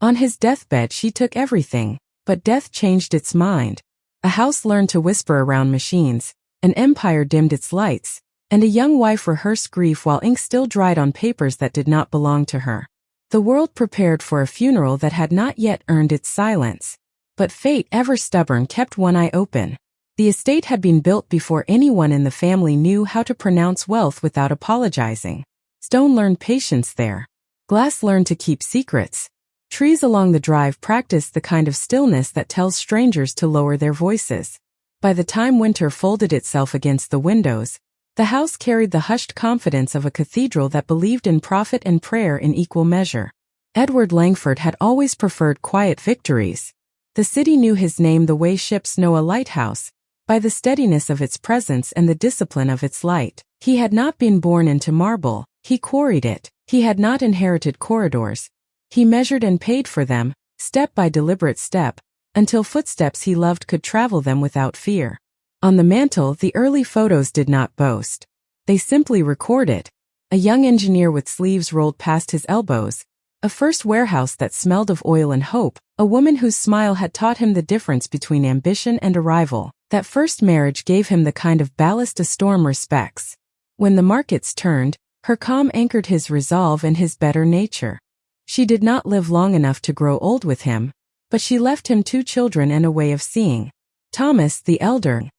On his deathbed she took everything, but death changed its mind. A house learned to whisper around machines, an empire dimmed its lights, and a young wife rehearsed grief while ink still dried on papers that did not belong to her. The world prepared for a funeral that had not yet earned its silence. But fate, ever stubborn, kept one eye open. The estate had been built before anyone in the family knew how to pronounce wealth without apologizing. Stone learned patience there. Glass learned to keep secrets. Trees along the drive practiced the kind of stillness that tells strangers to lower their voices. By the time winter folded itself against the windows, the house carried the hushed confidence of a cathedral that believed in prophet and prayer in equal measure. Edward Langford had always preferred quiet victories. The city knew his name the way ships know a lighthouse, by the steadiness of its presence and the discipline of its light. He had not been born into marble, he quarried it. He had not inherited corridors. He measured and paid for them, step by deliberate step, until footsteps he loved could travel them without fear. On the mantel, the early photos did not boast. They simply recorded. A young engineer with sleeves rolled past his elbows, a first warehouse that smelled of oil and hope, a woman whose smile had taught him the difference between ambition and arrival. That first marriage gave him the kind of ballast a storm respects. When the markets turned, her calm anchored his resolve and his better nature. She did not live long enough to grow old with him, but she left him 2 children and a way of seeing. Thomas the elder,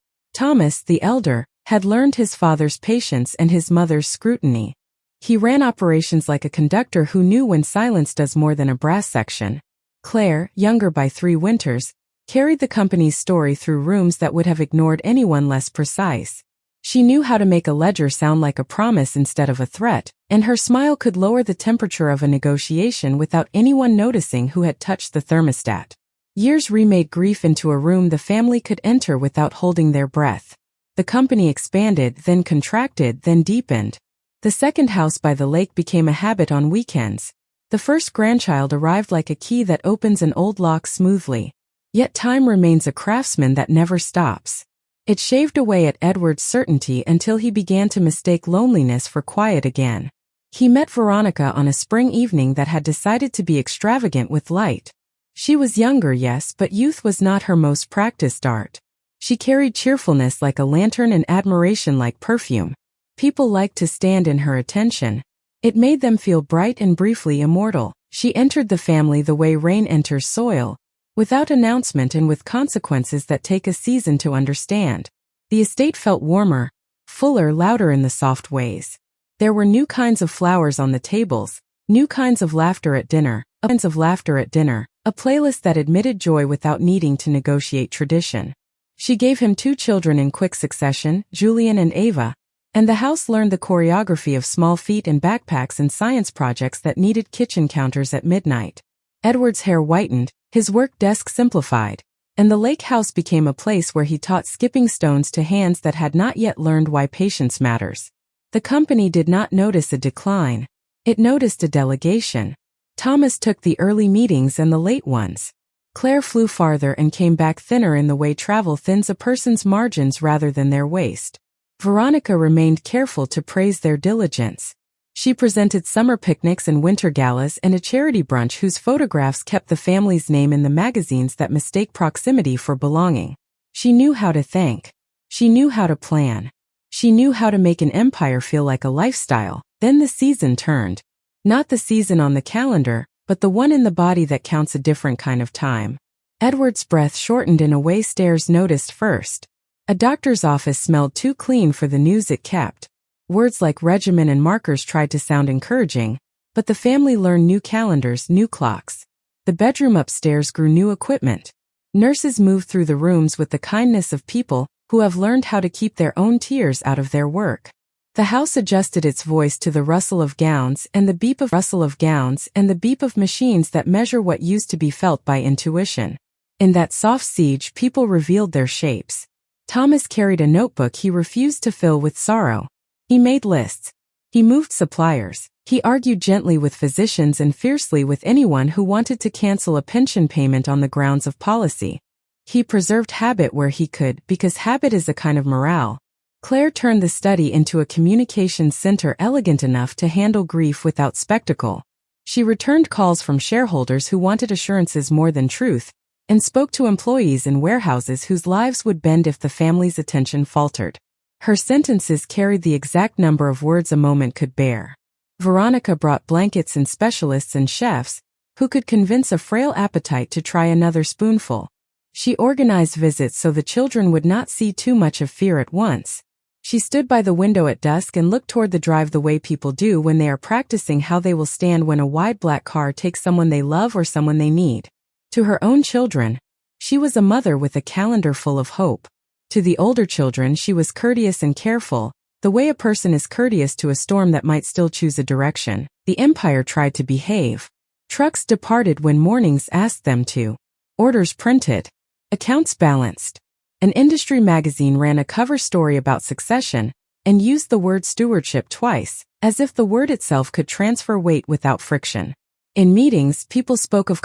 had learned his father's patience and his mother's scrutiny. He ran operations like a conductor who knew when silence does more than a brass section. Claire, younger by 3 winters, carried the company's story through rooms that would have ignored anyone less precise. She knew how to make a ledger sound like a promise instead of a threat, and her smile could lower the temperature of a negotiation without anyone noticing who had touched the thermostat. Years remade grief into a room the family could enter without holding their breath. The company expanded, then contracted, then deepened. The second house by the lake became a habit on weekends. The first grandchild arrived like a key that opens an old lock smoothly. Yet time remains a craftsman that never stops. It shaved away at Edward's certainty until he began to mistake loneliness for quiet again. He met Veronica on a spring evening that had decided to be extravagant with light. She was younger, yes, but youth was not her most practiced art. She carried cheerfulness like a lantern and admiration like perfume. People liked to stand in her attention. It made them feel bright and briefly immortal. She entered the family the way rain enters soil, without announcement and with consequences that take a season to understand. The estate felt warmer, fuller, louder in the soft ways. There were new kinds of flowers on the tables, new kinds of laughter at dinner, a playlist that admitted joy without needing to negotiate tradition. She gave him 2 children in quick succession, Julian and Ava, and the house learned the choreography of small feet and backpacks and science projects that needed kitchen counters at midnight. Edward's hair whitened, his work desk simplified, and the lake house became a place where he taught skipping stones to hands that had not yet learned why patience matters. The company did not notice a decline. It noticed a delegation. Thomas took the early meetings and the late ones. Claire flew farther and came back thinner in the way travel thins a person's margins rather than their waist. Veronica remained careful to praise their diligence. She presented summer picnics and winter galas and a charity brunch whose photographs kept the family's name in the magazines that mistake proximity for belonging. She knew how to thank. She knew how to plan. She knew how to make an empire feel like a lifestyle. Then the season turned. Not the season on the calendar, but the one in the body that counts a different kind of time. Edward's breath shortened in a way Stairs noticed first. A doctor's office smelled too clean for the news it kept. Words like regimen and markers tried to sound encouraging, but the family learned new calendars, new clocks. The bedroom upstairs grew new equipment. Nurses moved through the rooms with the kindness of people who have learned how to keep their own tears out of their work. The house adjusted its voice to the rustle of gowns and the beep of machines that measure what used to be felt by intuition. In that soft siege, people revealed their shapes. Thomas carried a notebook he refused to fill with sorrow. He made lists. He moved suppliers. He argued gently with physicians and fiercely with anyone who wanted to cancel a pension payment on the grounds of policy. He preserved habit where he could, because habit is a kind of morale. Claire turned the study into a communications center elegant enough to handle grief without spectacle. She returned calls from shareholders who wanted assurances more than truth, and spoke to employees in warehouses whose lives would bend if the family's attention faltered. Her sentences carried the exact number of words a moment could bear. Veronica brought blankets and specialists and chefs who could convince a frail appetite to try another spoonful. She organized visits so the children would not see too much of fear at once. She stood by the window at dusk and looked toward the drive the way people do when they are practicing how they will stand when a wide black car takes someone they love or someone they need. To her own children, she was a mother with a calendar full of hope. To the older children, she was courteous and careful, the way a person is courteous to a storm that might still choose a direction. The empire tried to behave. Trucks departed when mornings asked them to. Orders printed. Accounts balanced. An industry magazine ran a cover story about succession and used the word stewardship twice, as if the word itself could transfer weight without friction. In meetings, people spoke of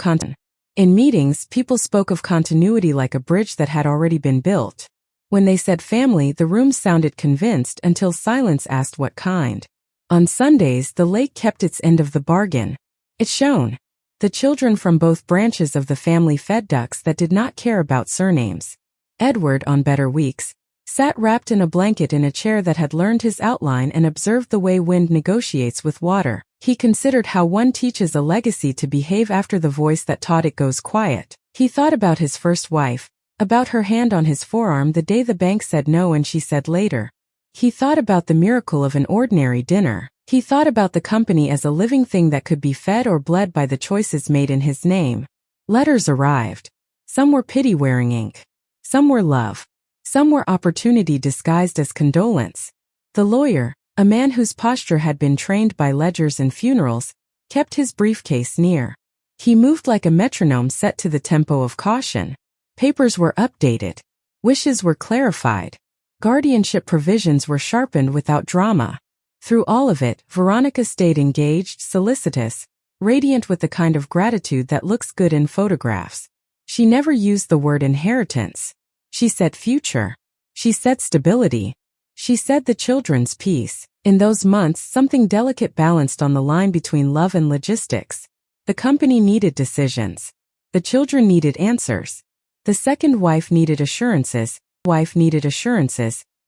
continuity like a bridge that had already been built. When they said family, the room sounded convinced until silence asked what kind. On Sundays, the lake kept its end of the bargain. It shone. The children from both branches of the family fed ducks that did not care about surnames. Edward, on better weeks, sat wrapped in a blanket in a chair that had learned his outline and observed the way wind negotiates with water. He considered how one teaches a legacy to behave after the voice that taught it goes quiet. He thought about his first wife, about her hand on his forearm the day the bank said no and she said later. He thought about the miracle of an ordinary dinner. He thought about the company as a living thing that could be fed or bled by the choices made in his name. Letters arrived. Some were pity wearing ink. Some were love. Some were opportunity disguised as condolence. The lawyer, a man whose posture had been trained by ledgers and funerals, kept his briefcase near. He moved like a metronome set to the tempo of caution. Papers were updated. Wishes were clarified. Guardianship provisions were sharpened without drama. Through all of it, Veronica stayed engaged, solicitous, radiant with the kind of gratitude that looks good in photographs. She never used the word inheritance. She said future. She said stability. She said the children's peace. In those months, something delicate balanced on the line between love and logistics. The company needed decisions. The children needed answers. The second wife needed assurances,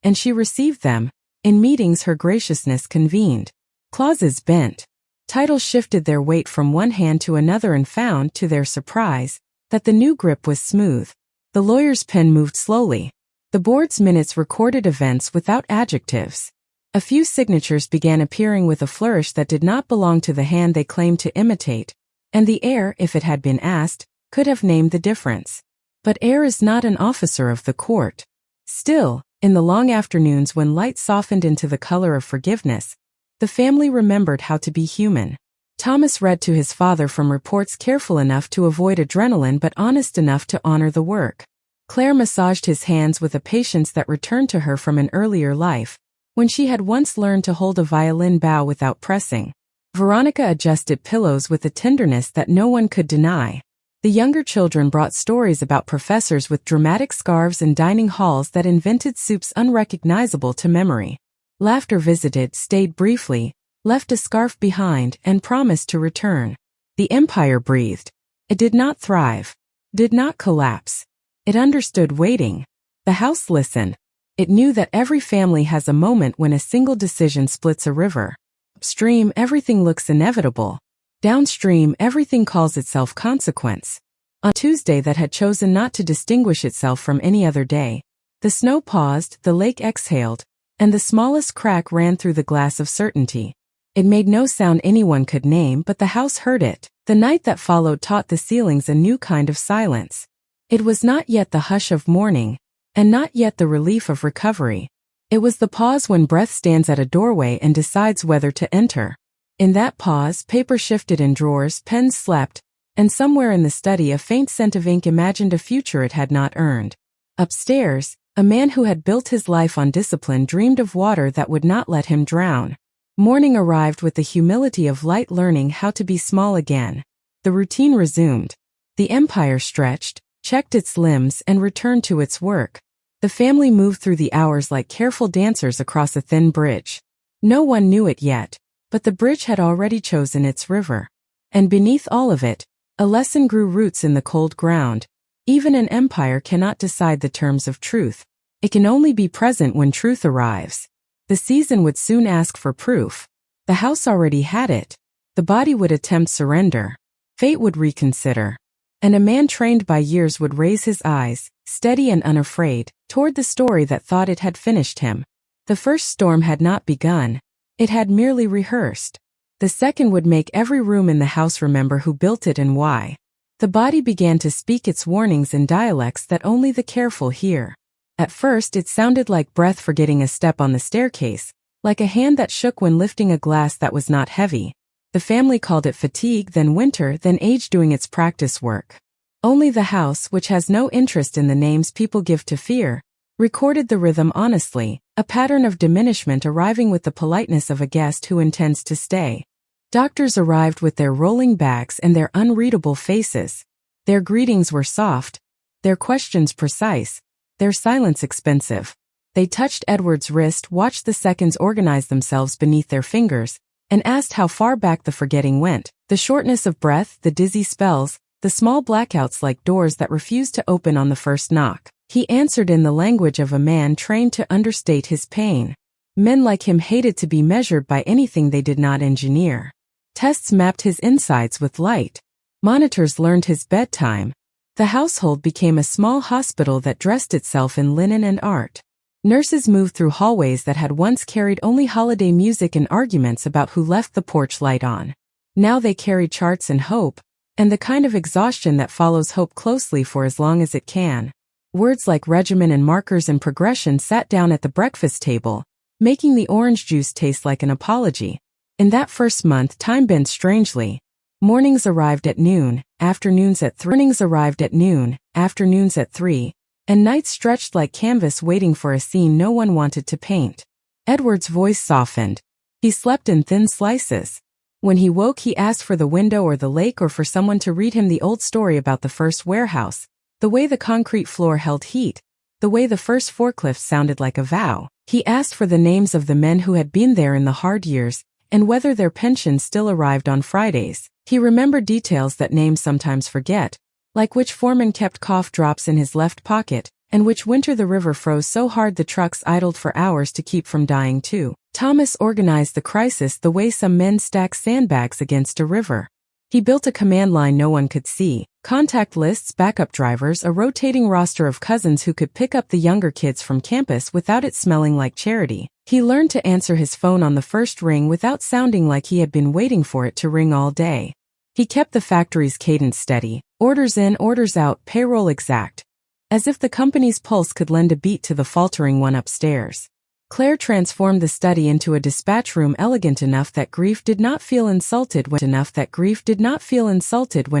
and she received them. In meetings her graciousness convened. Clauses bent. Titles shifted their weight from one hand to another and found, to their surprise, that the new grip was smooth. The lawyer's pen moved slowly. The board's minutes recorded events without adjectives. A few signatures began appearing with a flourish that did not belong to the hand they claimed to imitate, and the heir, if it had been asked, could have named the difference. But heir is not an officer of the court. Still, in the long afternoons when light softened into the color of forgiveness, the family remembered how to be human. Thomas read to his father from reports careful enough to avoid adrenaline but honest enough to honor the work. Claire massaged his hands with a patience that returned to her from an earlier life, when she had once learned to hold a violin bow without pressing. Veronica adjusted pillows with a tenderness that no one could deny. The younger children brought stories about professors with dramatic scarves and dining halls that invented soups unrecognizable to memory. Laughter visited, stayed briefly, left a scarf behind, and promised to return. The empire breathed. It did not thrive. Did not collapse. It understood waiting. The house listened. It knew that every family has a moment when a single decision splits a river. Upstream, everything looks inevitable. Downstream, everything calls itself consequence. On Tuesday that had chosen not to distinguish itself from any other day, the snow paused, the lake exhaled, and the smallest crack ran through the glass of certainty. It made no sound anyone could name, but the house heard it. The night that followed taught the ceilings a new kind of silence. It was not yet the hush of mourning, and not yet the relief of recovery. It was the pause when breath stands at a doorway and decides whether to enter. In that pause, paper shifted in drawers, pens slept, and somewhere in the study a faint scent of ink imagined a future it had not earned. Upstairs, a man who had built his life on discipline dreamed of water that would not let him drown. Morning arrived with the humility of light learning how to be small again. The routine resumed. The empire stretched, checked its limbs, and returned to its work. The family moved through the hours like careful dancers across a thin bridge. No one knew it yet, but the bridge had already chosen its river. And beneath all of it, a lesson grew roots in the cold ground. Even an empire cannot decide the terms of truth. It can only be present when truth arrives. The season would soon ask for proof. The house already had it. The body would attempt surrender. Fate would reconsider. And a man trained by years would raise his eyes, steady and unafraid, toward the story that thought it had finished him. The first storm had not begun. It had merely rehearsed. The second would make every room in the house remember who built it and why. The body began to speak its warnings in dialects that only the careful hear. At first it sounded like breath forgetting a step on the staircase, like a hand that shook when lifting a glass that was not heavy. The family called it fatigue, then winter, then age doing its practice work. Only the house, which has no interest in the names people give to fear, recorded the rhythm honestly, a pattern of diminishment arriving with the politeness of a guest who intends to stay. Doctors arrived with their rolling bags and their unreadable faces. Their greetings were soft, their questions precise, their silence expensive. They touched Edward's wrist, watched the seconds organize themselves beneath their fingers, and asked how far back the forgetting went. The shortness of breath, the dizzy spells, the small blackouts like doors that refused to open on the first knock. He answered in the language of a man trained to understate his pain. Men like him hated to be measured by anything they did not engineer. Tests mapped his insides with light. Monitors learned his bedtime. The household became a small hospital that dressed itself in linen and art. Nurses moved through hallways that had once carried only holiday music and arguments about who left the porch light on. Now they carry charts and hope, and the kind of exhaustion that follows hope closely for as long as it can. Words like regimen and markers and progression sat down at the breakfast table, making the orange juice taste like an apology. In that first month, time bent strangely. Mornings arrived at noon, afternoons at 3. Mornings arrived at noon, afternoons at 3. And nights stretched like canvas waiting for a scene no one wanted to paint. Edward's voice softened. He slept in thin slices. When he woke, he asked for the window or the lake or for someone to read him the old story about the first warehouse, the way the concrete floor held heat, the way the first forklift sounded like a vow. He asked for the names of the men who had been there in the hard years, and whether their pensions still arrived on Fridays. He remembered details that names sometimes forget, like which foreman kept cough drops in his left pocket, and which winter the river froze so hard the trucks idled for hours to keep from dying too. Thomas organized the crisis the way some men stack sandbags against a river. He built a command line no one could see, contact lists, backup drivers, a rotating roster of cousins who could pick up the younger kids from campus without it smelling like charity. He learned to answer his phone on the first ring without sounding like he had been waiting for it to ring all day. He kept the factory's cadence steady, orders in, orders out, payroll exact, as if the company's pulse could lend a beat to the faltering one upstairs. Claire transformed the study into a dispatch room elegant enough that grief did not feel insulted when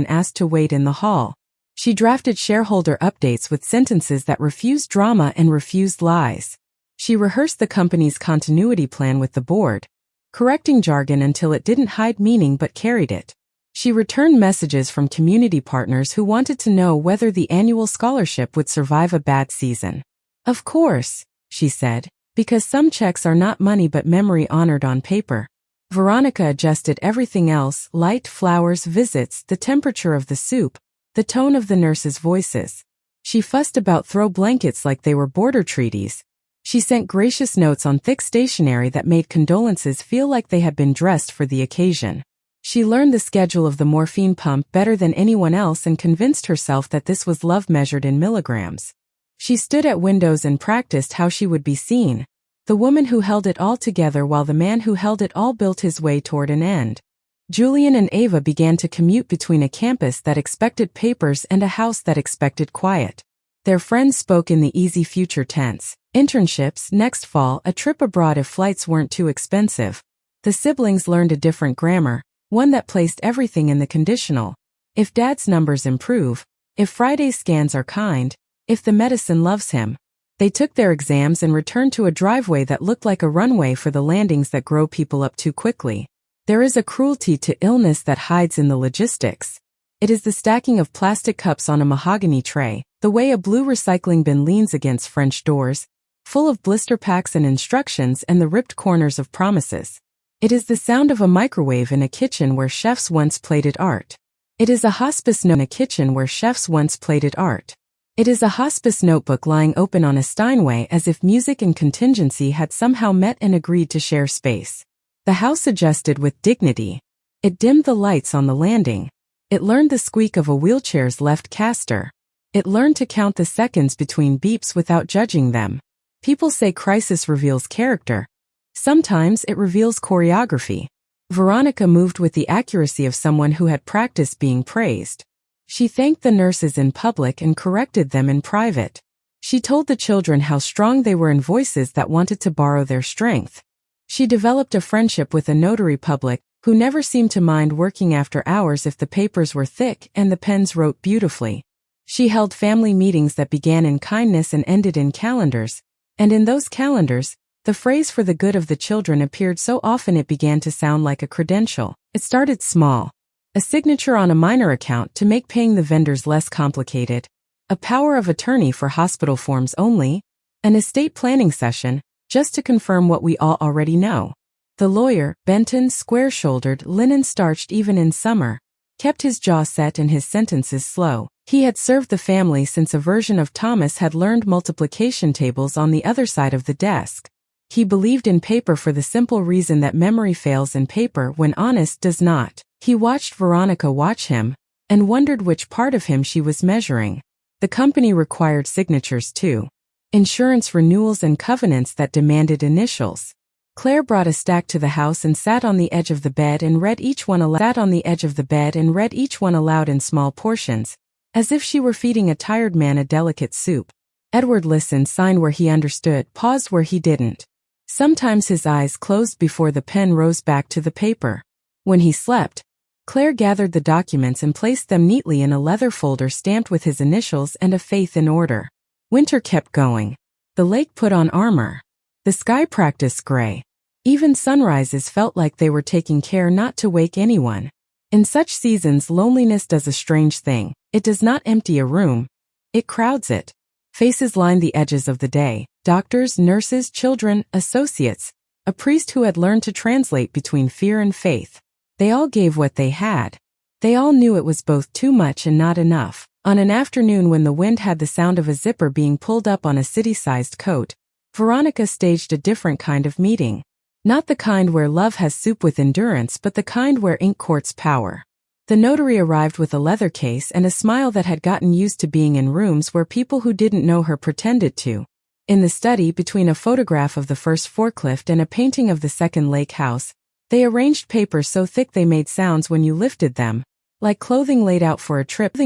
asked to wait in the hall. She drafted shareholder updates with sentences that refused drama and refused lies. She rehearsed the company's continuity plan with the board, correcting jargon until it didn't hide meaning but carried it. She returned messages from community partners who wanted to know whether the annual scholarship would survive a bad season. Of course, she said, because some checks are not money but memory honored on paper. Veronica adjusted everything else: light, flowers, visits, the temperature of the soup, the tone of the nurses' voices. She fussed about throw blankets like they were border treaties. She sent gracious notes on thick stationery that made condolences feel like they had been dressed for the occasion. She learned the schedule of the morphine pump better than anyone else and convinced herself that this was love measured in milligrams. She stood at windows and practiced how she would be seen, the woman who held it all together while the man who held it all built his way toward an end. Julian and Ava began to commute between a campus that expected papers and a house that expected quiet. Their friends spoke in the easy future tense. Internships, next fall, a trip abroad if flights weren't too expensive. The siblings learned a different grammar, one that placed everything in the conditional. If Dad's numbers improve, if Friday's scans are kind, if the medicine loves him. They took their exams and returned to a driveway that looked like a runway for the landings that grow people up too quickly. There is a cruelty to illness that hides in the logistics. It is the stacking of plastic cups on a mahogany tray, the way a blue recycling bin leans against French doors, full of blister packs and instructions and the ripped corners of promises. It is the sound of a microwave in a kitchen where chefs once plated art. It is a hospice note in a kitchen where chefs once plated art. It is a hospice notebook lying open on a Steinway as if music and contingency had somehow met and agreed to share space. The house adjusted with dignity. It dimmed the lights on the landing. It learned the squeak of a wheelchair's left caster. It learned to count the seconds between beeps without judging them. People say crisis reveals character. Sometimes it reveals choreography. Veronica moved with the accuracy of someone who had practiced being praised. She thanked the nurses in public and corrected them in private. She told the children how strong they were in voices that wanted to borrow their strength. She developed a friendship with a notary public who never seemed to mind working after hours if the papers were thick and the pens wrote beautifully. She held family meetings that began in kindness and ended in calendars, and in those calendars, the phrase "for the good of the children" appeared so often it began to sound like a credential. It started small. A signature on a minor account to make paying the vendors less complicated, a power of attorney for hospital forms only, an estate planning session, just to confirm what we all already know. The lawyer, Benton, square-shouldered, linen-starched even in summer, kept his jaw set and his sentences slow. He had served the family since a version of Thomas had learned multiplication tables on the other side of the desk. He believed in paper for the simple reason that memory fails in paper when honest does not. He watched Veronica watch him, and wondered which part of him she was measuring. The company required signatures too. Insurance renewals and covenants that demanded initials. Claire brought a stack to the house and sat on the edge of the bed and read each one aloud in small portions, as if she were feeding a tired man a delicate soup. Edward listened, signed where he understood, paused where he didn't. Sometimes his eyes closed before the pen rose back to the paper. When he slept, Claire gathered the documents and placed them neatly in a leather folder stamped with his initials and a faith in order. Winter kept going. The lake put on armor. The sky practiced gray. Even sunrises felt like they were taking care not to wake anyone. In such seasons, loneliness does a strange thing. It does not empty a room. It crowds it. Faces lined the edges of the day. Doctors, nurses, children, associates. A priest who had learned to translate between fear and faith. They all gave what they had. They all knew it was both too much and not enough. On an afternoon when the wind had the sound of a zipper being pulled up on a city-sized coat, Veronica staged a different kind of meeting. Not the kind where love has soup with endurance, but the kind where ink courts power. The notary arrived with a leather case and a smile that had gotten used to being in rooms where people who didn't know her pretended to. In the study, between a photograph of the first forklift and a painting of the second lake house, they arranged papers so thick they made sounds when you lifted them, like clothing laid out for a trip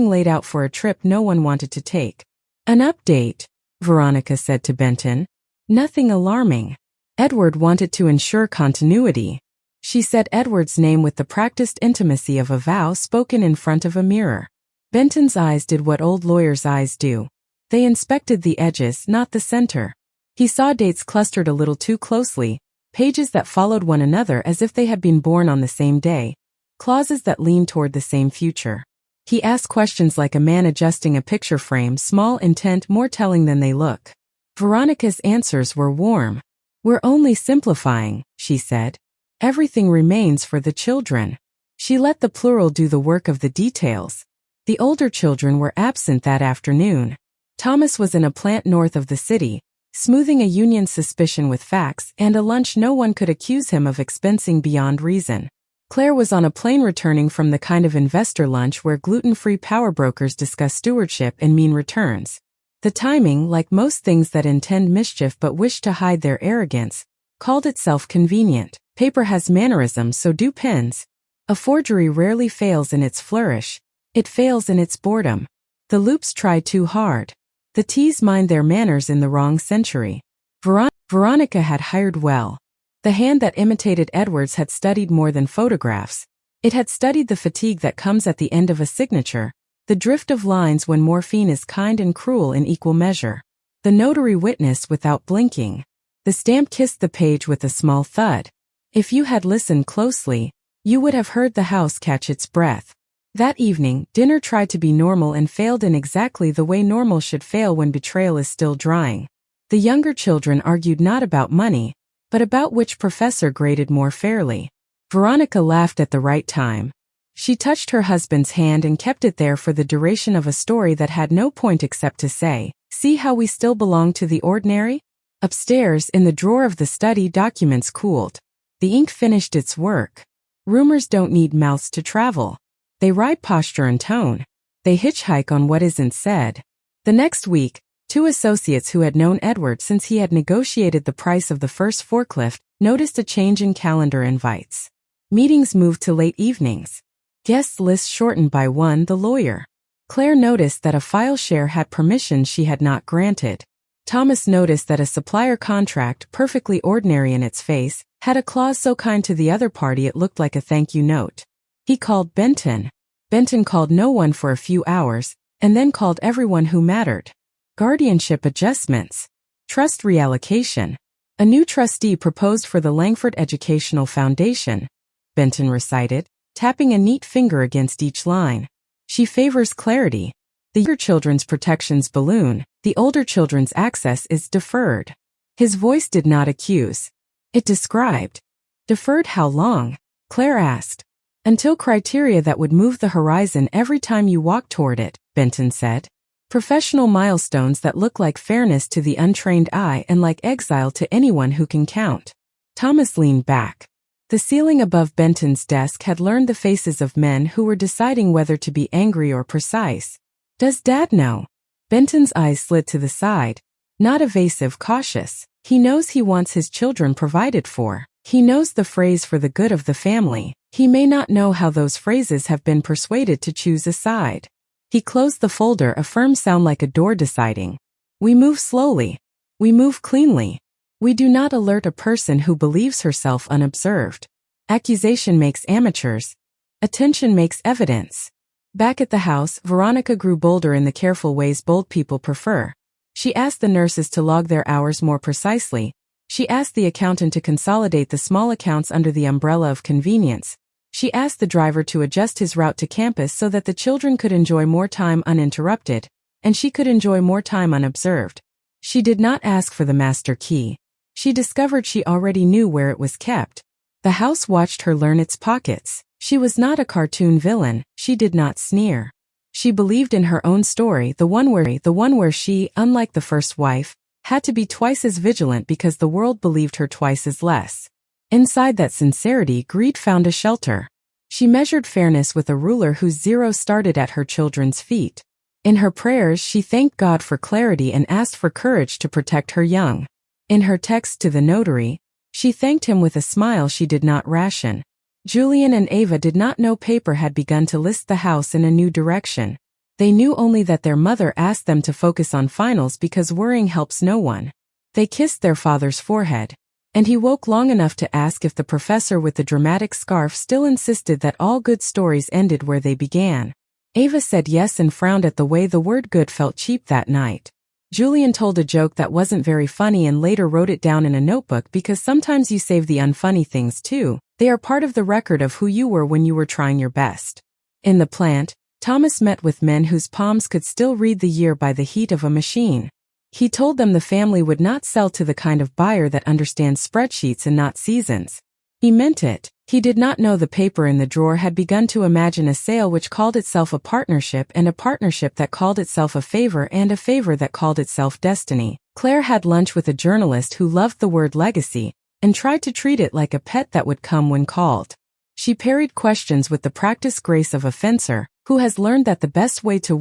no one wanted to take. An update, Veronica said to Benton. Nothing alarming. Edward wanted to ensure continuity. She said Edward's name with the practiced intimacy of a vow spoken in front of a mirror. Benton's eyes did what old lawyers' eyes do. They inspected the edges, not the center. He saw dates clustered a little too closely, pages that followed one another as if they had been born on the same day, clauses that leaned toward the same future. He asked questions like a man adjusting a picture frame, small intent more telling than they look. Veronica's answers were warm. We're only simplifying, she said. Everything remains for the children. She let the plural do the work of the details. The older children were absent that afternoon. Thomas was in a plant north of the city, smoothing a union suspicion with facts and a lunch no one could accuse him of expensing beyond reason. Claire was on a plane returning from the kind of investor lunch where gluten-free power brokers discuss stewardship and mean returns. The timing, like most things that intend mischief but wish to hide their arrogance, called itself convenient. Paper has mannerisms, so do pens. A forgery rarely fails in its flourish. It fails in its boredom. The loops try too hard. The T's mind their manners in the wrong century. Veronica had hired well. The hand that imitated Edward's had studied more than photographs. It had studied the fatigue that comes at the end of a signature, the drift of lines when morphine is kind and cruel in equal measure. The notary witnessed without blinking. The stamp kissed the page with a small thud. If you had listened closely, you would have heard the house catch its breath. That evening, dinner tried to be normal and failed in exactly the way normal should fail when betrayal is still drying. The younger children argued not about money, but about which professor graded more fairly. Veronica laughed at the right time. She touched her husband's hand and kept it there for the duration of a story that had no point except to say, "See how we still belong to the ordinary?" Upstairs, in the drawer of the study, documents cooled. The ink finished its work. Rumors don't need mouths to travel. They ride posture and tone. They hitchhike on what isn't said. The next week, two associates who had known Edward since he had negotiated the price of the first forklift noticed a change in calendar invites. Meetings moved to late evenings. Guest lists shortened by one, the lawyer. Claire noticed that a file share had permissions she had not granted. Thomas noticed that a supplier contract, perfectly ordinary in its face, had a clause so kind to the other party it looked like a thank you note. He called Benton. Benton called no one for a few hours, and then called everyone who mattered. Guardianship adjustments. Trust reallocation. A new trustee proposed for the Langford Educational Foundation, Benton recited, tapping a neat finger against each line. She favors clarity. The younger children's protections balloon, the older children's access is deferred. His voice did not accuse. It described. Deferred how long? Claire asked. Until criteria that would move the horizon every time you walk toward it, Benton said. Professional milestones that look like fairness to the untrained eye and like exile to anyone who can count. Thomas leaned back. The ceiling above Benton's desk had learned the faces of men who were deciding whether to be angry or precise. Does Dad know? Benton's eyes slid to the side. Not evasive, cautious. He knows he wants his children provided for. He knows the phrase for the good of the family. He may not know how those phrases have been persuaded to choose a side. He closed the folder, a firm sound like a door deciding. We move slowly. We move cleanly. We do not alert a person who believes herself unobserved. Accusation makes amateurs. Attention makes evidence. Back at the house, Veronica grew bolder in the careful ways bold people prefer. She asked the nurses to log their hours more precisely. She asked the accountant to consolidate the small accounts under the umbrella of convenience. She asked the driver to adjust his route to campus so that the children could enjoy more time uninterrupted, and she could enjoy more time unobserved. She did not ask for the master key. She discovered she already knew where it was kept. The house watched her learn its pockets. She was not a cartoon villain. She did not sneer. She believed in her own story, the one where she, unlike the first wife, had to be twice as vigilant because the world believed her twice as less. Inside that sincerity, greed found a shelter. She measured fairness with a ruler whose zero started at her children's feet. In her prayers, she thanked God for clarity and asked for courage to protect her young. In her text to the notary, she thanked him with a smile she did not ration. Julian and Ava did not know paper had begun to list the house in a new direction. They knew only that their mother asked them to focus on finals because worrying helps no one. They kissed their father's forehead, and he woke long enough to ask if the professor with the dramatic scarf still insisted that all good stories ended where they began. Ava said yes and frowned at the way the word good felt cheap that night. Julian told a joke that wasn't very funny and later wrote it down in a notebook because sometimes you save the unfunny things too. They are part of the record of who you were when you were trying your best. In the plant, Thomas met with men whose palms could still read the year by the heat of a machine. He told them the family would not sell to the kind of buyer that understands spreadsheets and not seasons. He meant it. He did not know the paper in the drawer had begun to imagine a sale which called itself a partnership and a partnership that called itself a favor and a favor that called itself destiny. Claire had lunch with a journalist who loved the word legacy and tried to treat it like a pet that would come when called. She parried questions with the practiced grace of a fencer who has learned that the best way to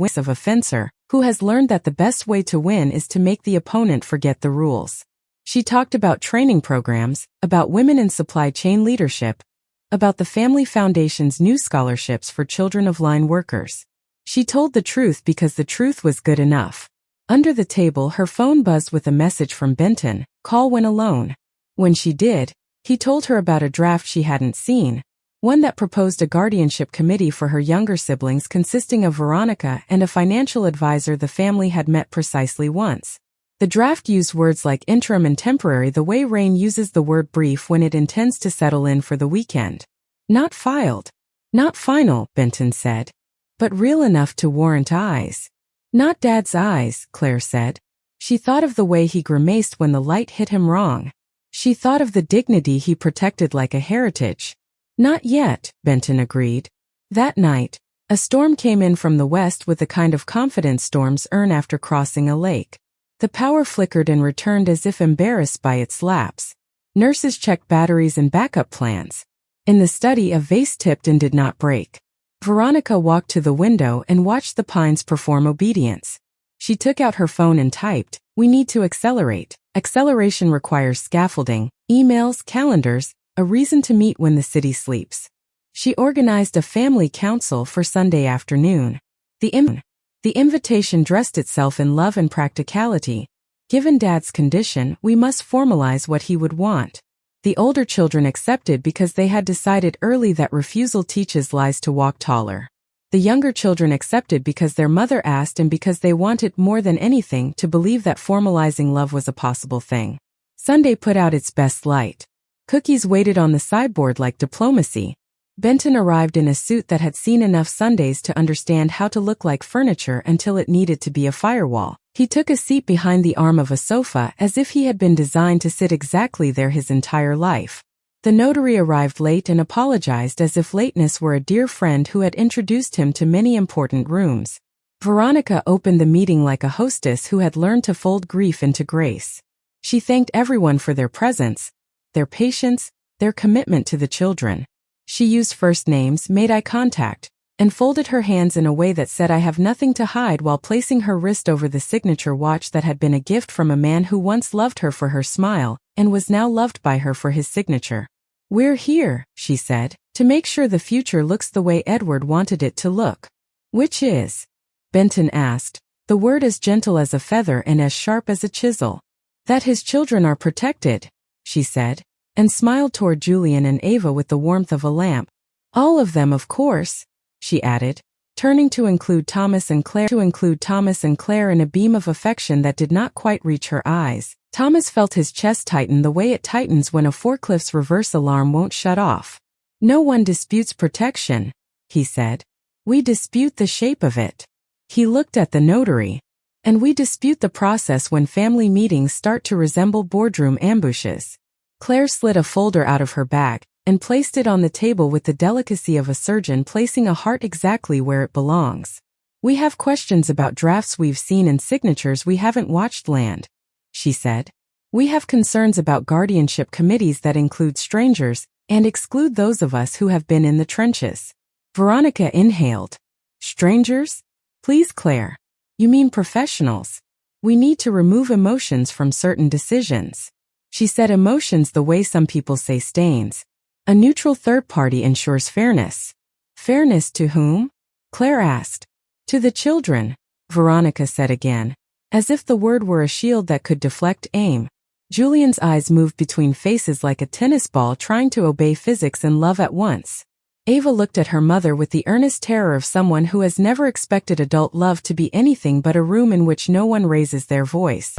win is to make the opponent forget the rules. She talked about training programs, about women in supply chain leadership, about the Family Foundation's new scholarships for children of line workers. She told the truth because the truth was good enough. Under the table, her phone buzzed with a message from Benton, call when alone. When she did, he told her about a draft she hadn't seen, one that proposed a guardianship committee for her younger siblings consisting of Veronica and a financial advisor the family had met precisely once. The draft used words like interim and temporary the way Rain uses the word brief when it intends to settle in for the weekend. Not filed. Not final, Benton said. But real enough to warrant eyes. Not Dad's eyes, Claire said. She thought of the way he grimaced when the light hit him wrong. She thought of the dignity he protected like a heritage. Not yet, Benton agreed. That night, a storm came in from the west with the kind of confidence storms earn after crossing a lake. The power flickered and returned as if embarrassed by its lapse. Nurses checked batteries and backup plans. In the study, a vase tipped and did not break. Veronica walked to the window and watched the pines perform obedience. She took out her phone and typed, "We need to accelerate. Acceleration requires scaffolding, emails, calendars, a reason to meet when the city sleeps." She organized a family council for Sunday afternoon. The invitation dressed itself in love and practicality. Given Dad's condition, we must formalize what he would want. The older children accepted because they had decided early that refusal teaches lies to walk taller. The younger children accepted because their mother asked and because they wanted more than anything to believe that formalizing love was a possible thing. Sunday put out its best light. Cookies waited on the sideboard like diplomacy. Benton arrived in a suit that had seen enough Sundays to understand how to look like furniture until it needed to be a firewall. He took a seat behind the arm of a sofa as if he had been designed to sit exactly there his entire life. The notary arrived late and apologized as if lateness were a dear friend who had introduced him to many important rooms. Veronica opened the meeting like a hostess who had learned to fold grief into grace. She thanked everyone for their presence, their patience, their commitment to the children. She used first names, made eye contact, and folded her hands in a way that said "I have nothing to hide" while placing her wrist over the signature watch that had been a gift from a man who once loved her for her smile and was now loved by her for his signature. "We're here," she said, "to make sure the future looks the way Edward wanted it to look." "Which is?" Benton asked, the word as gentle as a feather and as sharp as a chisel. "That his children are protected," she said, and smiled toward Julian and Ava with the warmth of a lamp. "All of them, of course," she added, turning to include Thomas and Claire in a beam of affection that did not quite reach her eyes. Thomas felt his chest tighten the way it tightens when a forklift's reverse alarm won't shut off. "No one disputes protection," he said. "We dispute the shape of it." He looked at the notary. "And we dispute the process when family meetings start to resemble boardroom ambushes." Claire slid a folder out of her bag and placed it on the table with the delicacy of a surgeon placing a heart exactly where it belongs. "We have questions about drafts we've seen and signatures we haven't watched land," she said. "We have concerns about guardianship committees that include strangers and exclude those of us who have been in the trenches." Veronica inhaled. "Strangers? Please, Claire. You mean professionals. We need to remove emotions from certain decisions." She said emotions the way some people say stains. "A neutral third party ensures fairness." "Fairness to whom?" Claire asked. "To the children," Veronica said again, as if the word were a shield that could deflect aim. Julian's eyes moved between faces like a tennis ball trying to obey physics and love at once. Ava looked at her mother with the earnest terror of someone who has never expected adult love to be anything but a room in which no one raises their voice.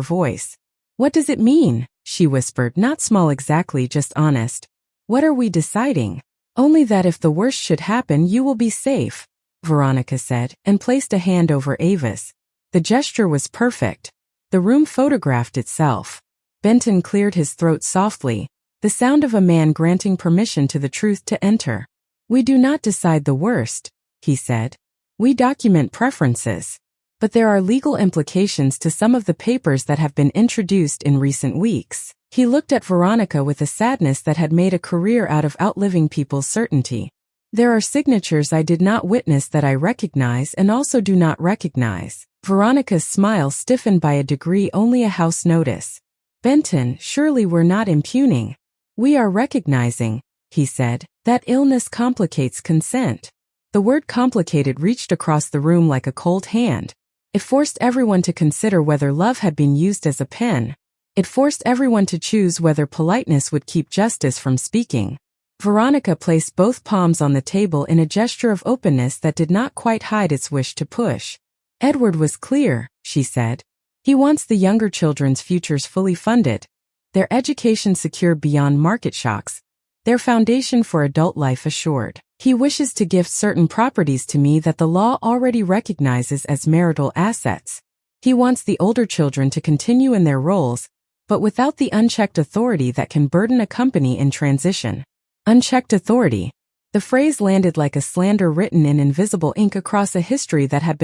"What does it mean?" she whispered, "not small exactly, just honest." "What are we deciding?" "Only that if the worst should happen you will be safe," Veronica said, and placed a hand over Ava's. The gesture was perfect. The room photographed itself. Benton cleared his throat softly, the sound of a man granting permission to the truth to enter. "We do not decide the worst," he said. "We document preferences. But there are legal implications to some of the papers that have been introduced in recent weeks." He looked at Veronica with a sadness that had made a career out of outliving people's certainty. "There are signatures I did not witness that I recognize and also do not recognize." Veronica's smile stiffened by a degree only a house notice. "Benton, surely we're not impugning. We are recognizing," he said, "that illness complicates consent." The word complicated reached across the room like a cold hand. It forced everyone to consider whether love had been used as a pen. It forced everyone to choose whether politeness would keep justice from speaking. Veronica placed both palms on the table in a gesture of openness that did not quite hide its wish to push. "Edward was clear," she said. "He wants the younger children's futures fully funded, their education secured beyond market shocks, their foundation for adult life assured. He wishes to gift certain properties to me that the law already recognizes as marital assets. He wants the older children to continue in their roles, but without the unchecked authority that can burden a company in transition. Unchecked authority. The phrase landed like a slander written in invisible ink across a history that had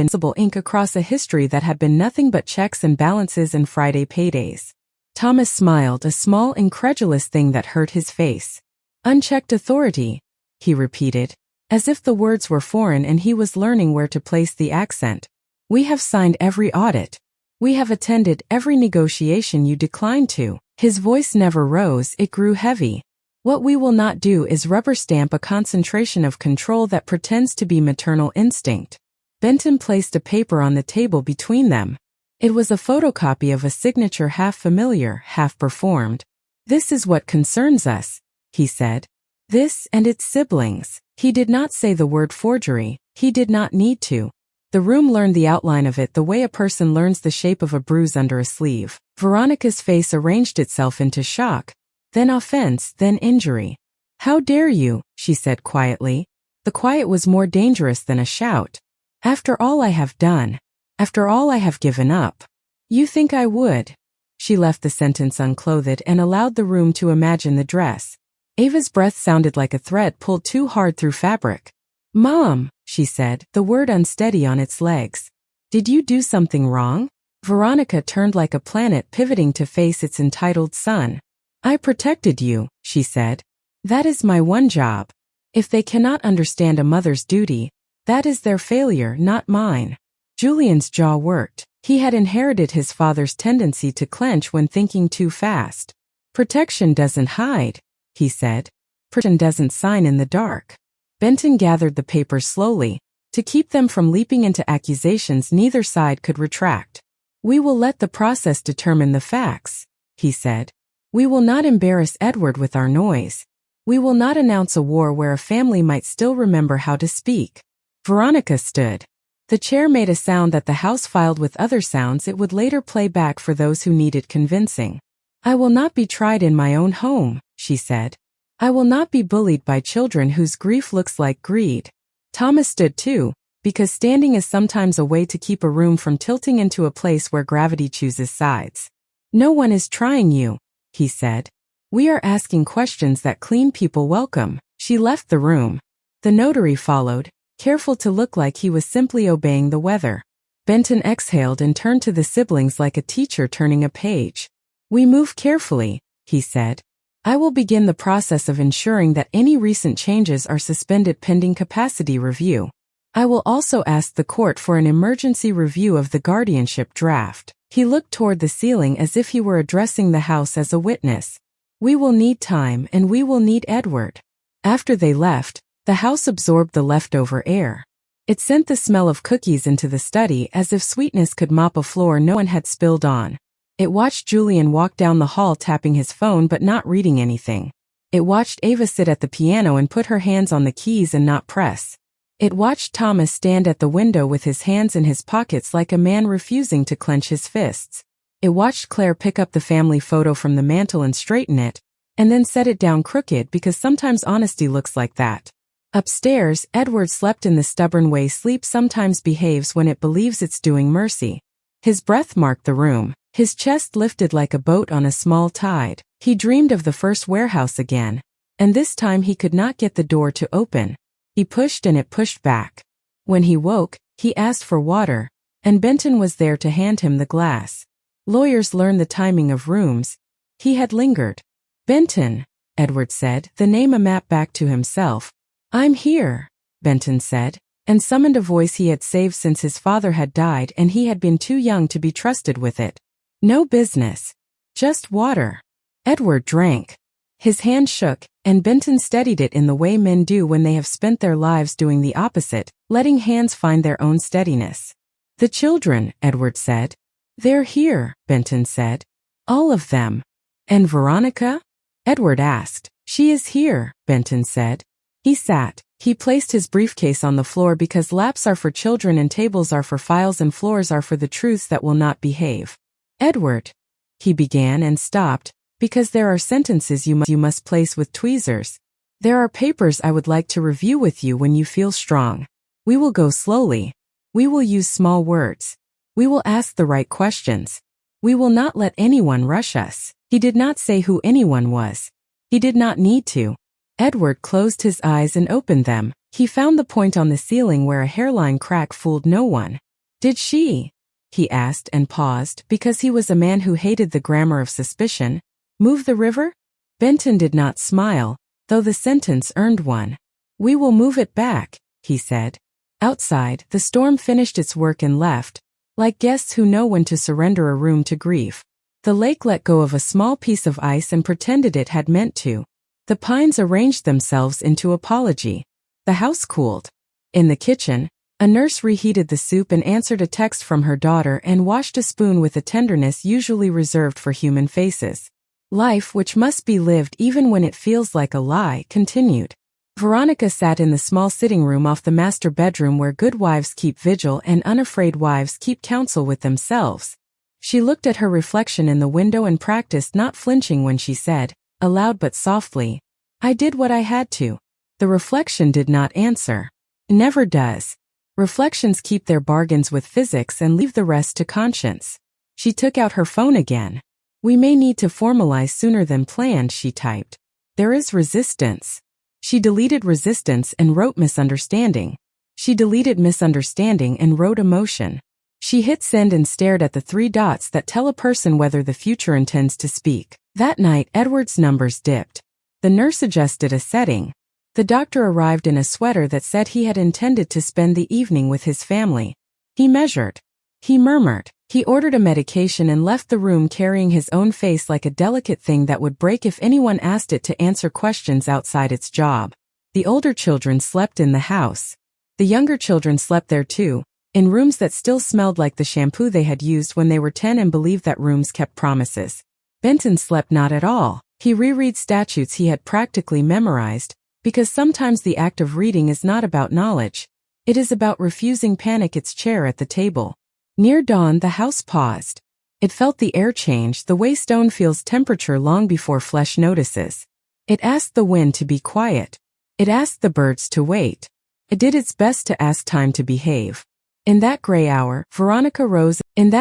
been nothing but checks and balances and Friday paydays. Thomas smiled, a small, incredulous thing that hurt his face. Unchecked authority, he repeated, as if the words were foreign and he was learning where to place the accent. We have signed every audit. We have attended every negotiation you declined to. His voice never rose, it grew heavy. What we will not do is rubber stamp a concentration of control that pretends to be maternal instinct. Benton placed a paper on the table between them. It was a photocopy of a signature half familiar, half performed. This is what concerns us, he said. This and its siblings. He did not say the word forgery. He did not need to. The room learned the outline of it the way a person learns the shape of a bruise under a sleeve. Veronica's face arranged itself into shock, then offense, then injury. How dare you, she said quietly. The quiet was more dangerous than a shout. After all I have done. After all I have given up. You think I would? She left the sentence unclothed and allowed the room to imagine the dress. Ava's breath sounded like a thread pulled too hard through fabric. Mom, she said, the word unsteady on its legs. Did you do something wrong? Veronica turned like a planet pivoting to face its entitled son. I protected you, she said. That is my one job. If they cannot understand a mother's duty, that is their failure, not mine. Julian's jaw worked. He had inherited his father's tendency to clench when thinking too fast. Protection doesn't hide, he said. Protection doesn't sign in the dark. Benton gathered the papers slowly. To keep them from leaping into accusations neither side could retract. We will let the process determine the facts, he said. We will not embarrass Edward with our noise. We will not announce a war where a family might still remember how to speak. Veronica stood. The chair made a sound that the house filed with other sounds it would later play back for those who needed convincing. I will not be tried in my own home, she said. I will not be bullied by children whose grief looks like greed. Thomas stood too, because standing is sometimes a way to keep a room from tilting into a place where gravity chooses sides. No one is trying you, he said. We are asking questions that clean people welcome. She left the room. The notary followed, careful to look like he was simply obeying the weather. Benton exhaled and turned to the siblings like a teacher turning a page. We move carefully, he said. I will begin the process of ensuring that any recent changes are suspended pending capacity review. I will also ask the court for an emergency review of the guardianship draft. He looked toward the ceiling as if he were addressing the house as a witness. We will need time and we will need Edward. After they left, the house absorbed the leftover air. It sent the smell of cookies into the study as if sweetness could mop a floor no one had spilled on. It watched Julian walk down the hall tapping his phone but not reading anything. It watched Ava sit at the piano and put her hands on the keys and not press. It watched Thomas stand at the window with his hands in his pockets like a man refusing to clench his fists. It watched Claire pick up the family photo from the mantel and straighten it, and then set it down crooked because sometimes honesty looks like that. Upstairs, Edward slept in the stubborn way sleep sometimes behaves when it believes it's doing mercy. His breath marked the room. His chest lifted like a boat on a small tide. He dreamed of the first warehouse again, and this time he could not get the door to open. He pushed and it pushed back. When he woke, he asked for water, and Benton was there to hand him the glass. Lawyers learn the timing of rooms. He had lingered. Benton, Edward said, the name a map back to himself. I'm here, Benton said, and summoned a voice he had saved since his father had died and he had been too young to be trusted with it. No business. Just water. Edward drank. His hand shook, and Benton steadied it in the way men do when they have spent their lives doing the opposite, letting hands find their own steadiness. The children, Edward said. They're here, Benton said. All of them. And Veronica? Edward asked. She is here, Benton said. He sat. He placed his briefcase on the floor because laps are for children and tables are for files and floors are for the truths that will not behave. Edward, he began and stopped, because there are sentences you must place with tweezers. There are papers I would like to review with you when you feel strong. We will go slowly. We will use small words. We will ask the right questions. We will not let anyone rush us. He did not say who anyone was. He did not need to. Edward closed his eyes and opened them. He found the point on the ceiling where a hairline crack fooled no one. Did she? He asked and paused because he was a man who hated the grammar of suspicion. Move the river? Benton did not smile, though the sentence earned one. We will move it back, he said. Outside, the storm finished its work and left, like guests who know when to surrender a room to grief. The lake let go of a small piece of ice and pretended it had meant to. The pines arranged themselves into apology. The house cooled. In the kitchen, a nurse reheated the soup and answered a text from her daughter and washed a spoon with a tenderness usually reserved for human faces. Life, which must be lived even when it feels like a lie, continued. Veronica sat in the small sitting room off the master bedroom where good wives keep vigil and unafraid wives keep counsel with themselves. She looked at her reflection in the window and practiced not flinching when she said, aloud but softly, I did what I had to. The reflection did not answer. Never does. Reflections keep their bargains with physics and leave the rest to conscience. She took out her phone again. We may need to formalize sooner than planned, she typed. There is resistance. She deleted resistance and wrote misunderstanding. She deleted misunderstanding and wrote emotion. She hit send and stared at the 3 dots that tell a person whether the future intends to speak. That night, Edward's numbers dipped. The nurse suggested a setting. The doctor arrived in a sweater that said he had intended to spend the evening with his family. He measured. He murmured. He ordered a medication and left the room carrying his own face like a delicate thing that would break if anyone asked it to answer questions outside its job. The older children slept in the house. The younger children slept there too, in rooms that still smelled like the shampoo they had used when they were 10 and believed that rooms kept promises. Benton slept not at all. He reread statutes he had practically memorized, because sometimes the act of reading is not about knowledge. It is about refusing panic its chair at the table. Near dawn, the house paused. It felt the air change the way stone feels temperature long before flesh notices. It asked the wind to be quiet. It asked the birds to wait. It did its best to ask time to behave. In that gray hour, Veronica rose and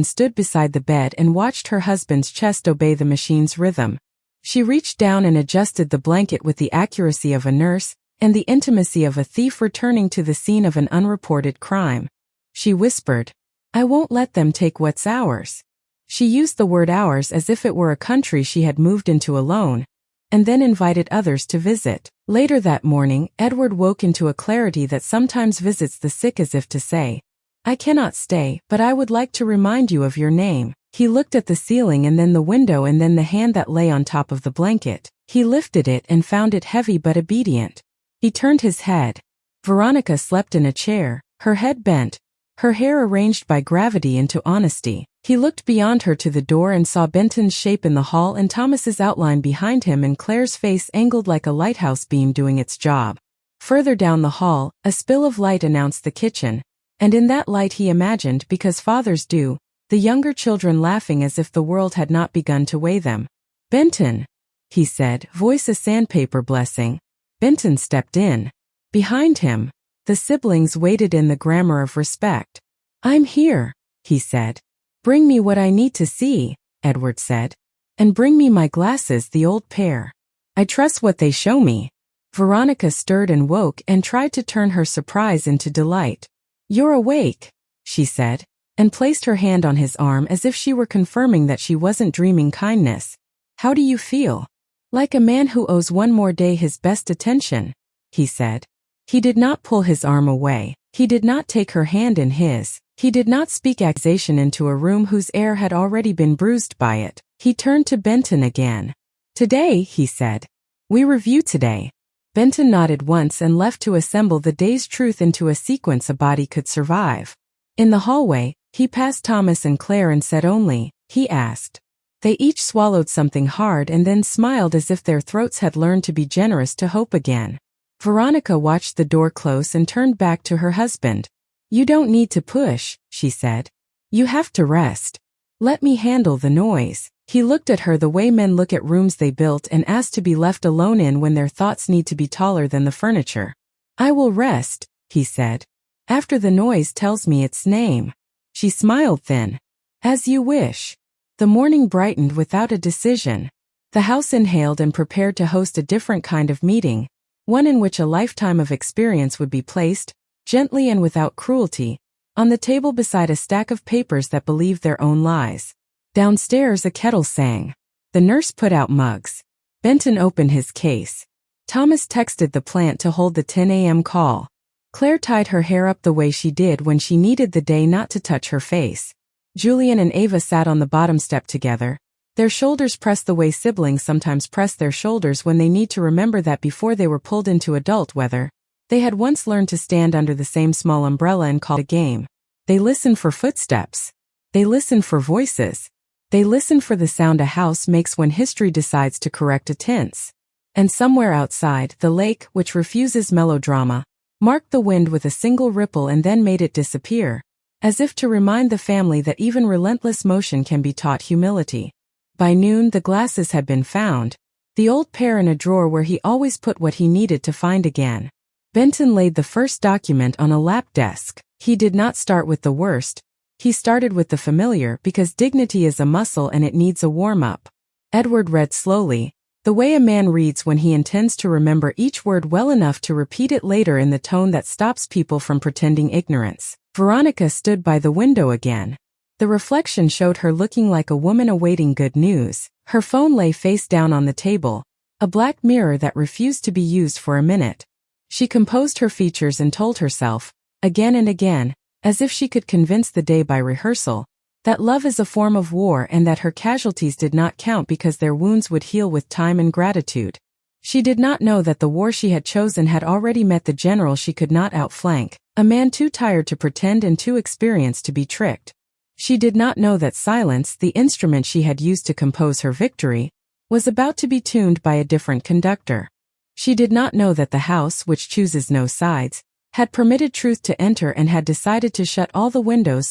stood beside the bed and watched her husband's chest obey the machine's rhythm. She reached down and adjusted the blanket with the accuracy of a nurse and the intimacy of a thief returning to the scene of an unreported crime. She whispered, I won't let them take what's ours. She used the word ours as if it were a country she had moved into alone, and then invited others to visit. Later that morning, Edward woke into a clarity that sometimes visits the sick as if to say, I cannot stay, but I would like to remind you of your name. He looked at the ceiling and then the window and then the hand that lay on top of the blanket. He lifted it and found it heavy but obedient. He turned his head. Veronica slept in a chair, her head bent, her hair arranged by gravity into honesty. He looked beyond her to the door and saw Benton's shape in the hall and Thomas's outline behind him and Claire's face angled like a lighthouse beam doing its job. Further down the hall, a spill of light announced the kitchen, and in that light he imagined, because fathers do, the younger children laughing as if the world had not begun to weigh them. Benton, he said, voice a sandpaper blessing. Benton stepped in. Behind him, the siblings waited in the grammar of respect. I'm here, he said. Bring me what I need to see, Edward said. And bring me my glasses, the old pair. I trust what they show me. Veronica stirred and woke and tried to turn her surprise into delight. You're awake, she said, and placed her hand on his arm as if she were confirming that she wasn't dreaming kindness. How do you feel? Like a man who owes one more day his best attention, he said. He did not pull his arm away. He did not take her hand in his. He did not speak accusation into a room whose air had already been bruised by it. He turned to Benton again. Today, he said. We review today. Benton nodded once and left to assemble the day's truth into a sequence a body could survive. In the hallway, he passed Thomas and Claire and said only, he asked. They each swallowed something hard and then smiled as if their throats had learned to be generous to hope again. Veronica watched the door close and turned back to her husband. You don't need to push, she said. You have to rest. Let me handle the noise. He looked at her the way men look at rooms they built and asked to be left alone in when their thoughts need to be taller than the furniture. I will rest, he said. After the noise tells me its name. She smiled then. As you wish. The morning brightened without a decision. The house inhaled and prepared to host a different kind of meeting, one in which a lifetime of experience would be placed, gently and without cruelty, on the table beside a stack of papers that believed their own lies. Downstairs a kettle sang. The nurse put out mugs. Benton opened his case. Thomas texted the plant to hold the 10 a.m. call. Claire tied her hair up the way she did when she needed the day not to touch her face. Julian and Ava sat on the bottom step together, their shoulders pressed the way siblings sometimes press their shoulders when they need to remember that before they were pulled into adult weather, they had once learned to stand under the same small umbrella and call a game. They listened for footsteps. They listened for voices. They listened for the sound a house makes when history decides to correct a tense. And somewhere outside, the lake, which refuses melodrama, marked the wind with a single ripple and then made it disappear, as if to remind the family that even relentless motion can be taught humility. By noon the glasses had been found, the old pair in a drawer where he always put what he needed to find again. Benton laid the first document on a lap desk. He did not start with the worst. He started with the familiar because dignity is a muscle and it needs a warm-up. Edward read slowly, the way a man reads when he intends to remember each word well enough to repeat it later in the tone that stops people from pretending ignorance. Veronica stood by the window again. The reflection showed her looking like a woman awaiting good news. Her phone lay face down on the table, a black mirror that refused to be used for a minute. She composed her features and told herself, again and again, as if she could convince the day by rehearsal, that love is a form of war and that her casualties did not count because their wounds would heal with time and gratitude. She did not know that the war she had chosen had already met the general she could not outflank, a man too tired to pretend and too experienced to be tricked. She did not know that silence, the instrument she had used to compose her victory, was about to be tuned by a different conductor. She did not know that the house, which chooses no sides, had permitted truth to enter and had decided to shut all the windows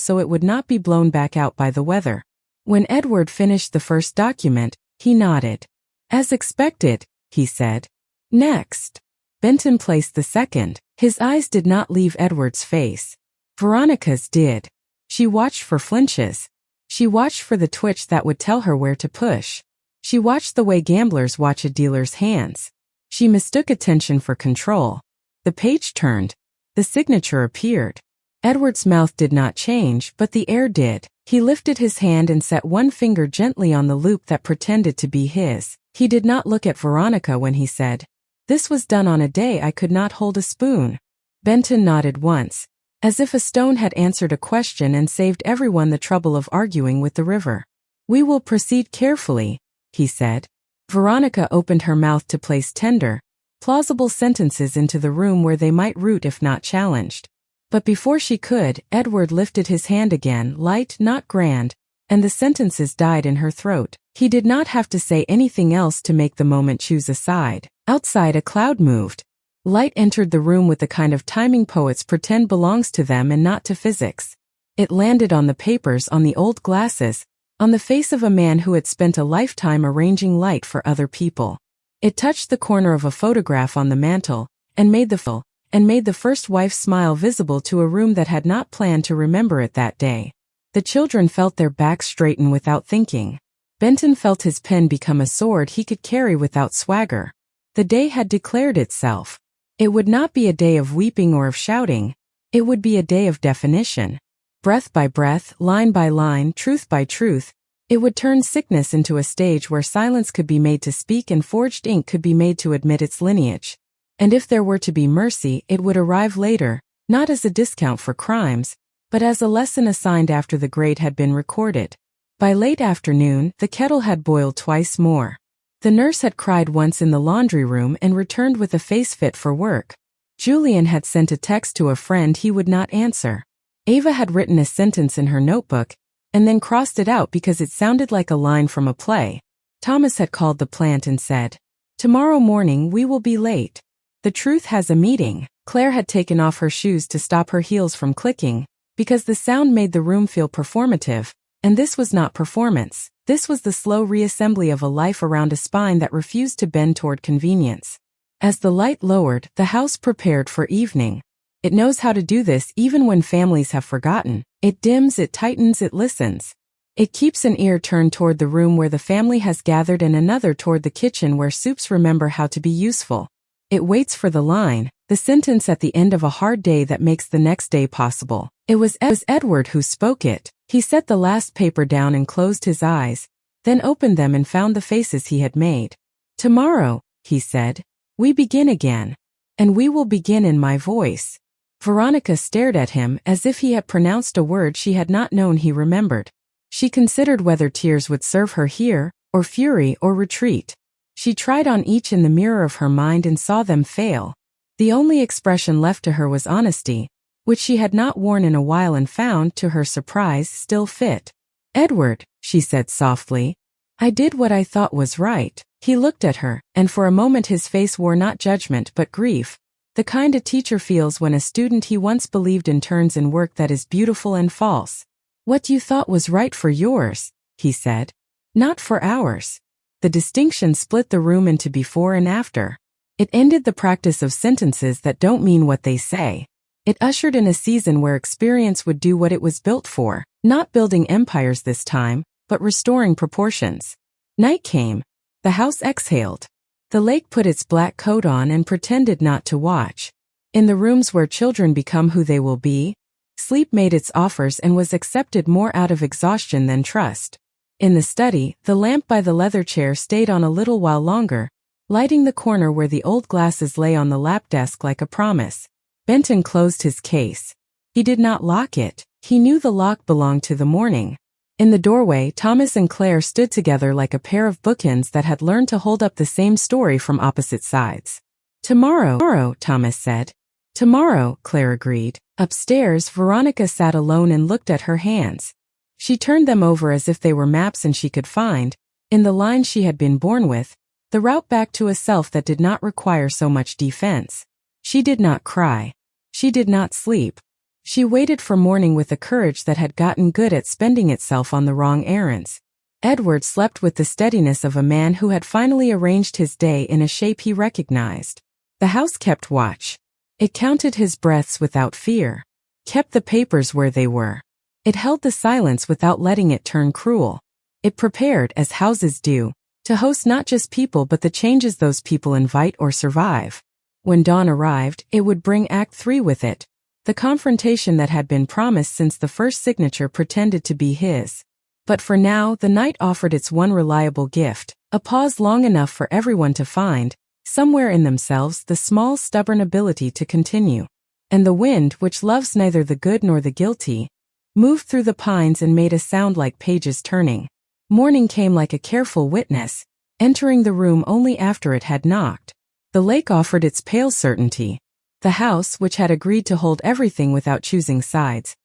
so it would not be blown back out by the weather. When Edward finished the first document, he nodded. As expected, he said. Next. Benton placed the second. His eyes did not leave Edward's face. Veronica's did. She watched for flinches. She watched for the twitch that would tell her where to push. She watched the way gamblers watch a dealer's hands. She mistook attention for control. The page turned. The signature appeared. Edward's mouth did not change, but the air did. He lifted his hand and set one finger gently on the loop that pretended to be his. He did not look at Veronica when he said, "This was done on a day I could not hold a spoon." Benton nodded once, as if a stone had answered a question and saved everyone the trouble of arguing with the river. "We will proceed carefully," he said. Veronica opened her mouth to place tender, plausible sentences into the room where they might root if not challenged. But before she could, Edward lifted his hand again, light, not grand, and the sentences died in her throat. He did not have to say anything else to make the moment choose a side. Outside a cloud moved. Light entered the room with the kind of timing poets pretend belongs to them and not to physics. It landed on the papers, on the old glasses, on the face of a man who had spent a lifetime arranging light for other people. It touched the corner of a photograph on the mantel, and made the first wife's smile visible to a room that had not planned to remember it that day. The children felt their backs straighten without thinking. Benton felt his pen become a sword he could carry without swagger. The day had declared itself. It would not be a day of weeping or of shouting. It would be a day of definition. Breath by breath, line by line, truth by truth, it would turn sickness into a stage where silence could be made to speak and forged ink could be made to admit its lineage. And if there were to be mercy, it would arrive later, not as a discount for crimes, but as a lesson assigned after the great had been recorded. By late afternoon, the kettle had boiled twice more. The nurse had cried once in the laundry room and returned with a face fit for work. Julian had sent a text to a friend he would not answer. Ava had written a sentence in her notebook, and then crossed it out because it sounded like a line from a play. Thomas had called the plant and said, "Tomorrow morning we will be late. The truth has a meeting." Claire had taken off her shoes to stop her heels from clicking, because the sound made the room feel performative, and this was not performance. This was the slow reassembly of a life around a spine that refused to bend toward convenience. As the light lowered, the house prepared for evening. It knows how to do this even when families have forgotten. It dims, it tightens, it listens. It keeps an ear turned toward the room where the family has gathered and another toward the kitchen where soups remember how to be useful. It waits for the line, the sentence at the end of a hard day that makes the next day possible. It was Edward who spoke it. He set the last paper down and closed his eyes, then opened them and found the faces he had made. "Tomorrow," he said, "we begin again. And we will begin in my voice." Veronica stared at him as if he had pronounced a word she had not known he remembered. She considered whether tears would serve her here, or fury or retreat. She tried on each in the mirror of her mind and saw them fail. The only expression left to her was honesty, which she had not worn in a while and found, to her surprise, still fit. "Edward," she said softly, "I did what I thought was right." He looked at her, and for a moment his face wore not judgment but grief, the kind a teacher feels when a student he once believed in turns in work that is beautiful and false. "What you thought was right for yours," he said, "not for ours." The distinction split the room into before and after. It ended the practice of sentences that don't mean what they say. It ushered in a season where experience would do what it was built for, not building empires this time, but restoring proportions. Night came. The house exhaled. The lake put its black coat on and pretended not to watch. In the rooms where children become who they will be, sleep made its offers and was accepted more out of exhaustion than trust. In the study, the lamp by the leather chair stayed on a little while longer, lighting the corner where the old glasses lay on the lap desk like a promise. Benton closed his case. He did not lock it. He knew the lock belonged to the morning. In the doorway, Thomas and Claire stood together like a pair of bookends that had learned to hold up the same story from opposite sides. Tomorrow, Thomas said. "Tomorrow," Claire agreed. Upstairs, Veronica sat alone and looked at her hands. She turned them over as if they were maps and she could find, in the lines she had been born with, the route back to a self that did not require so much defense. She did not cry. She did not sleep. She waited for morning with a courage that had gotten good at spending itself on the wrong errands. Edward slept with the steadiness of a man who had finally arranged his day in a shape he recognized. The house kept watch. It counted his breaths without fear, kept the papers where they were. It held the silence without letting it turn cruel. It prepared, as houses do, to host not just people but the changes those people invite or survive. When dawn arrived, it would bring Act 3 with it, the confrontation that had been promised since the first signature pretended to be his. But for now, the night offered its one reliable gift, a pause long enough for everyone to find, somewhere in themselves, the small, stubborn ability to continue. And the wind, which loves neither the good nor the guilty, moved through the pines and made a sound like pages turning. Morning came like a careful witness, entering the room only after it had knocked. The lake offered its pale certainty. The house, which had agreed to hold everything without choosing sides,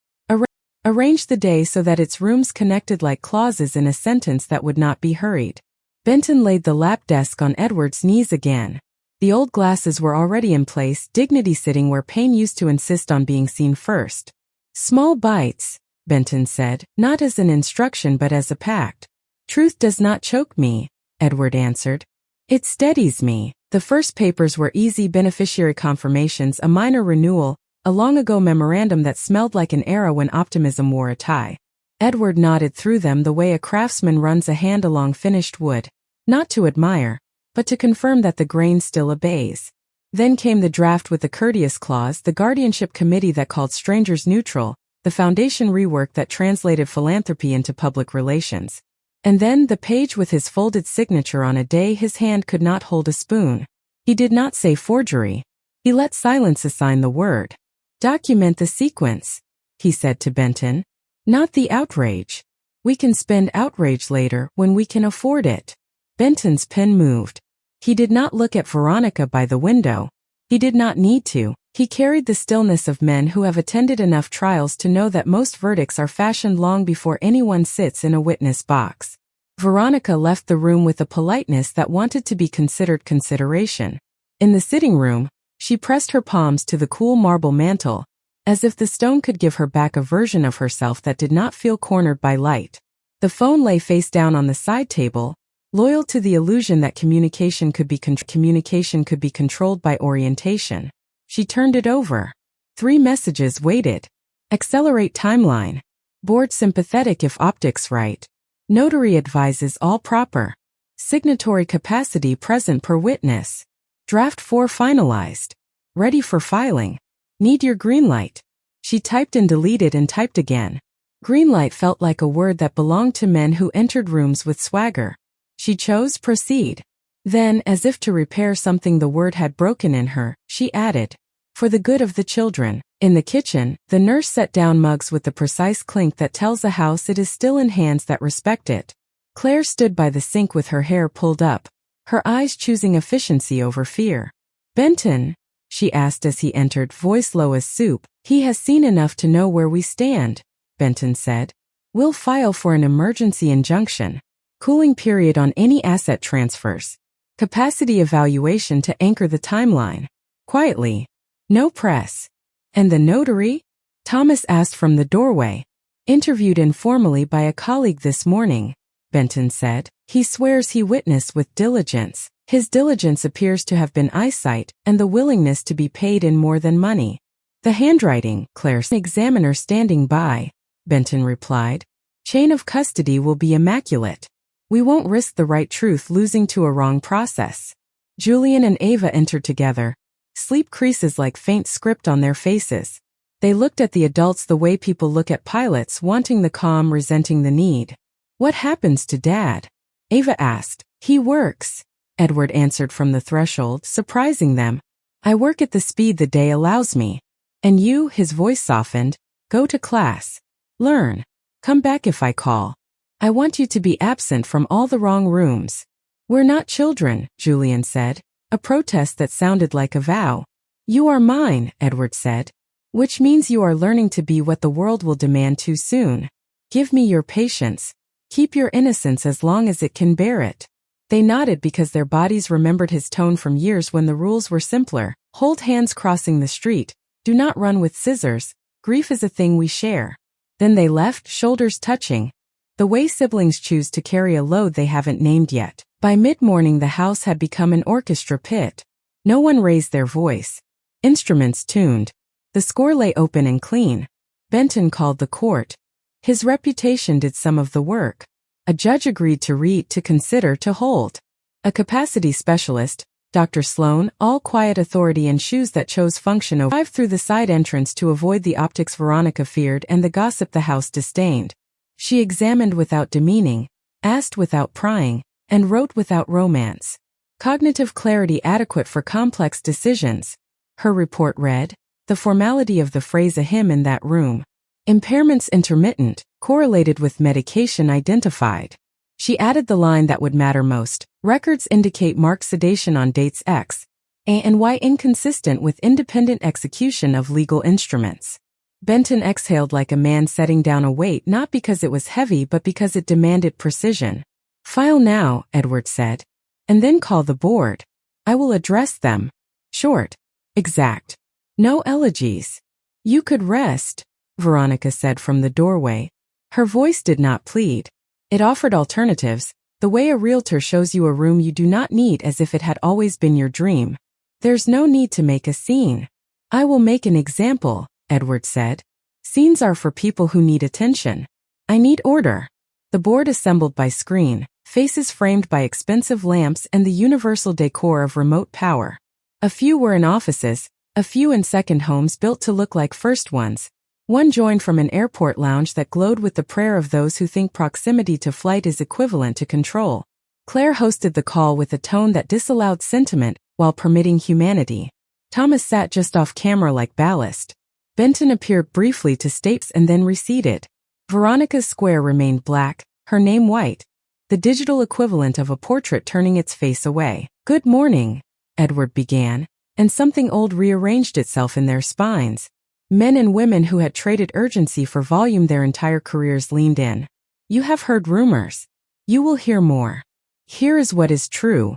arranged the day so that its rooms connected like clauses in a sentence that would not be hurried. Benton laid the lap desk on Edward's knees again. The old glasses were already in place, dignity sitting where pain used to insist on being seen first. "Small bites," Benton said, "not as an instruction but as a pact." "Truth does not choke me," Edward answered. "It steadies me." The first papers were easy beneficiary confirmations, a minor renewal, a long-ago memorandum that smelled like an era when optimism wore a tie. Edward nodded through them the way a craftsman runs a hand along finished wood, not to admire, but to confirm that the grain still obeys. Then came the draft with the courteous clause, the guardianship committee that called strangers neutral, the foundation rework that translated philanthropy into public relations. And then the page with his folded signature on a day his hand could not hold a spoon. He did not say forgery. He let silence assign the word. "Document the sequence," he said to Benton. "Not the outrage. We can spend outrage later when we can afford it." Benton's pen moved. He did not look at Veronica by the window. He did not need to. He carried the stillness of men who have attended enough trials to know that most verdicts are fashioned long before anyone sits in a witness box. Veronica left the room with a politeness that wanted to be considered consideration. In the sitting room, she pressed her palms to the cool marble mantel, as if the stone could give her back a version of herself that did not feel cornered by light. The phone lay face down on the side table, loyal to the illusion that communication could be controlled by orientation. She turned it over. 3 messages waited. Accelerate timeline. Board sympathetic if optics right. Notary advises all proper. Signatory capacity present per witness. Draft 4 finalized. Ready for filing. Need your green light. She typed and deleted and typed again. Green light felt like a word that belonged to men who entered rooms with swagger. She chose proceed. Then, as if to repair something the word had broken in her, she added, for the good of the children. In the kitchen, the nurse set down mugs with the precise clink that tells a house it is still in hands that respect it. Claire stood by the sink with her hair pulled up, her eyes choosing efficiency over fear. Benton, she asked as he entered, voice low as soup. He has seen enough to know where we stand, Benton said. We'll file for an emergency injunction. Cooling period on any asset transfers. Capacity evaluation to anchor the timeline. Quietly. No press. And the notary? Thomas asked from the doorway. Interviewed informally by a colleague this morning, Benton said. He swears he witnessed with diligence. His diligence appears to have been eyesight and the willingness to be paid in more than money. The handwriting, Claire said. Examiner standing by, Benton replied. Chain of custody will be immaculate. We won't risk the right truth losing to a wrong process. Julian and Ava entered together. Sleep creases like faint script on their faces. They looked at the adults the way people look at pilots, wanting the calm, resenting the need. What happens to Dad? Ava asked. He works, Edward answered from the threshold, surprising them. I work at the speed the day allows me. And you, his voice softened, go to class. Learn. Come back if I call. I want you to be absent from all the wrong rooms. We're not children, Julian said, a protest that sounded like a vow. You are mine, Edward said. Which means you are learning to be what the world will demand too soon. Give me your patience. Keep your innocence as long as it can bear it. They nodded because their bodies remembered his tone from years when the rules were simpler. Hold hands crossing the street. Do not run with scissors. Grief is a thing we share. Then they left, shoulders touching. The way siblings choose to carry a load they haven't named yet. By mid-morning the house had become an orchestra pit. No one raised their voice. Instruments tuned. The score lay open and clean. Benton called the court. His reputation did some of the work. A judge agreed to read, to consider, to hold. A capacity specialist, Dr. Sloan, all quiet authority and shoes that chose function, arrived through the side entrance to avoid the optics Veronica feared and the gossip the house disdained. She examined without demeaning, asked without prying, and wrote without romance. Cognitive clarity adequate for complex decisions. Her report read, the formality of the phrase a hymn in that room. Impairments intermittent, correlated with medication identified. She added the line that would matter most. Records indicate marked sedation on dates X and Y inconsistent with independent execution of legal instruments. Benton exhaled like a man setting down a weight, not because it was heavy but because it demanded precision. File now, Edward said. And then call the board. I will address them. Short. Exact. No elegies. You could rest, Veronica said from the doorway. Her voice did not plead. It offered alternatives, the way a realtor shows you a room you do not need as if it had always been your dream. There's no need to make a scene. I will make an example, Edward said. Scenes are for people who need attention. I need order. The board assembled by screen, faces framed by expensive lamps and the universal decor of remote power. A few were in offices, a few in second homes built to look like first ones. One joined from an airport lounge that glowed with the prayer of those who think proximity to flight is equivalent to control. Claire hosted the call with a tone that disallowed sentiment while permitting humanity. Thomas sat just off camera like ballast. Benton appeared briefly to Stapes and then receded. Veronica's square remained black, her name white, the digital equivalent of a portrait turning its face away. Good morning, Edward began, and something old rearranged itself in their spines. Men and women who had traded urgency for volume their entire careers leaned in. You have heard rumors. You will hear more. Here is what is true.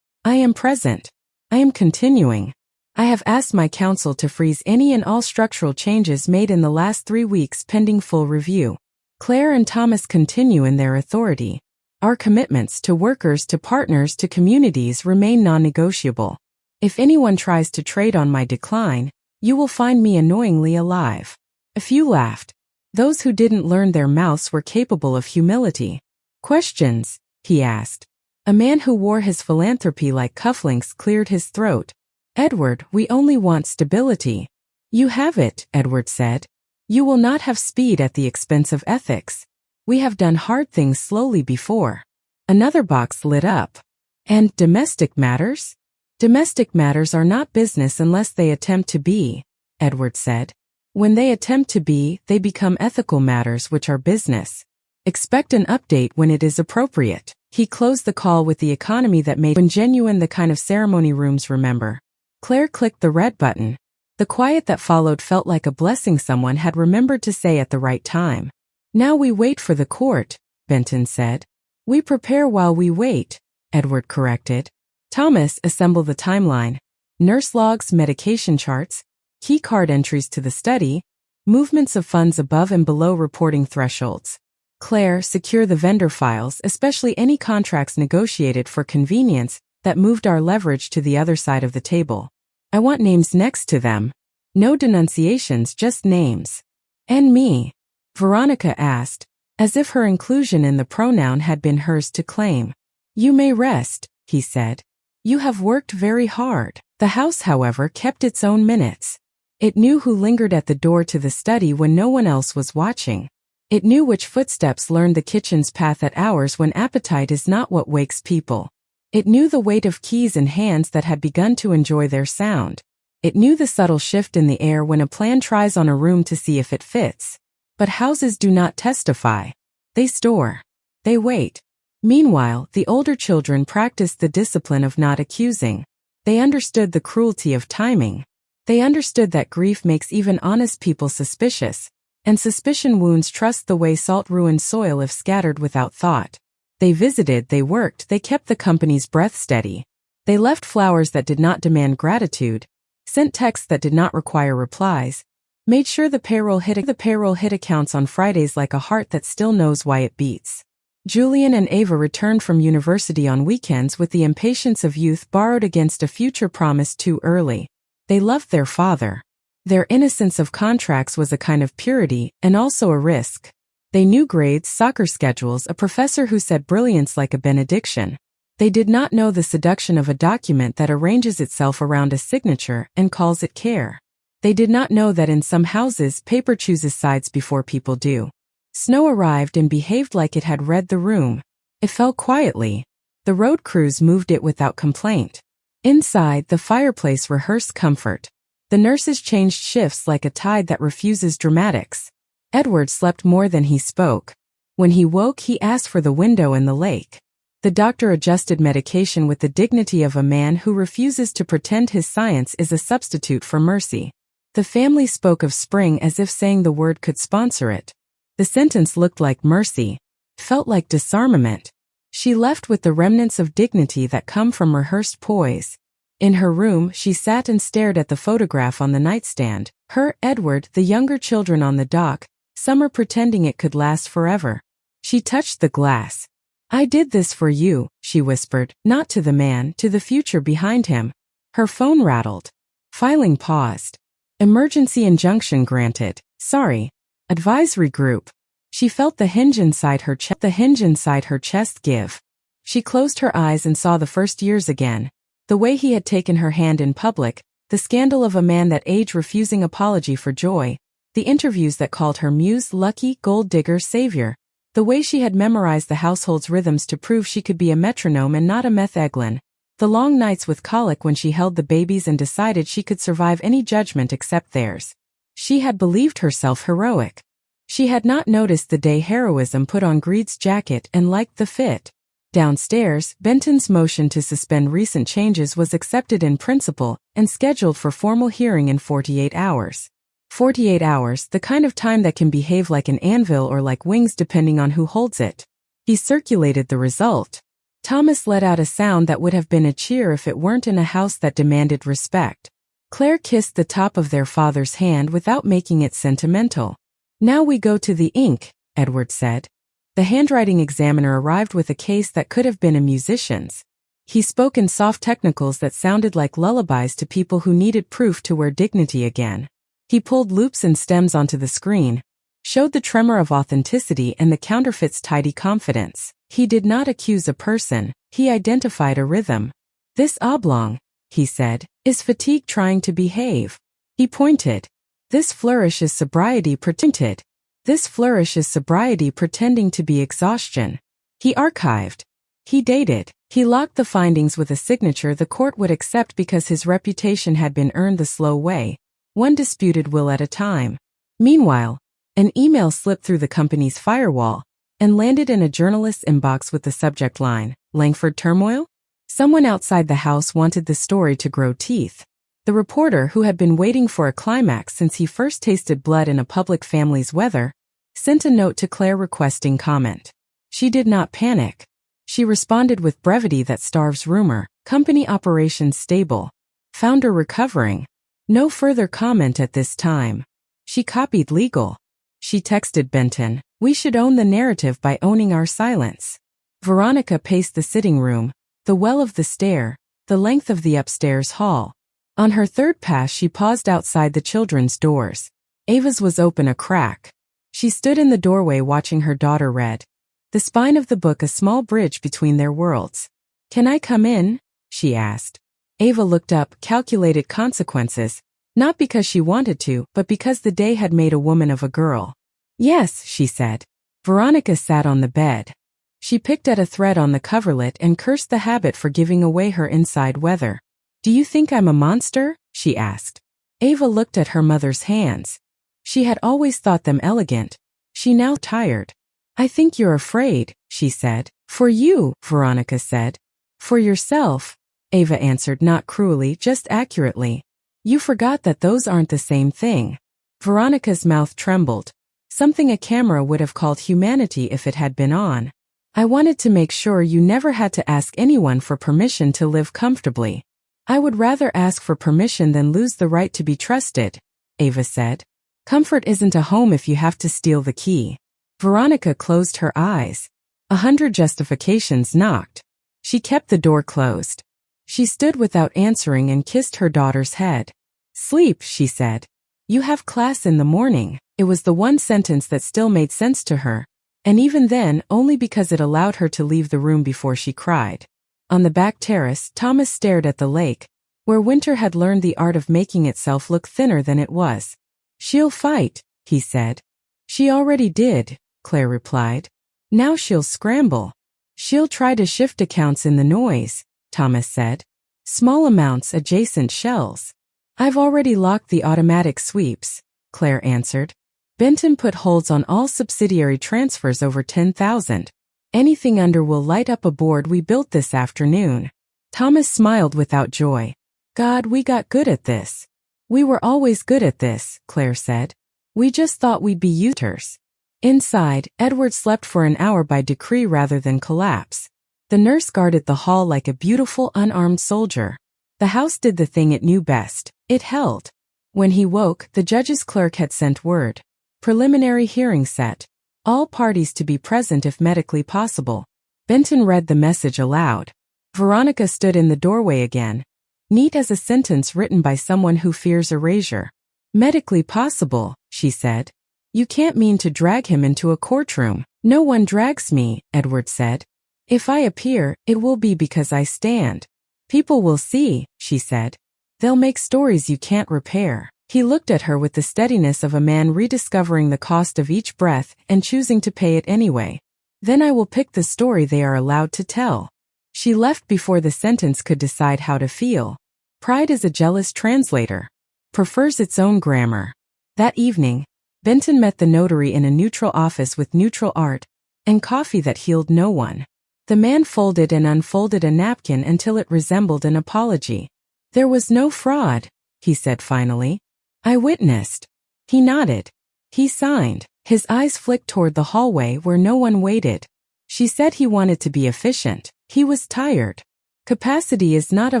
I am present. I am continuing. I have asked my counsel to freeze any and all structural changes made in the last 3 weeks pending full review. Claire and Thomas continue in their authority. Our commitments to workers, to partners, to communities remain non-negotiable. If anyone tries to trade on my decline, you will find me annoyingly alive. A few laughed. Those who didn't learn their mouths were capable of humility. Questions? He asked. A man who wore his philanthropy like cufflinks cleared his throat. Edward, we only want stability. You have it, Edward said. You will not have speed at the expense of ethics. We have done hard things slowly before. Another box lit up. And domestic matters? Domestic matters are not business unless they attempt to be, Edward said. When they attempt to be, they become ethical matters which are business. Expect an update when it is appropriate. He closed the call with the economy that made when genuine the kind of ceremony rooms remember. Claire clicked the red button. The quiet that followed felt like a blessing someone had remembered to say at the right time. Now we wait for the court, Benton said. We prepare while we wait, Edward corrected. Thomas assembled the timeline. Nurse logs, medication charts, key card entries to the study, movements of funds above and below reporting thresholds. Claire, secure the vendor files, especially any contracts negotiated for convenience that moved our leverage to the other side of the table. I want names next to them. No denunciations, just names. And me? Veronica asked, as if her inclusion in the pronoun had been hers to claim. You may rest, he said. You have worked very hard. The house, however, kept its own minutes. It knew who lingered at the door to the study when no one else was watching. It knew which footsteps learned the kitchen's path at hours when appetite is not what wakes people. It knew the weight of keys in hands that had begun to enjoy their sound. It knew the subtle shift in the air when a plan tries on a room to see if it fits. But houses do not testify. They store. They wait. Meanwhile, the older children practiced the discipline of not accusing. They understood the cruelty of timing. They understood that grief makes even honest people suspicious. And suspicion wounds trust the way salt ruins soil if scattered without thought. They visited, they worked, they kept the company's breath steady. They left flowers that did not demand gratitude, sent texts that did not require replies, made sure the payroll hit accounts on Fridays like a heart that still knows why it beats. Julian and Ava returned from university on weekends with the impatience of youth borrowed against a future promised too early. They loved their father. Their innocence of contracts was a kind of purity and also a risk. They knew grades, soccer schedules, a professor who said brilliance like a benediction. They did not know the seduction of a document that arranges itself around a signature and calls it care. They did not know that in some houses paper chooses sides before people do. Snow arrived and behaved like it had read the room. It fell quietly. The road crews moved it without complaint. Inside, the fireplace rehearsed comfort. The nurses changed shifts like a tide that refuses dramatics. Edward slept more than he spoke. When he woke, he asked for the window and the lake. The doctor adjusted medication with the dignity of a man who refuses to pretend his science is a substitute for mercy. The family spoke of spring as if saying the word could sponsor it. The sentence looked like mercy, felt like disarmament. She left with the remnants of dignity that come from rehearsed poise. In her room, she sat and stared at the photograph on the nightstand. Her, Edward, the younger children on the dock, summer pretending it could last forever. She touched the glass. I did this for you, she whispered, not to the man, to the future behind him. Her phone rattled. Filing paused. Emergency injunction granted. Sorry. Advisory group. She felt the hinge inside her chest give. She closed her eyes and saw the first years again. The way he had taken her hand in public, the scandal of a man that age refusing apology for joy, the interviews that called her muse, lucky, gold digger, savior, the way she had memorized the household's rhythms to prove she could be a metronome and not a metheglin, the long nights with colic when she held the babies and decided she could survive any judgment except theirs. She had believed herself heroic. She had not noticed the day heroism put on Greed's jacket and liked the fit. Downstairs, Benton's motion to suspend recent changes was accepted in principle and scheduled for formal hearing in 48 hours. 48 hours, the kind of time that can behave like an anvil or like wings depending on who holds it. He circulated the result. Thomas let out a sound that would have been a cheer if it weren't in a house that demanded respect. Claire kissed the top of their father's hand without making it sentimental. Now we go to the ink, Edward said. The handwriting examiner arrived with a case that could have been a musician's. He spoke in soft technicals that sounded like lullabies to people who needed proof to wear dignity again. He pulled loops and stems onto the screen, showed the tremor of authenticity and the counterfeit's tidy confidence. He did not accuse a person, he identified a rhythm. This oblong, he said, is fatigue trying to behave. He pointed. This flourish is sobriety pretended. This flourish is sobriety pretending to be exhaustion. He archived. He dated. He locked the findings with a signature the court would accept because his reputation had been earned the slow way, one disputed will at a time. Meanwhile, an email slipped through the company's firewall and landed in a journalist's inbox with the subject line, Langford turmoil? Someone outside the house wanted the story to grow teeth. The reporter, who had been waiting for a climax since he first tasted blood in a public family's weather, sent a note to Claire requesting comment. She did not panic. She responded with brevity that starves rumor. Company operations stable. Founder recovering. No further comment at this time. She copied legal. She texted Benton, we should own the narrative by owning our silence. Veronica paced the sitting room, the well of the stair, the length of the upstairs hall. On her third pass she paused outside the children's doors. Ava's was open a crack. She stood in the doorway watching her daughter read. The spine of the book a small bridge between their worlds. Can I come in? She asked. Ava looked up, calculated consequences, not because she wanted to, but because the day had made a woman of a girl. Yes, she said. Veronica sat on the bed. She picked at a thread on the coverlet and cursed the habit for giving away her inside weather. Do you think I'm a monster? She asked. Ava looked at her mother's hands. She had always thought them elegant. She now tired. I think you're afraid, she said. For you, Veronica said. For yourself, Ava answered not cruelly, just accurately. You forgot that those aren't the same thing. Veronica's mouth trembled. Something a camera would have called humanity if it had been on. I wanted to make sure you never had to ask anyone for permission to live comfortably. I would rather ask for permission than lose the right to be trusted, Ava said. Comfort isn't a home if you have to steal the key. Veronica closed her eyes. 100 justifications knocked. She kept the door closed. She stood without answering and kissed her daughter's head. Sleep, she said. You have class in the morning. It was the one sentence that still made sense to her, and even then only because it allowed her to leave the room before she cried. On the back terrace, Thomas stared at the lake, where winter had learned the art of making itself look thinner than it was. She'll fight, he said. She already did, Claire replied. Now she'll scramble. She'll try to shift accounts in the noise, Thomas said. Small amounts adjacent shells. I've already locked the automatic sweeps, Claire answered. Benton put holds on all subsidiary transfers over 10,000. Anything under will light up a board we built this afternoon. Thomas smiled without joy. God, we got good at this. We were always good at this, Claire said. We just thought we'd be users. Inside, Edward slept for an hour by decree rather than collapse. The nurse guarded the hall like a beautiful unarmed soldier. The house did the thing it knew best. It held. When he woke, the judge's clerk had sent word. Preliminary hearing set. All parties to be present if medically possible. Benton read the message aloud. Veronica stood in the doorway again. Neat as a sentence written by someone who fears erasure. Medically possible, she said. You can't mean to drag him into a courtroom. No one drags me, Edward said. If I appear, it will be because I stand. People will see, she said. They'll make stories you can't repair. He looked at her with the steadiness of a man rediscovering the cost of each breath and choosing to pay it anyway. Then I will pick the story they are allowed to tell. She left before the sentence could decide how to feel. Pride is a jealous translator. Prefers its own grammar. That evening, Benton met the notary in a neutral office with neutral art and coffee that healed no one. The man folded and unfolded a napkin until it resembled an apology. There was no fraud, he said finally. I witnessed. He nodded. He signed. His eyes flicked toward the hallway where no one waited. She said he wanted to be efficient. He was tired. Capacity is not a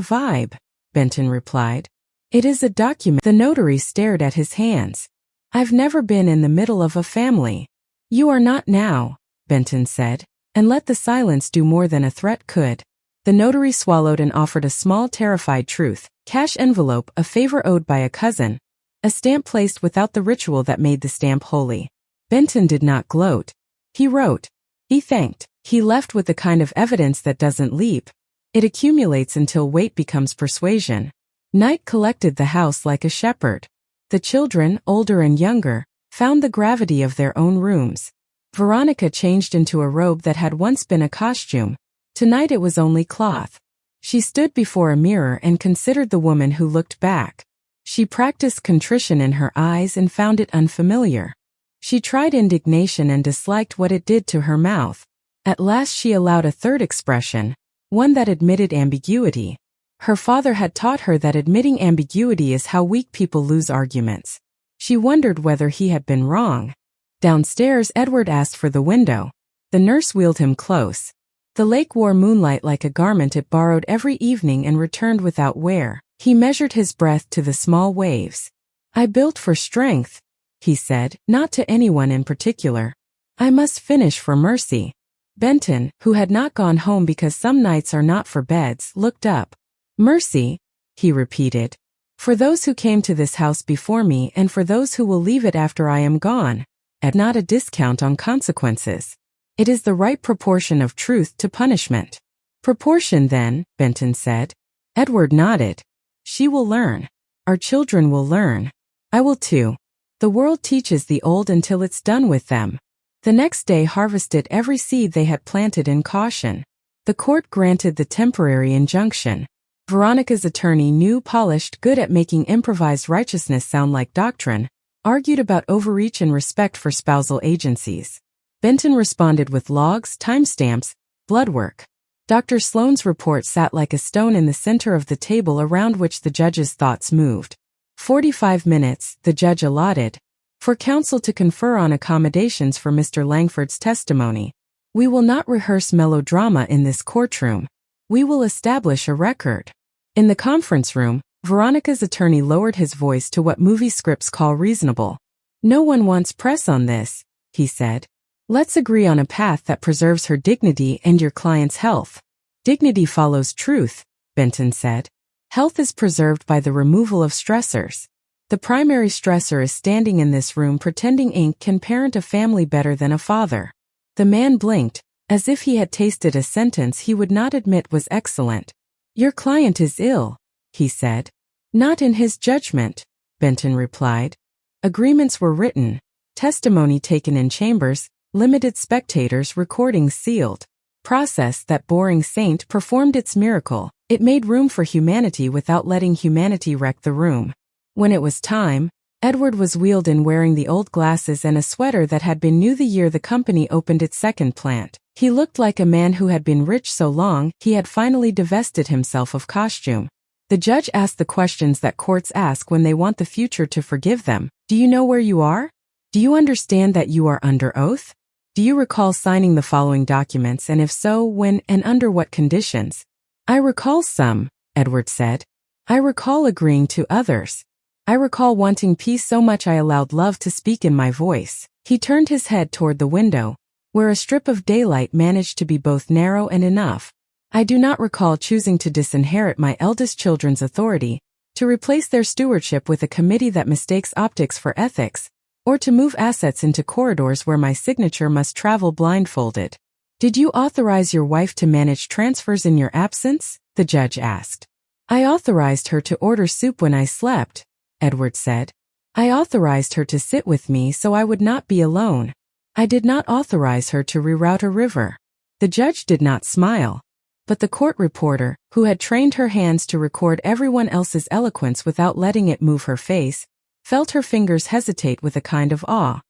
vibe, Benton replied. It is a document. The notary stared at his hands. I've never been in the middle of a family. You are not now, Benton said, and let the silence do more than a threat could. The notary swallowed and offered a small terrified truth. Cash envelope, a favor owed by a cousin. A stamp placed without the ritual that made the stamp holy. Benton did not gloat. He wrote. He thanked. He left with the kind of evidence that doesn't leap. It accumulates until weight becomes persuasion. Night collected the house like a shepherd. The children, older and younger, found the gravity of their own rooms. Veronica changed into a robe that had once been a costume. Tonight it was only cloth. She stood before a mirror and considered the woman who looked back. She practiced contrition in her eyes and found it unfamiliar. She tried indignation and disliked what it did to her mouth. At last she allowed a third expression, one that admitted ambiguity. Her father had taught her that admitting ambiguity is how weak people lose arguments. She wondered whether he had been wrong. Downstairs, Edward asked for the window. The nurse wheeled him close. The lake wore moonlight like a garment it borrowed every evening and returned without wear. He measured his breath to the small waves. I built for strength, he said, not to anyone in particular. I must finish for Mercy. Benton, who had not gone home because some nights are not for beds, looked up. Mercy, he repeated. For those who came to this house before me and for those who will leave it after I am gone. And not a discount on consequences. It is the right proportion of truth to punishment. Proportion then, Benton said. Edward nodded. She will learn. Our children will learn. I will too. The world teaches the old until it's done with them. The next day harvested every seed they had planted in caution. The court granted the temporary injunction. Veronica's attorney, new, polished, good at making improvised righteousness sound like doctrine, argued about overreach and respect for spousal agencies. Benton responded with logs, timestamps, blood work. Dr. Sloane's report sat like a stone in the center of the table around which the judge's thoughts moved. 45 minutes, the judge allotted, for counsel to confer on accommodations for Mr. Langford's testimony. We will not rehearse melodrama in this courtroom. We will establish a record. In the conference room, Veronica's attorney lowered his voice to what movie scripts call reasonable. No one wants press on this, he said. Let's agree on a path that preserves her dignity and your client's health. Dignity follows truth, Benton said. Health is preserved by the removal of stressors. The primary stressor is standing in this room pretending ink can parent a family better than a father. The man blinked, as if he had tasted a sentence he would not admit was excellent. Your client is ill, he said. Not in his judgment, Benton replied. Agreements were written, testimony taken in chambers, limited spectators, recordings sealed. Process. That boring saint performed its miracle. It made room for humanity without letting humanity wreck the room. When it was time, Edward was wheeled in wearing the old glasses and a sweater that had been new the year the company opened its second plant. He looked like a man who had been rich so long he had finally divested himself of costume. The judge asked the questions that courts ask when they want the future to forgive them. Do you know where you are? Do you understand that you are under oath? Do you recall signing the following documents, and if so, when and under what conditions? I recall some, Edward said. I recall agreeing to others. I recall wanting peace so much I allowed love to speak in my voice. He turned his head toward the window, where a strip of daylight managed to be both narrow and enough. I do not recall choosing to disinherit my eldest children's authority, to replace their stewardship with a committee that mistakes optics for ethics, or to move assets into corridors where my signature must travel blindfolded. Did you authorize your wife to manage transfers in your absence? The judge asked. I authorized her to order soup when I slept, Edward said. I authorized her to sit with me so I would not be alone. I did not authorize her to reroute a river. The judge did not smile. But the court reporter, who had trained her hands to record everyone else's eloquence without letting it move her face, felt her fingers hesitate with a kind of awe.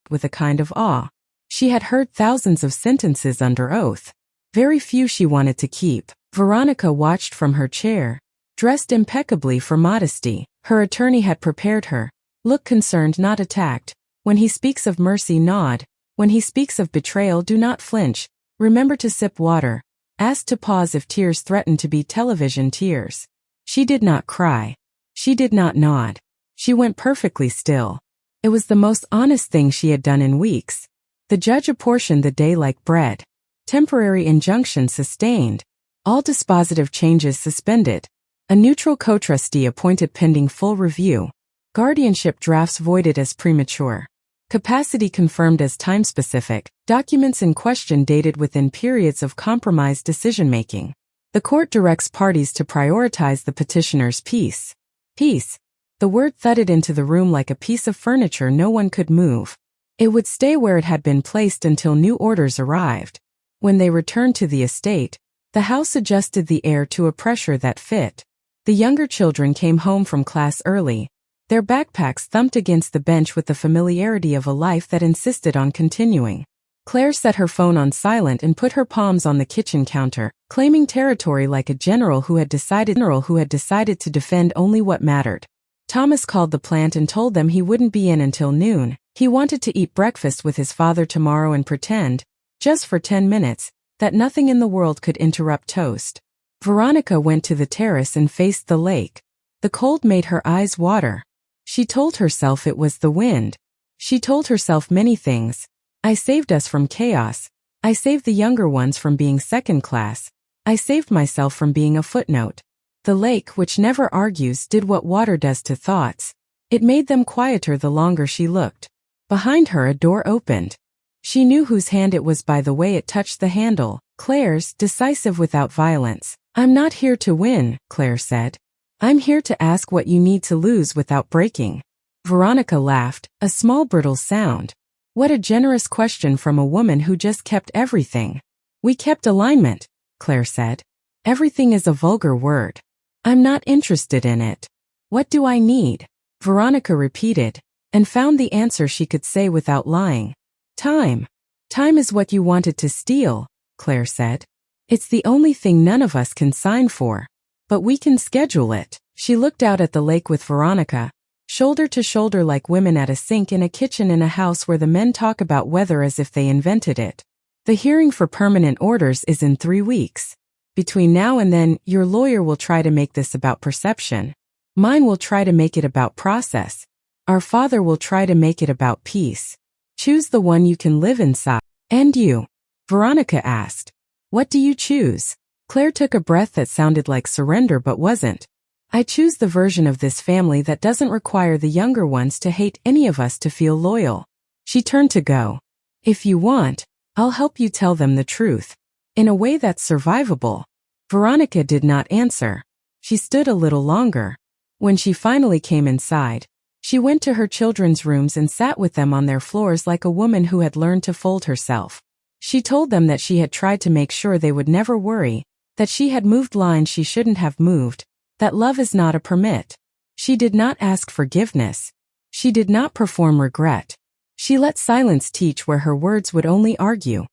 She had heard thousands of sentences under oath. Very few she wanted to keep. Veronica watched from her chair, dressed impeccably for modesty. Her attorney had prepared her. Look concerned, not attacked. When he speaks of mercy, nod. When he speaks of betrayal, do not flinch. Remember to sip water. Asked to pause if tears threatened to be television tears. She did not cry. She did not nod. She went perfectly still. It was the most honest thing she had done in weeks. The judge apportioned the day like bread. Temporary injunction sustained. All dispositive changes suspended. A neutral co-trustee appointed pending full review. Guardianship drafts voided as premature. Capacity confirmed as time-specific, documents in question dated within periods of compromised decision-making. The court directs parties to prioritize the petitioner's peace. Peace. The word thudded into the room like a piece of furniture no one could move. It would stay where it had been placed until new orders arrived. When they returned to the estate, the house adjusted the air to a pressure that fit. The younger children came home from class early. Their backpacks thumped against the bench with the familiarity of a life that insisted on continuing. Claire set her phone on silent and put her palms on the kitchen counter, claiming territory like a general who had decided to defend only what mattered. Thomas called the plant and told them he wouldn't be in until noon. He wanted to eat breakfast with his father tomorrow and pretend, just for 10 minutes, that nothing in the world could interrupt toast. Veronica went to the terrace and faced the lake. The cold made her eyes water. She told herself it was the wind. She told herself many things. I saved us from chaos. I saved the younger ones from being second class. I saved myself from being a footnote. The lake, which never argues, did what water does to thoughts. It made them quieter the longer she looked. Behind her a door opened. She knew whose hand it was by the way it touched the handle. Claire's, decisive without violence. I'm not here to win, Claire said. I'm here to ask what you need to lose without breaking. Veronica laughed, a small brittle sound. What a generous question from a woman who just kept everything. We kept alignment, Claire said. Everything is a vulgar word. I'm not interested in it. What do I need? Veronica repeated, and found the answer she could say without lying. Time. Time is what you wanted to steal, Claire said. It's the only thing none of us can sign for. But we can schedule it. She looked out at the lake with Veronica, shoulder to shoulder like women at a sink in a kitchen in a house where the men talk about weather as if they invented it. The hearing for permanent orders is in 3 weeks. Between now and then, your lawyer will try to make this about perception. Mine will try to make it about process. Our father will try to make it about peace. Choose the one you can live inside. And you? Veronica asked. What do you choose? Claire took a breath that sounded like surrender but wasn't. I choose the version of this family that doesn't require the younger ones to hate any of us to feel loyal. She turned to go. If you want, I'll help you tell them the truth. In a way that's survivable. Veronica did not answer. She stood a little longer. When she finally came inside, she went to her children's rooms and sat with them on their floors like a woman who had learned to fold herself. She told them that she had tried to make sure they would never worry, that she had moved lines she shouldn't have moved, that love is not a permit. She did not ask forgiveness. She did not perform regret. She let silence teach where her words would only argue.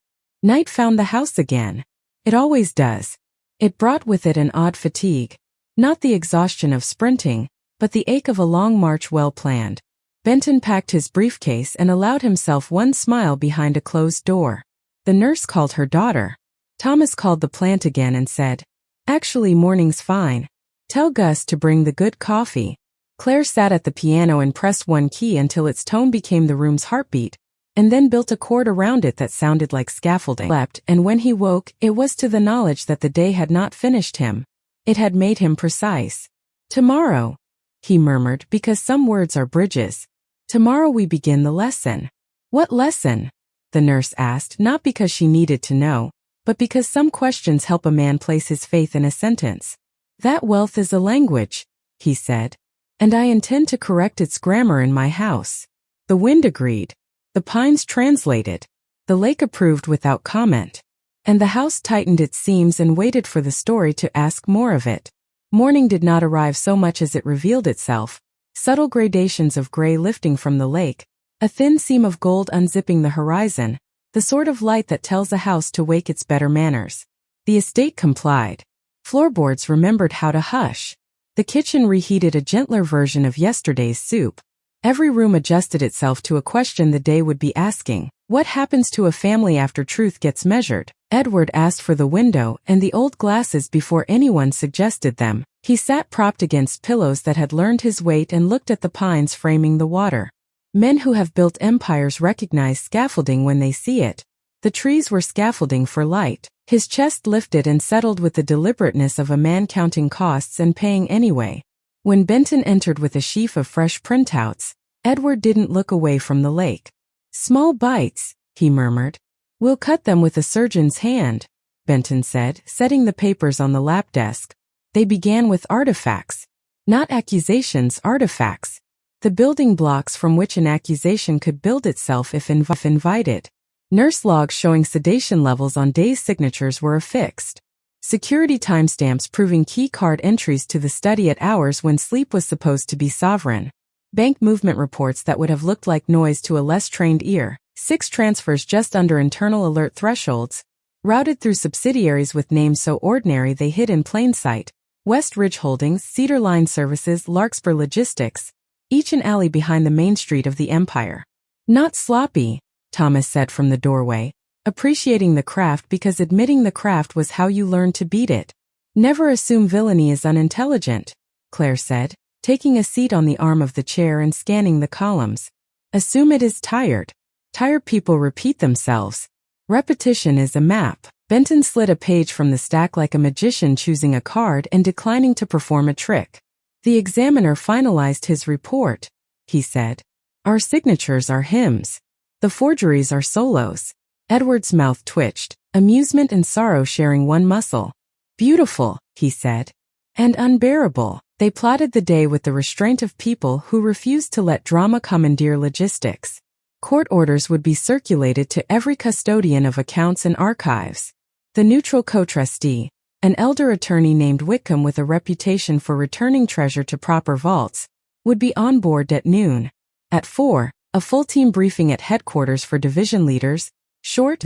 Night found the house again. It always does. It brought with it an odd fatigue. Not the exhaustion of sprinting, but the ache of a long march well planned. Benton packed his briefcase and allowed himself one smile behind a closed door. The nurse called her daughter. Thomas called the plant again and said, Actually, morning's fine. Tell Gus to bring the good coffee. Claire sat at the piano and pressed one key until its tone became the room's heartbeat, and then built a chord around it that sounded like scaffolding. And when he woke, it was to the knowledge that the day had not finished him. It had made him precise. Tomorrow, he murmured, because some words are bridges. Tomorrow we begin the lesson. What lesson? The nurse asked, not because she needed to know, but because some questions help a man place his faith in a sentence. That wealth is a language, he said, and I intend to correct its grammar in my house. The wind agreed. The pines translated. The lake approved without comment. And the house tightened its seams and waited for the story to ask more of it. Morning did not arrive so much as it revealed itself, subtle gradations of gray lifting from the lake, a thin seam of gold unzipping the horizon, the sort of light that tells a house to wake its better manners. The estate complied. Floorboards remembered how to hush. The kitchen reheated a gentler version of yesterday's soup. Every room adjusted itself to a question the day would be asking. What happens to a family after truth gets measured? Edward asked for the window and the old glasses before anyone suggested them. He sat propped against pillows that had learned his weight and looked at the pines framing the water. Men who have built empires recognize scaffolding when they see it. The trees were scaffolding for light. His chest lifted and settled with the deliberateness of a man counting costs and paying anyway. When Benton entered with a sheaf of fresh printouts, Edward didn't look away from the lake. Small bites, he murmured. We'll cut them with a surgeon's hand, Benton said, setting the papers on the lap desk. They began with artifacts. Not accusations, artifacts. The building blocks from which an accusation could build itself if invited. Nurse logs showing sedation levels on days' signatures were affixed. Security timestamps proving key card entries to the study at hours when sleep was supposed to be sovereign. Bank movement reports that would have looked like noise to a less trained ear. 6 transfers just under internal alert thresholds. Routed through subsidiaries with names so ordinary they hid in plain sight. West Ridge Holdings, Cedar Line Services, Larkspur Logistics. Each an alley behind the main street of the empire. Not sloppy, Thomas said from the doorway, appreciating the craft because admitting the craft was how you learned to beat it. Never assume villainy is unintelligent, Claire said, taking a seat on the arm of the chair and scanning the columns. Assume it is tired. Tired people repeat themselves. Repetition is a map. Benton slid a page from the stack like a magician choosing a card and declining to perform a trick. The examiner finalized his report, he said. Our signatures are hymns. The forgeries are solos. Edward's mouth twitched, amusement and sorrow sharing one muscle. Beautiful, he said. And unbearable. They plotted the day with the restraint of people who refused to let drama commandeer logistics. Court orders would be circulated to every custodian of accounts and archives. The neutral co-trustee, an elder attorney named Whitcomb with a reputation for returning treasure to proper vaults, would be on board at noon. At 4, a full team briefing at headquarters for division leaders, short,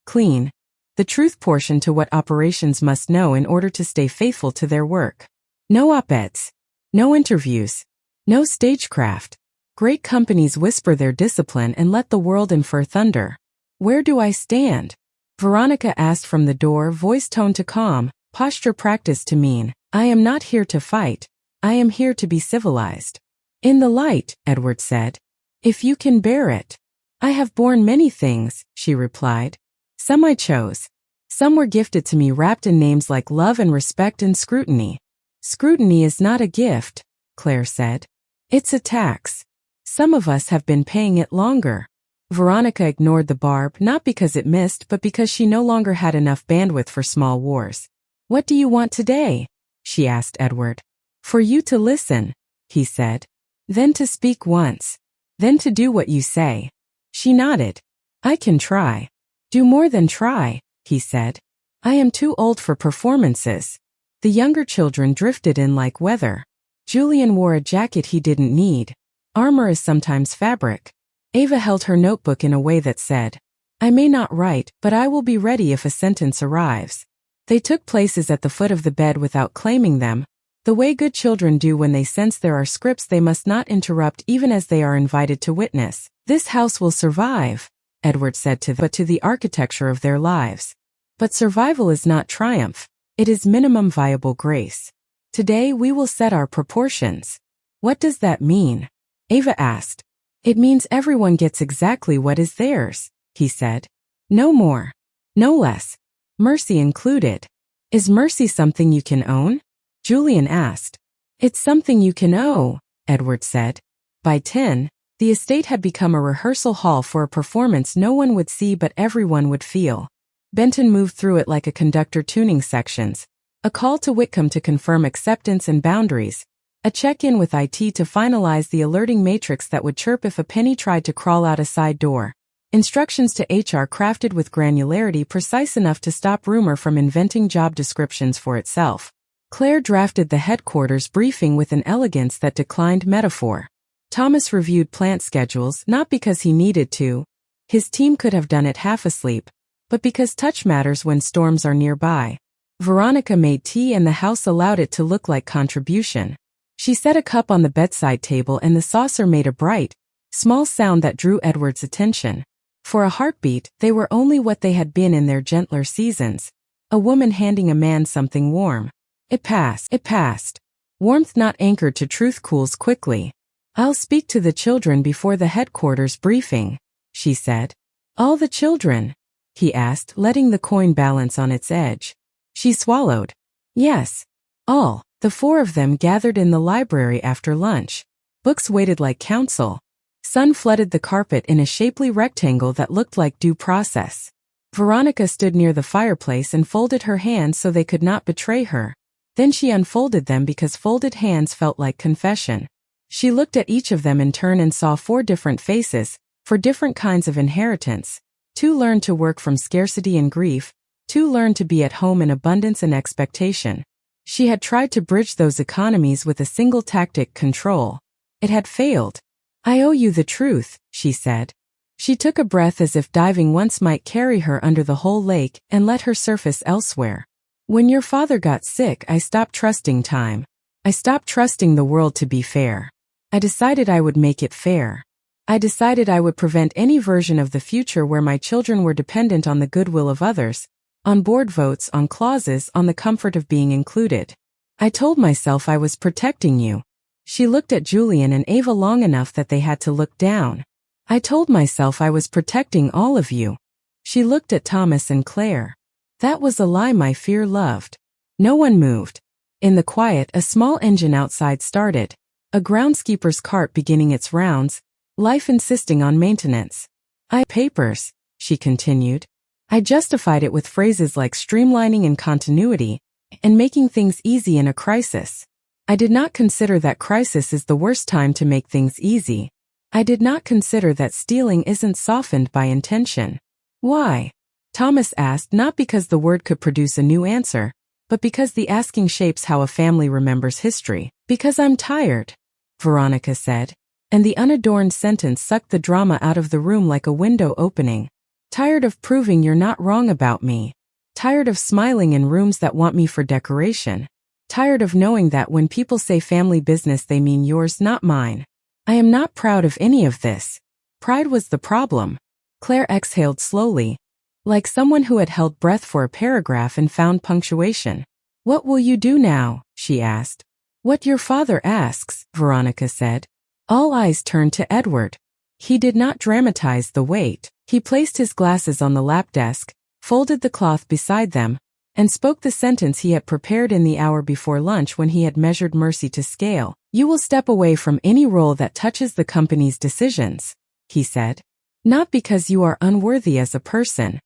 clean, the truth portion to what operations must know in order to stay faithful to their work. No op-eds. No interviews. No stagecraft. Great companies whisper their discipline and let the world infer thunder. Where do I stand? Veronica asked from the door, voice toned to calm, posture practiced to mean, I am not here to fight. I am here to be civilized. In the light, Edward said. If you can bear it. I have borne many things, she replied. Some I chose. Some were gifted to me wrapped in names like love and respect and scrutiny. Scrutiny is not a gift, Claire said. It's a tax. Some of us have been paying it longer. Veronica ignored the barb not because it missed but because she no longer had enough bandwidth for small wars. What do you want today? She asked Edward. For you to listen, he said. Then to speak once. Then to do what you say. She nodded. I can try. Do more than try, he said. I am too old for performances. The younger children drifted in like weather. Julian wore a jacket he didn't need. Armor is sometimes fabric. Ava held her notebook in a way that said, I may not write, but I will be ready if a sentence arrives. They took places at the foot of the bed without claiming them, the way good children do when they sense there are scripts they must not interrupt even as they are invited to witness. This house will survive, Edward said to them, but to the architecture of their lives. But survival is not triumph. It is minimum viable grace. Today we will set our proportions. What does that mean? Ava asked. It means everyone gets exactly what is theirs, he said. No more. No less. Mercy included. Is mercy something you can own? Julian asked. It's something you can owe, Edward said. By 10, the estate had become a rehearsal hall for a performance no one would see but everyone would feel. Benton moved through it like a conductor tuning sections. A call to Whitcomb to confirm acceptance and boundaries. A check-in with IT to finalize the alerting matrix that would chirp if a penny tried to crawl out a side door. Instructions to HR crafted with granularity precise enough to stop rumor from inventing job descriptions for itself. Claire drafted the headquarters briefing with an elegance that declined metaphor. Thomas reviewed plant schedules not because he needed to. His team could have done it half asleep, but because touch matters when storms are nearby. Veronica made tea and the house allowed it to look like contribution. She set a cup on the bedside table and the saucer made a bright, small sound that drew Edward's attention. For a heartbeat, they were only what they had been in their gentler seasons. A woman handing a man something warm. It passed. Warmth not anchored to truth cools quickly. I'll speak to the children before the headquarters briefing, she said. All the children? He asked, letting the coin balance on its edge. She swallowed. Yes. All. The 4 of them gathered in the library after lunch. Books waited like counsel. Sun flooded the carpet in a shapely rectangle that looked like due process. Veronica stood near the fireplace and folded her hands so they could not betray her. Then she unfolded them because folded hands felt like confession. She looked at each of them in turn and saw 4 different faces, for different kinds of inheritance. 2 learned to work from scarcity and grief, 2 learned to be at home in abundance and expectation. She had tried to bridge those economies with a single tactic: control. It had failed. "I owe you the truth," she said. She took a breath as if diving once might carry her under the whole lake and let her surface elsewhere. "When your father got sick, I stopped trusting time. I stopped trusting the world to be fair. I decided I would make it fair. I decided I would prevent any version of the future where my children were dependent on the goodwill of others, on board votes, on clauses, on the comfort of being included. I told myself I was protecting you." She looked at Julian and Ava long enough that they had to look down. "I told myself I was protecting all of you." She looked at Thomas and Claire. "That was a lie my fear loved." No one moved. In the quiet, a small engine outside started, a groundskeeper's cart beginning its rounds, life insisting on maintenance. Papers," she continued. "I justified it with phrases like streamlining and continuity, and making things easy in a crisis. I did not consider that crisis is the worst time to make things easy. I did not consider that stealing isn't softened by intention." "Why?" Thomas asked, not because the word could produce a new answer, but because the asking shapes how a family remembers history. "Because I'm tired," Veronica said, and the unadorned sentence sucked the drama out of the room like a window opening. "Tired of proving you're not wrong about me. Tired of smiling in rooms that want me for decoration. Tired of knowing that when people say family business they mean yours, not mine. I am not proud of any of this. Pride was the problem." Claire exhaled slowly, like someone who had held breath for a paragraph and found punctuation. "What will you do now?" she asked. "What your father asks," Veronica said. All eyes turned to Edward. He did not dramatize the wait. He placed his glasses on the lap desk, folded the cloth beside them, and spoke the sentence he had prepared in the hour before lunch when he had measured mercy to scale. "You will step away from any role that touches the company's decisions," he said. "Not because you are unworthy as a person,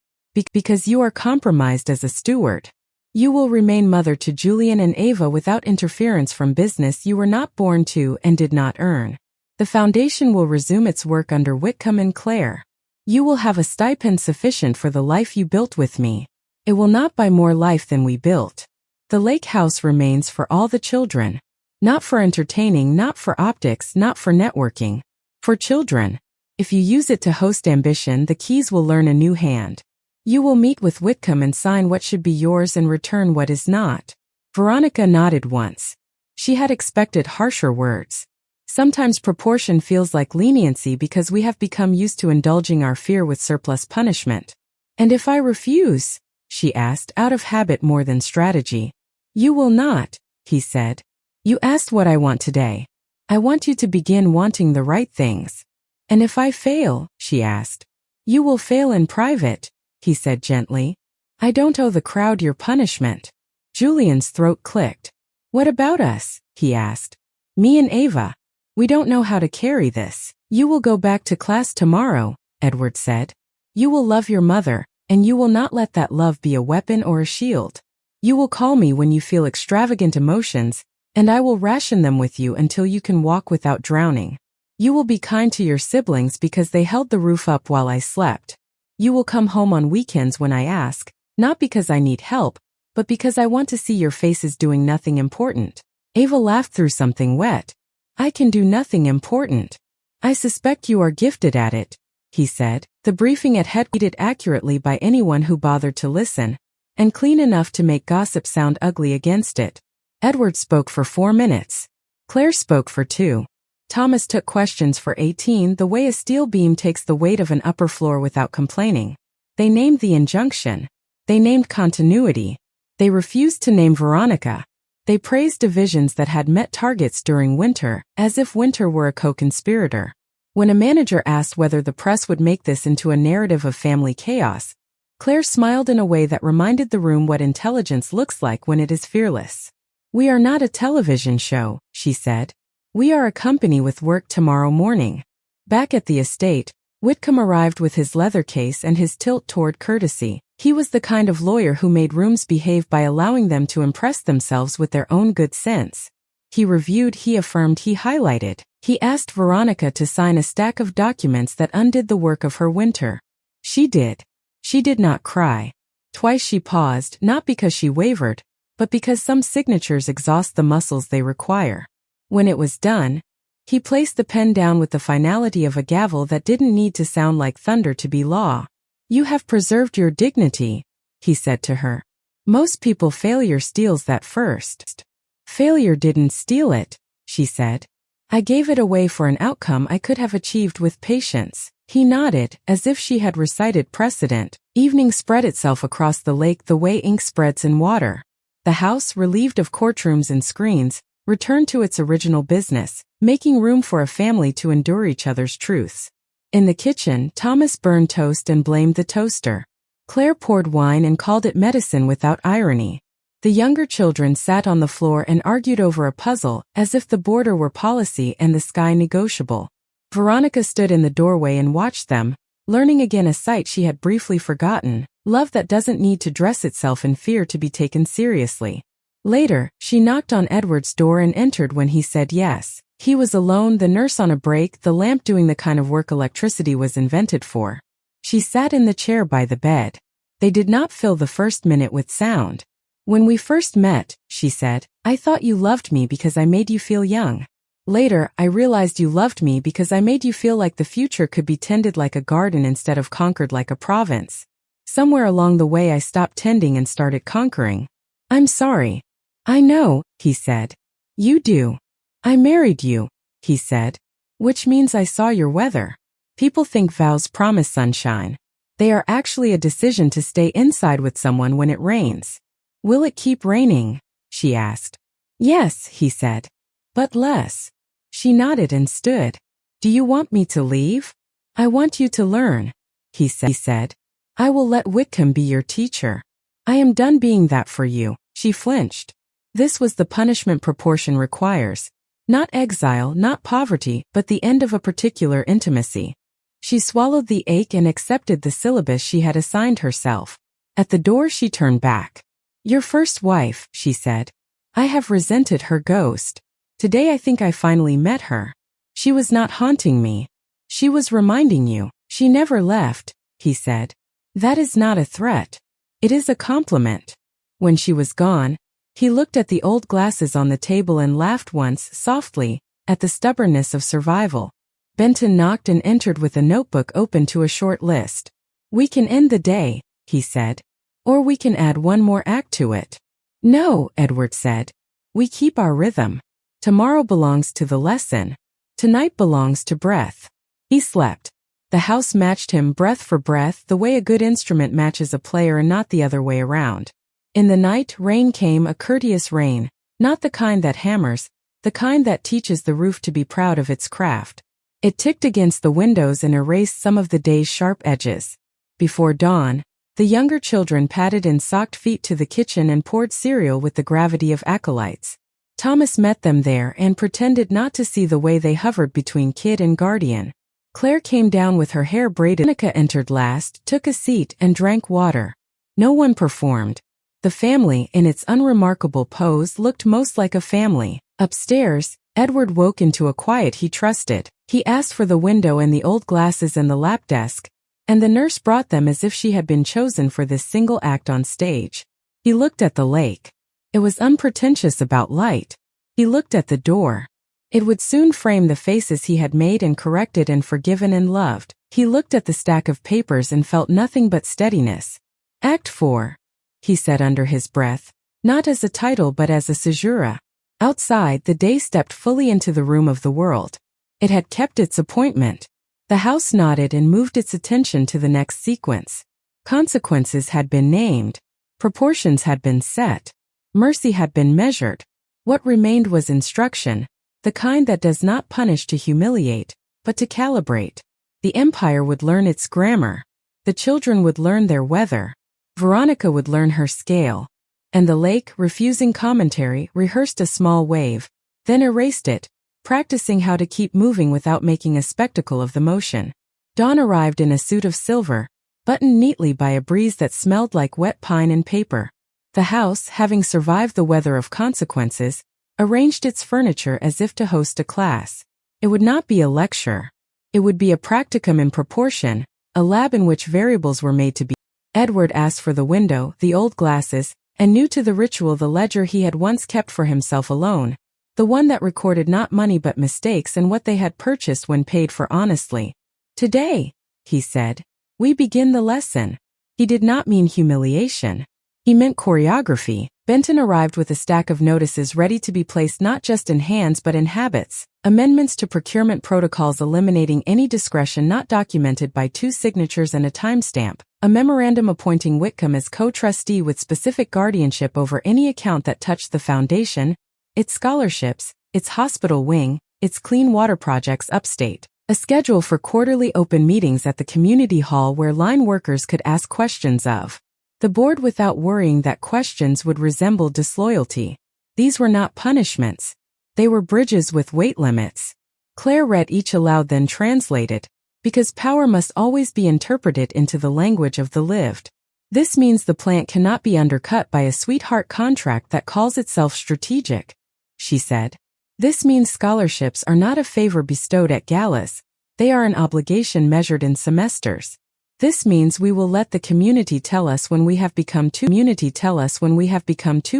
because you are compromised as a steward. You will remain mother to Julian and Ava without interference from business you were not born to and did not earn. The foundation will resume its work under Whitcomb and Claire. You will have a stipend sufficient for the life you built with me. It will not buy more life than we built. The lake house remains for all the children. Not for entertaining, not for optics, not for networking. For children. If you use it to host ambition, the keys will learn a new hand. You will meet with Whitcomb and sign what should be yours and return what is not." Veronica nodded once. She had expected harsher words. Sometimes proportion feels like leniency because we have become used to indulging our fear with surplus punishment. "And if I refuse?" she asked, out of habit more than strategy. "You will not," he said. "You asked what I want today. I want you to begin wanting the right things." "And if I fail?" she asked. "You will fail in private," he said gently. "I don't owe the crowd your punishment." Julian's throat clicked. "What about us?" he asked. "Me and Ava. We don't know how to carry this." "You will go back to class tomorrow," Edward said. "You will love your mother, and you will not let that love be a weapon or a shield. You will call me when you feel extravagant emotions, and I will ration them with you until you can walk without drowning. You will be kind to your siblings because they held the roof up while I slept. You will come home on weekends when I ask, not because I need help, but because I want to see your faces doing nothing important." Ava laughed through something wet. "I can do nothing important." "I suspect you are gifted at it," he said. The briefing at head read accurately by anyone who bothered to listen, and clean enough to make gossip sound ugly against it. Edward spoke for 4 minutes. Claire spoke for 2. Thomas took questions for 18, the way a steel beam takes the weight of an upper floor without complaining. They named the injunction. They named continuity. They refused to name Veronica. They praised divisions that had met targets during winter, as if winter were a co-conspirator. When a manager asked whether the press would make this into a narrative of family chaos, Claire smiled in a way that reminded the room what intelligence looks like when it is fearless. "We are not a television show," she said. "We are a company with work tomorrow morning." Back at the estate, Whitcomb arrived with his leather case and his tilt toward courtesy. He was the kind of lawyer who made rooms behave by allowing them to impress themselves with their own good sense. He reviewed, he affirmed, he highlighted. He asked Veronica to sign a stack of documents that undid the work of her winter. She did. She did not cry. Twice she paused, not because she wavered, but because some signatures exhaust the muscles they require. When it was done, he placed the pen down with the finality of a gavel that didn't need to sound like thunder to be law. "You have preserved your dignity," he said to her. "Most people failure steals that first." "Failure didn't steal it," she said. "I gave it away for an outcome I could have achieved with patience." He nodded, as if she had recited precedent. Evening spread itself across the lake the way ink spreads in water. The house, relieved of courtrooms and screens, returned to its original business, making room for a family to endure each other's truths. In the kitchen, Thomas burned toast and blamed the toaster. Claire poured wine and called it medicine without irony. The younger children sat on the floor and argued over a puzzle, as if the border were policy and the sky negotiable. Veronica stood in the doorway and watched them, learning again a sight she had briefly forgotten: love that doesn't need to dress itself in fear to be taken seriously. Later, she knocked on Edward's door and entered when he said yes. He was alone, the nurse on a break, the lamp doing the kind of work electricity was invented for. She sat in the chair by the bed. They did not fill the first minute with sound. "When we first met," she said, "I thought you loved me because I made you feel young. Later, I realized you loved me because I made you feel like the future could be tended like a garden instead of conquered like a province. Somewhere along the way I stopped tending and started conquering." "I'm sorry." "I know," he said. "You do." "I married you," he said. "Which means I saw your weather." People think vows promise sunshine. They are actually a decision to stay inside with someone when it rains. "Will it keep raining?" she asked. "Yes," he said. "But less." She nodded and stood. "Do you want me to leave?" "I want you to learn," he said. "I will let Whitcomb be your teacher. I am done being that for you." She flinched. This was the punishment proportion requires. Not exile, not poverty, but the end of a particular intimacy. She swallowed the ache and accepted the syllabus she had assigned herself. At the door she turned back. "Your first wife," she said. "I have resented her ghost. Today I think I finally met her. She was not haunting me. She was reminding you. She never left," he said. "That is not a threat. It is a compliment." When she was gone, he looked at the old glasses on the table and laughed once, softly, at the stubbornness of survival. Benton knocked and entered with a notebook open to a short list. "We can end the day," he said. "Or we can add one more act to it." "No," Edward said. "We keep our rhythm. Tomorrow belongs to the lesson. Tonight belongs to breath." He slept. The house matched him breath for breath, the way a good instrument matches a player and not the other way around. In the night, rain came, a courteous rain, not the kind that hammers, the kind that teaches the roof to be proud of its craft. It ticked against the windows and erased some of the day's sharp edges. Before dawn, the younger children padded in socked feet to the kitchen and poured cereal with the gravity of acolytes. Thomas met them there and pretended not to see the way they hovered between kid and guardian. Claire came down with her hair braided. Veronica entered last, took a seat and drank water. No one performed. The family, in its unremarkable pose, looked most like a family. Upstairs, Edward woke into a quiet he trusted. He asked for the window and the old glasses and the lap desk, and the nurse brought them as if she had been chosen for this single act on stage. He looked at the lake. It was unpretentious about light. He looked at the door. It would soon frame the faces he had made and corrected and forgiven and loved. He looked at the stack of papers and felt nothing but steadiness. "Act 4, he said under his breath, not as a title but as a caesura. Outside, the day stepped fully into the room of the world. It had kept its appointment. The house nodded and moved its attention to the next sequence. Consequences had been named. Proportions had been set. Mercy had been measured. What remained was instruction, the kind that does not punish to humiliate, but to calibrate. The empire would learn its grammar. The children would learn their weather. Veronica would learn her scale. And the lake, refusing commentary, rehearsed a small wave, then erased it, practicing how to keep moving without making a spectacle of the motion. Dawn arrived in a suit of silver, buttoned neatly by a breeze that smelled like wet pine and paper. The house, having survived the weather of consequences, arranged its furniture as if to host a class. It would not be a lecture. It would be a practicum in proportion, a lab in which variables were made to be. Edward asked for the window, the old glasses, and new to the ritual the ledger he had once kept for himself alone, the one that recorded not money but mistakes and what they had purchased when paid for honestly. Today, he said, we begin the lesson. He did not mean humiliation. He meant choreography. Benton arrived with a stack of notices ready to be placed not just in hands but in habits, amendments to procurement protocols eliminating any discretion not documented by 2 signatures and a timestamp, a memorandum appointing Whitcomb as co-trustee with specific guardianship over any account that touched the foundation, its scholarships, its hospital wing, its clean water projects upstate, a schedule for quarterly open meetings at the community hall where line workers could ask questions of the board without worrying that questions would resemble disloyalty. These were not punishments. They were bridges with weight limits. Claire read each aloud then translated, because power must always be interpreted into the language of the lived. This means the plant cannot be undercut by a sweetheart contract that calls itself strategic, she said. This means scholarships are not a favor bestowed at galas, they are an obligation measured in semesters. This means we will let the community tell us when we have become too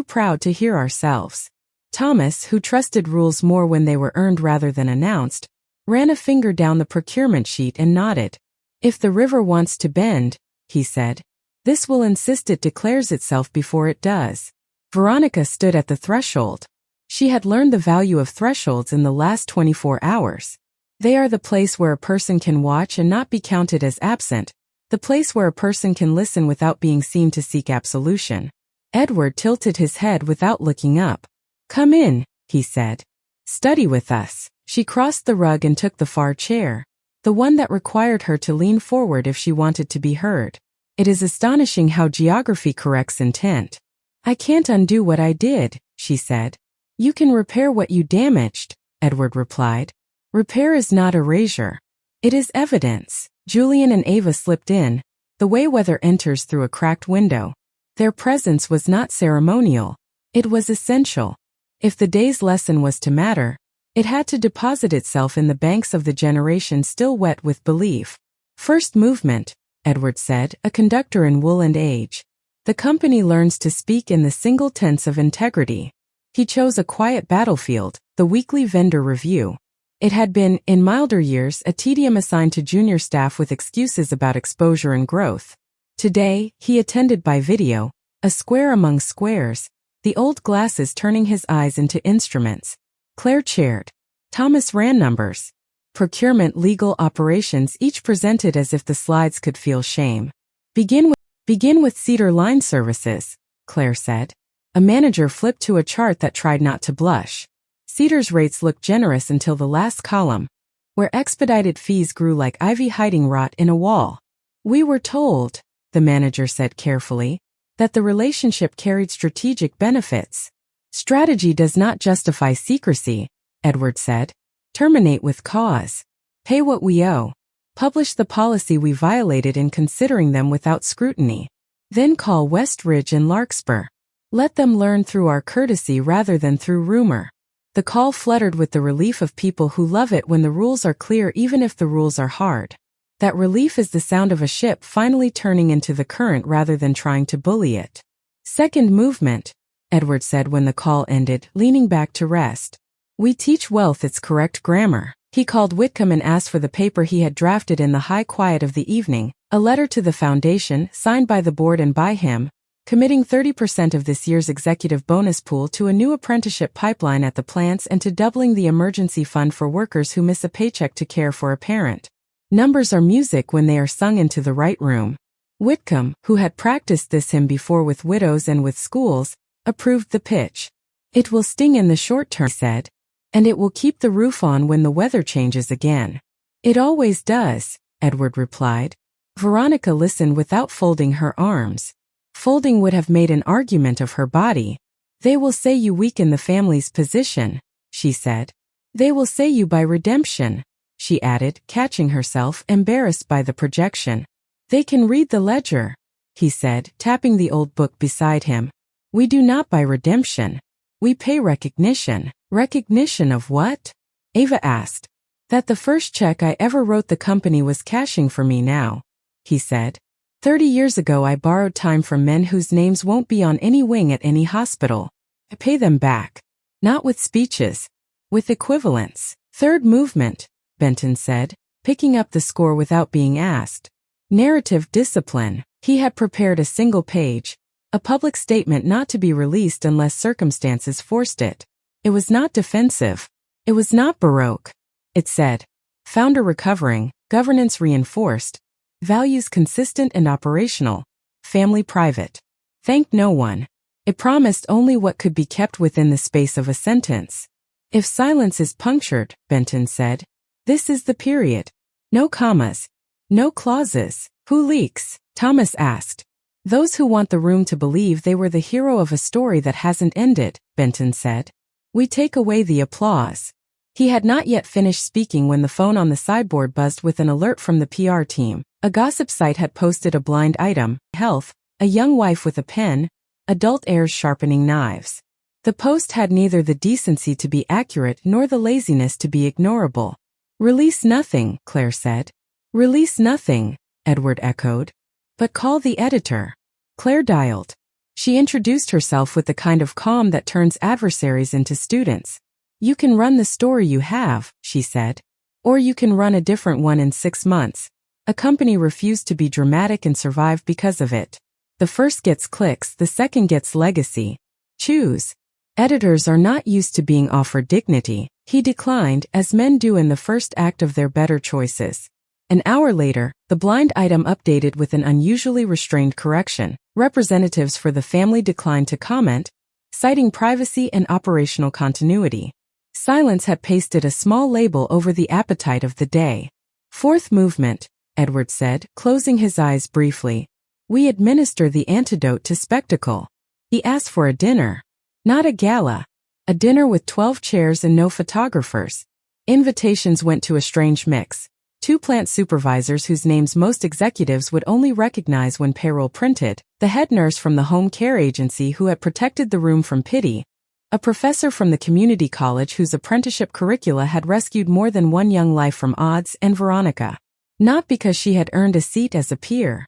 proud to hear ourselves. Thomas, who trusted rules more when they were earned rather than announced, ran a finger down the procurement sheet and nodded. If the river wants to bend, he said, this will insist it declares itself before it does. Veronica stood at the threshold. She had learned the value of thresholds in the last 24 hours. They are the place where a person can watch and not be counted as absent, the place where a person can listen without being seen to seek absolution. Edward tilted his head without looking up. Come in, he said. Study with us. She crossed the rug and took the far chair, the one that required her to lean forward if she wanted to be heard. It is astonishing how geography corrects intent. I can't undo what I did, she said. You can repair what you damaged, Edward replied. Repair is not erasure. It is evidence. Julian and Ava slipped in, the way weather enters through a cracked window. Their presence was not ceremonial. It was essential. If the day's lesson was to matter, it had to deposit itself in the banks of the generation still wet with belief. First movement, Edward said, a conductor in wool and age. The company learns to speak in the single tense of integrity. He chose a quiet battlefield, the weekly vendor review. It had been, in milder years, a tedium assigned to junior staff with excuses about exposure and growth. Today, he attended by video, a square among squares, the old glasses turning his eyes into instruments. Claire chaired. Thomas ran numbers. Procurement, legal, operations, each presented as if the slides could feel shame. Begin with Cedar Line Services, Claire said. A manager flipped to a chart that tried not to blush. Cedar's rates looked generous until the last column, where expedited fees grew like ivy hiding rot in a wall. We were told, the manager said carefully, that the relationship carried strategic benefits. Strategy does not justify secrecy, Edward said. Terminate with cause. Pay what we owe. Publish the policy we violated in considering them without scrutiny. Then call Westridge and Larkspur. Let them learn through our courtesy rather than through rumor. The call fluttered with the relief of people who love it when the rules are clear even if the rules are hard. That relief is the sound of a ship finally turning into the current rather than trying to bully it. Second movement, Edward said when the call ended, leaning back to rest. We teach wealth its correct grammar. He called Whitcomb and asked for the paper he had drafted in the high quiet of the evening, a letter to the foundation, signed by the board and by him, committing 30% of this year's executive bonus pool to a new apprenticeship pipeline at the plants and to doubling the emergency fund for workers who miss a paycheck to care for a parent. Numbers are music when they are sung into the right room. Whitcomb, who had practiced this hymn before with widows and with schools, approved the pitch. It will sting in the short term, he said, and it will keep the roof on when the weather changes again. It always does, Edward replied. Veronica listened without folding her arms. Folding would have made an argument of her body. They will say you weaken the family's position, she said. They will say you buy redemption, she added, catching herself, embarrassed by the projection. They can read the ledger, he said, tapping the old book beside him. We do not buy redemption. We pay recognition. Recognition of what? Ava asked. That the first check I ever wrote the company was cashing for me now, he said. 30 years ago I borrowed time from men whose names won't be on any wing at any hospital. I pay them back. Not with speeches. With equivalents. Third movement, Benton said, picking up the score without being asked. Narrative discipline. He had prepared a single page, a public statement not to be released unless circumstances forced it. It was not defensive. It was not Baroque. It said, founder recovering, governance reinforced, values consistent and operational, family private. Thanked no one. It promised only what could be kept within the space of a sentence. If silence is punctured, Benton said, this is the period. No commas. No clauses. Who leaks? Thomas asked. Those who want the room to believe they were the hero of a story that hasn't ended, Benton said. We take away the applause. He had not yet finished speaking when the phone on the sideboard buzzed with an alert from the PR team. A gossip site had posted a blind item, health, a young wife with a pen, adult heirs sharpening knives. The post had neither the decency to be accurate nor the laziness to be ignorable. Release nothing, Claire said. Release nothing, Edward echoed. But call the editor. Claire dialed. She introduced herself with the kind of calm that turns adversaries into students. You can run the story you have, she said. Or you can run a different one in 6 months. A company refused to be dramatic and survive because of it. The first gets clicks, the second gets legacy. Choose. Editors are not used to being offered dignity, he declined, as men do in the first act of their better choices. An hour later, the blind item updated with an unusually restrained correction. Representatives for the family declined to comment, citing privacy and operational continuity. Silence had pasted a small label over the appetite of the day. Fourth movement, Edward said, closing his eyes briefly. We administer the antidote to spectacle. He asked for a dinner. Not a gala. A dinner with 12 chairs and no photographers. Invitations went to a strange mix. 2 plant supervisors whose names most executives would only recognize when payroll printed, the head nurse from the home care agency who had protected the room from pity, a professor from the community college whose apprenticeship curricula had rescued more than one young life from odds, and Veronica. Not because she had earned a seat as a peer,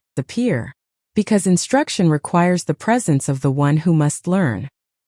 because instruction requires the presence of the one who must learn.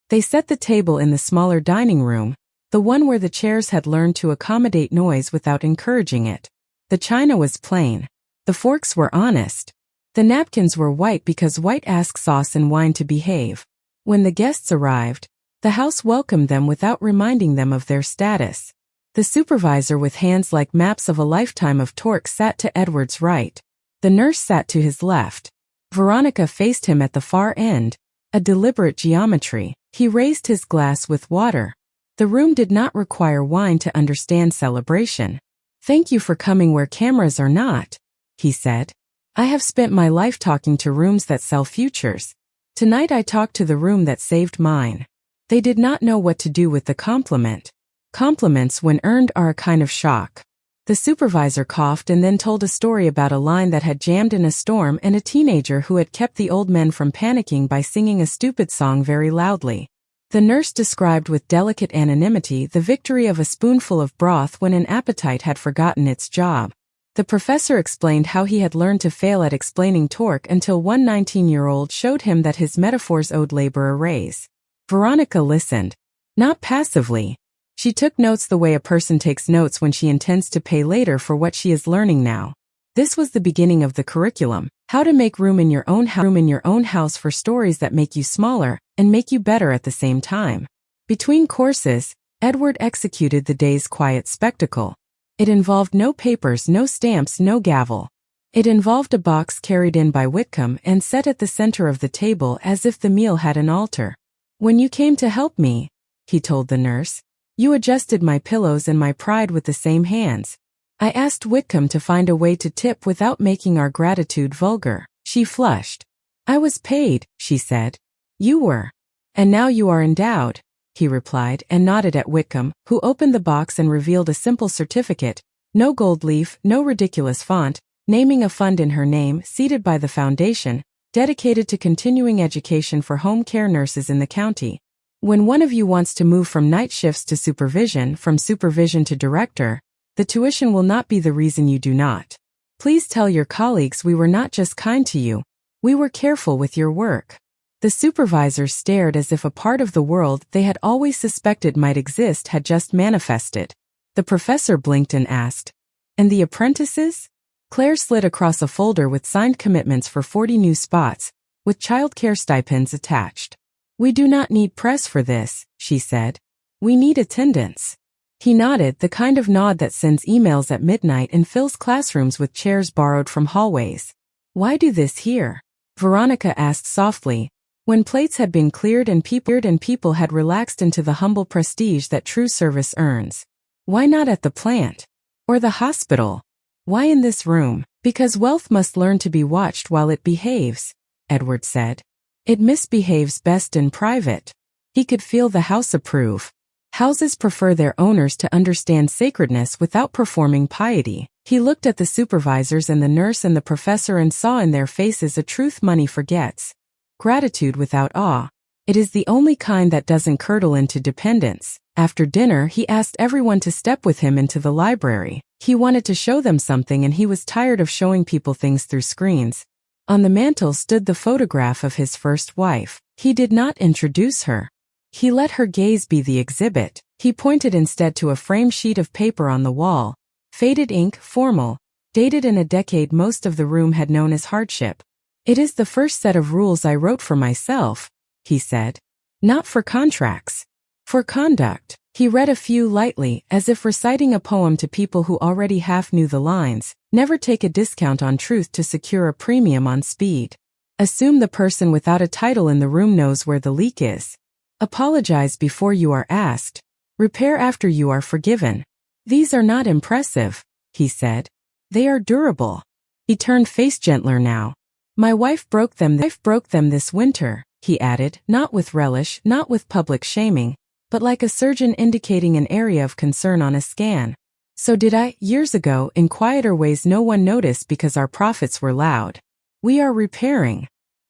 They set the table in the smaller dining room, the one where the chairs had learned to accommodate noise without encouraging it. The china was plain. The forks were honest. The napkins were white because white asks sauce and wine to behave. When the guests arrived, the house welcomed them without reminding them of their status. The supervisor with hands like maps of a lifetime of torque sat to Edward's right. The nurse sat to his left. Veronica faced him at the far end, a deliberate geometry. He raised his glass with water. The room did not require wine to understand celebration. Thank you for coming where cameras are not, he said. I have spent my life talking to rooms that sell futures. Tonight I talked to the room that saved mine. They did not know what to do with the compliment. Compliments when earned are a kind of shock. The supervisor coughed and then told a story about a line that had jammed in a storm and a teenager who had kept the old men from panicking by singing a stupid song very loudly. The nurse described with delicate anonymity the victory of a spoonful of broth when an appetite had forgotten its job. The professor explained how he had learned to fail at explaining torque until one 19-year-old showed him that his metaphors owed labor a raise. Veronica listened. Not passively. She took notes the way a person takes notes when she intends to pay later for what she is learning now. This was the beginning of the curriculum, how to make room in your own house for stories that make you smaller and make you better at the same time. Between courses, Edward executed the day's quiet spectacle. It involved no papers, no stamps, no gavel. It involved a box carried in by Whitcomb and set at the center of the table as if the meal had an altar. When you came to help me, he told the nurse, you adjusted my pillows and my pride with the same hands. I asked Whitcomb to find a way to tip without making our gratitude vulgar. She flushed. I was paid, she said. You were. And now you are endowed, he replied, and nodded at Whitcomb, who opened the box and revealed a simple certificate. No gold leaf, no ridiculous font, naming a fund in her name, seated by the foundation, dedicated to continuing education for home care nurses in the county. When one of you wants to move from night shifts to supervision, from supervision to director, the tuition will not be the reason you do not. Please tell your colleagues we were not just kind to you, we were careful with your work. The supervisors stared as if a part of the world they had always suspected might exist had just manifested. The professor blinked and asked, "And the apprentices?" Claire slid across a folder with signed commitments for 40 new spots, with childcare stipends attached. "We do not need press for this," she said. "We need attendance." He nodded, the kind of nod that sends emails at midnight and fills classrooms with chairs borrowed from hallways. "Why do this here?" Veronica asked softly, when plates had been cleared and people had relaxed into the humble prestige that true service earns. "Why not at the plant? Or the hospital? Why in this room?" "Because wealth must learn to be watched while it behaves," Edward said. "It misbehaves best in private." He could feel the house approve. Houses prefer their owners to understand sacredness without performing piety. He looked at the supervisors and the nurse and the professor and saw in their faces a truth money forgets. Gratitude without awe. It is the only kind that doesn't curdle into dependence. After dinner, he asked everyone to step with him into the library. He wanted to show them something and he was tired of showing people things through screens. On the mantel stood the photograph of his first wife. He did not introduce her. He let her gaze be the exhibit. He pointed instead to a framed sheet of paper on the wall. Faded ink, formal, dated in a decade most of the room had known as hardship. "It is the first set of rules I wrote for myself," he said. "Not for contracts. For conduct." He read a few lightly, as if reciting a poem to people who already half knew the lines. Never take a discount on truth to secure a premium on speed. Assume the person without a title in the room knows where the leak is. Apologize before you are asked. Repair after you are forgiven. "These are not impressive," he said. "They are durable." He turned face gentler now. "My wife broke them this winter," he added, not with relish, not with public shaming, but like a surgeon indicating an area of concern on a scan. "So did I, years ago, in quieter ways no one noticed because our profits were loud. We are repairing."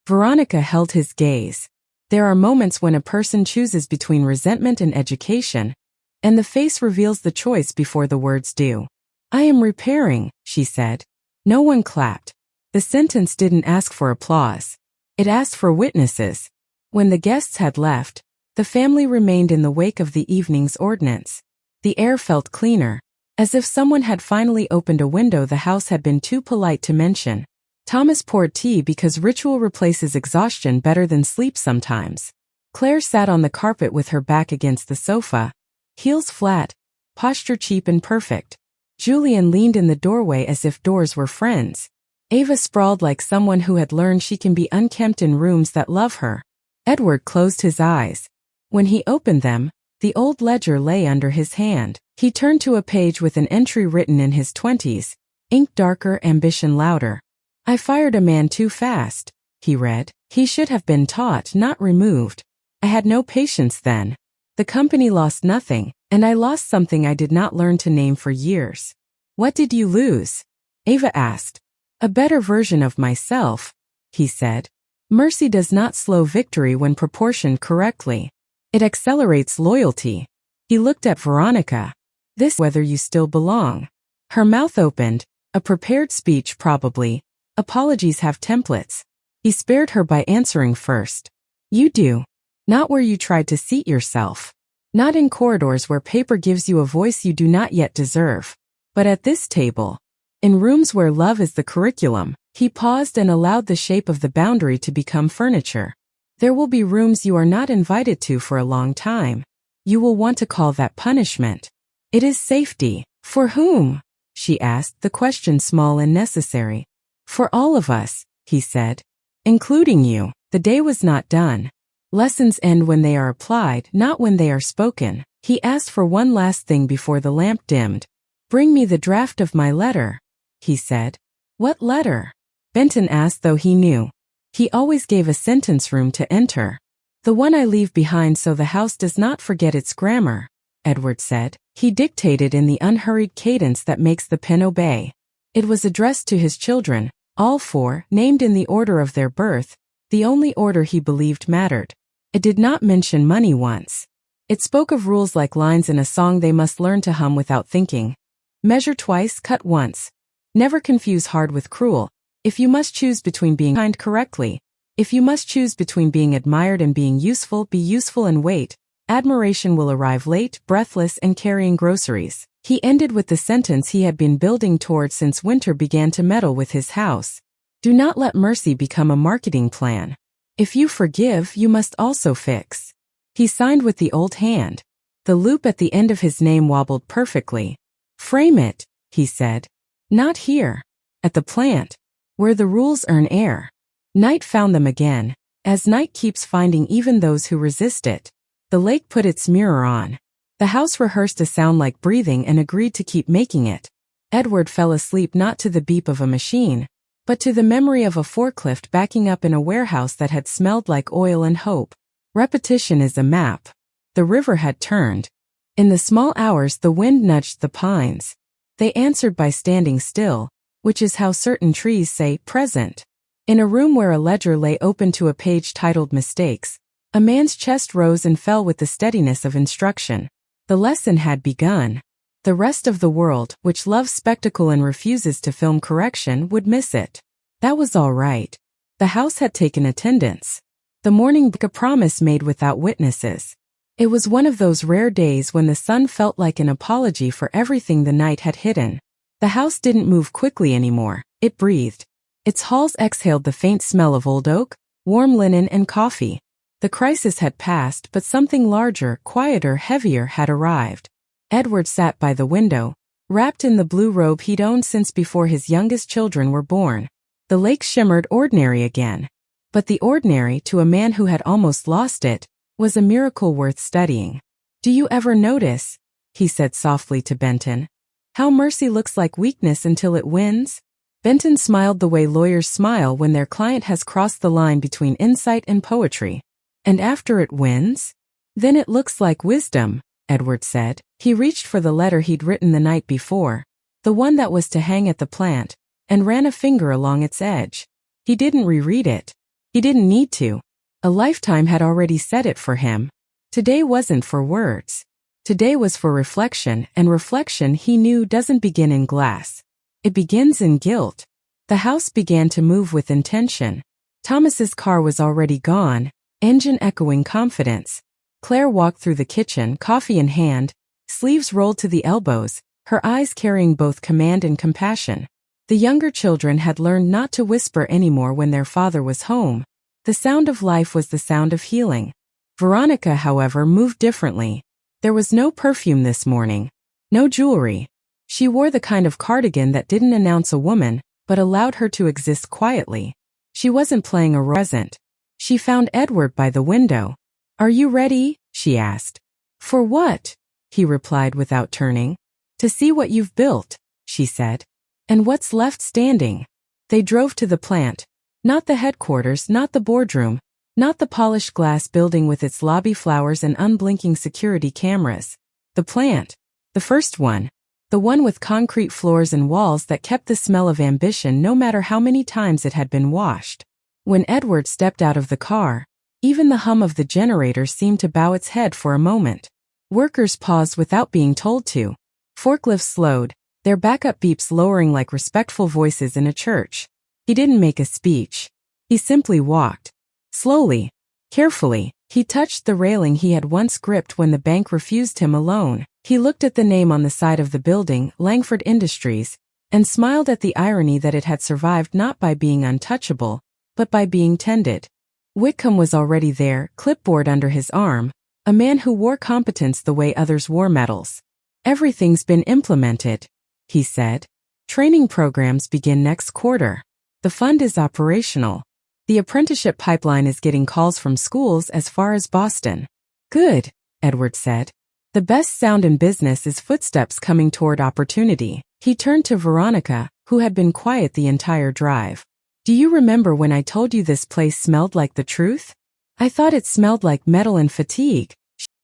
Veronica held his gaze. There are moments when a person chooses between resentment and education, and the face reveals the choice before the words do. "I am repairing," she said. No one clapped. The sentence didn't ask for applause. It asked for witnesses. When the guests had left, the family remained in the wake of the evening's ordinance. The air felt cleaner, as if someone had finally opened a window the house had been too polite to mention. Thomas poured tea because ritual replaces exhaustion better than sleep sometimes. Claire sat on the carpet with her back against the sofa, heels flat, posture cheap and perfect. Julian leaned in the doorway as if doors were friends. Ava sprawled like someone who had learned she can be unkempt in rooms that love her. Edward closed his eyes. When he opened them, the old ledger lay under his hand. He turned to a page with an entry written in his 20s, ink darker, ambition louder. "I fired a man too fast," he read. "He should have been taught, not removed. I had no patience then. The company lost nothing, and I lost something I did not learn to name for years." "What did you lose?" Ava asked. "A better version of myself," he said. "Mercy does not slow victory when proportioned correctly. It accelerates loyalty." He looked at Veronica. "This whether you still belong." Her mouth opened, a prepared speech probably. Apologies have templates. He spared her by answering first. "You do. Not where you tried to seat yourself. Not in corridors where paper gives you a voice you do not yet deserve. But at this table. In rooms where love is the curriculum." He paused and allowed the shape of the boundary to become furniture. "There will be rooms you are not invited to for a long time. You will want to call that punishment. It is safety." "For whom?" she asked, the question small and necessary. "For all of us," he said. "Including you." The day was not done. Lessons end when they are applied, not when they are spoken. He asked for one last thing before the lamp dimmed. "Bring me the draft of my letter," he said. "What letter?" Benton asked, though he knew. He always gave a sentence room to enter. The one I leave behind so the house does not forget its grammar, Edward said. He dictated in the unhurried cadence that makes the pen obey. It was addressed to his children, all four, named in the order of their birth, the only order he believed mattered. It did not mention money once. It spoke of rules like lines in a song they must learn to hum without thinking. Measure twice, cut once. Never confuse hard with cruel. If you must choose between being kind correctly, if you must choose between being admired and being useful, be useful and wait. Admiration will arrive late, breathless, and carrying groceries. He ended with the sentence he had been building toward since winter began to meddle with his house. Do not let mercy become a marketing plan. If you forgive, you must also fix. He signed with the old hand. The loop at the end of his name wobbled perfectly. Frame it, he said. Not here. At the plant, where the rules earn air. Night found them again, as night keeps finding even those who resist it. The lake put its mirror on. The house rehearsed a sound like breathing and agreed to keep making it. Edward fell asleep not to the beep of a machine, but to the memory of a forklift backing up in a warehouse that had smelled like oil and hope. Repetition is a map. The river had turned. In the small hours the wind nudged the pines. They answered by standing still, which is how certain trees say, present. In a room where a ledger lay open to a page titled Mistakes, a man's chest rose and fell with the steadiness of instruction. The lesson had begun. The rest of the world, which loves spectacle and refuses to film correction, would miss it. That was all right. The house had taken attendance. The morning a promise made without witnesses. It was one of those rare days when the sun felt like an apology for everything the night had hidden. The house didn't move quickly anymore. It breathed. Its halls exhaled the faint smell of old oak, warm linen, and coffee. The crisis had passed, but something larger, quieter, heavier had arrived. Edward sat by the window, wrapped in the blue robe he'd owned since before his youngest children were born. The lake shimmered ordinary again. But the ordinary, to a man who had almost lost it, was a miracle worth studying. Do you ever notice, he said softly to Benton, how mercy looks like weakness until it wins? Benton smiled the way lawyers smile when their client has crossed the line between insight and poetry. And after it wins? Then it looks like wisdom, Edward said. He reached for the letter he'd written the night before, the one that was to hang at the plant, and ran a finger along its edge. He didn't reread it. He didn't need to. A lifetime had already said it for him. Today wasn't for words. Today was for reflection, and reflection, he knew, doesn't begin in glass. It begins in guilt. The house began to move with intention. Thomas's car was already gone, engine echoing confidence. Claire walked through the kitchen, coffee in hand, sleeves rolled to the elbows, her eyes carrying both command and compassion. The younger children had learned not to whisper anymore when their father was home. The sound of life was the sound of healing. Veronica, however, moved differently. There was no perfume this morning. No jewelry. She wore the kind of cardigan that didn't announce a woman, but allowed her to exist quietly. She wasn't playing a present. She found Edward by the window. Are you ready? She asked. For what? He replied without turning. To see what you've built, she said. And what's left standing. They drove to the plant. Not the headquarters, not the boardroom, not the polished glass building with its lobby flowers and unblinking security cameras. The plant. The first one. The one with concrete floors and walls that kept the smell of ambition no matter how many times it had been washed. When Edward stepped out of the car, even the hum of the generator seemed to bow its head for a moment. Workers paused without being told to. Forklifts slowed, their backup beeps lowering like respectful voices in a church. He didn't make a speech. He simply walked. Slowly, carefully, he touched the railing he had once gripped when the bank refused him a loan. He looked at the name on the side of the building, Langford Industries, and smiled at the irony that it had survived not by being untouchable, but by being tended. Whitcomb was already there, clipboard under his arm, a man who wore competence the way others wore medals. Everything's been implemented, he said. Training programs begin next quarter. The fund is operational. The apprenticeship pipeline is getting calls from schools as far as Boston. Good, Edward said. The best sound in business is footsteps coming toward opportunity. He turned to Veronica, who had been quiet the entire drive. Do you remember when I told you this place smelled like the truth? I thought it smelled like metal and fatigue.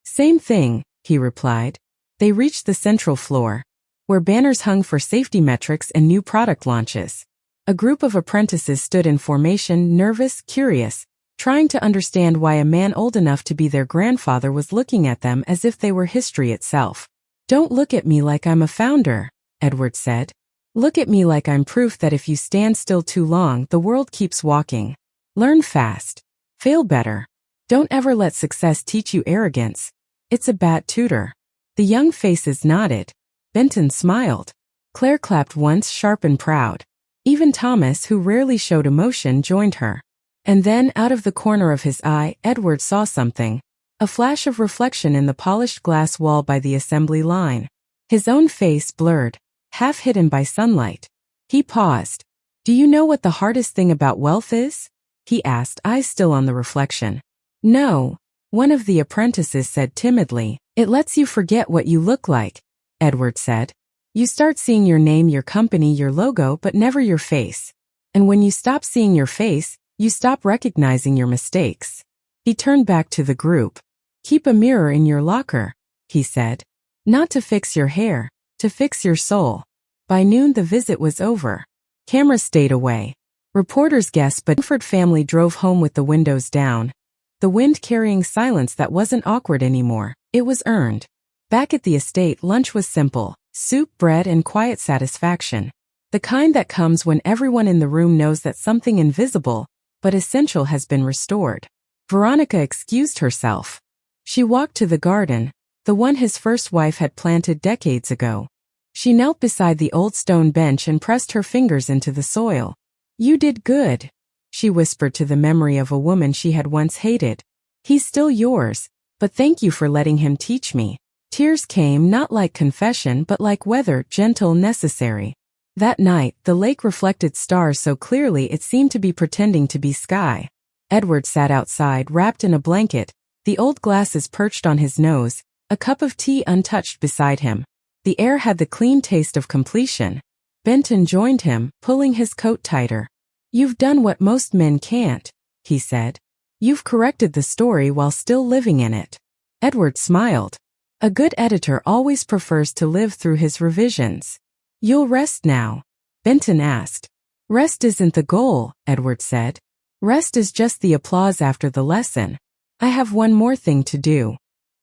Same thing, he replied. They reached the central floor, where banners hung for safety metrics and new product launches. A group of apprentices stood in formation, nervous, curious, trying to understand why a man old enough to be their grandfather was looking at them as if they were history itself. Don't look at me like I'm a founder, Edward said. Look at me like I'm proof that if you stand still too long, the world keeps walking. Learn fast. Fail better. Don't ever let success teach you arrogance. It's a bad tutor. The young faces nodded. Benton smiled. Claire clapped once, sharp and proud. Even Thomas, who rarely showed emotion, joined her. And then, out of the corner of his eye, Edward saw something. A flash of reflection in the polished glass wall by the assembly line. His own face blurred, half hidden by sunlight. He paused. Do you know what the hardest thing about wealth is? He asked, eyes still on the reflection. No, one of the apprentices said timidly. It lets you forget what you look like, Edward said. You start seeing your name, your company, your logo, but never your face. And when you stop seeing your face, you stop recognizing your mistakes. He turned back to the group. Keep a mirror in your locker, he said. Not to fix your hair, to fix your soul. By noon the visit was over. Cameras stayed away. Reporters guessed, but the Mumford family drove home with the windows down. The wind carrying silence that wasn't awkward anymore. It was earned. Back at the estate, lunch was simple. Soup, bread, and quiet satisfaction. The kind that comes when everyone in the room knows that something invisible, but essential has been restored. Veronica excused herself. She walked to the garden, the one his first wife had planted decades ago. She knelt beside the old stone bench and pressed her fingers into the soil. You did good, she whispered to the memory of a woman she had once hated. He's still yours, but thank you for letting him teach me. Tears came not like confession but like weather, gentle, necessary. That night, the lake reflected stars so clearly it seemed to be pretending to be sky. Edward sat outside, wrapped in a blanket, the old glasses perched on his nose, a cup of tea untouched beside him. The air had the clean taste of completion. Benton joined him, pulling his coat tighter. You've done what most men can't, he said. You've corrected the story while still living in it. Edward smiled. A good editor always prefers to live through his revisions. You'll rest now? Benton asked. Rest isn't the goal, Edward said. Rest is just the applause after the lesson. I have one more thing to do.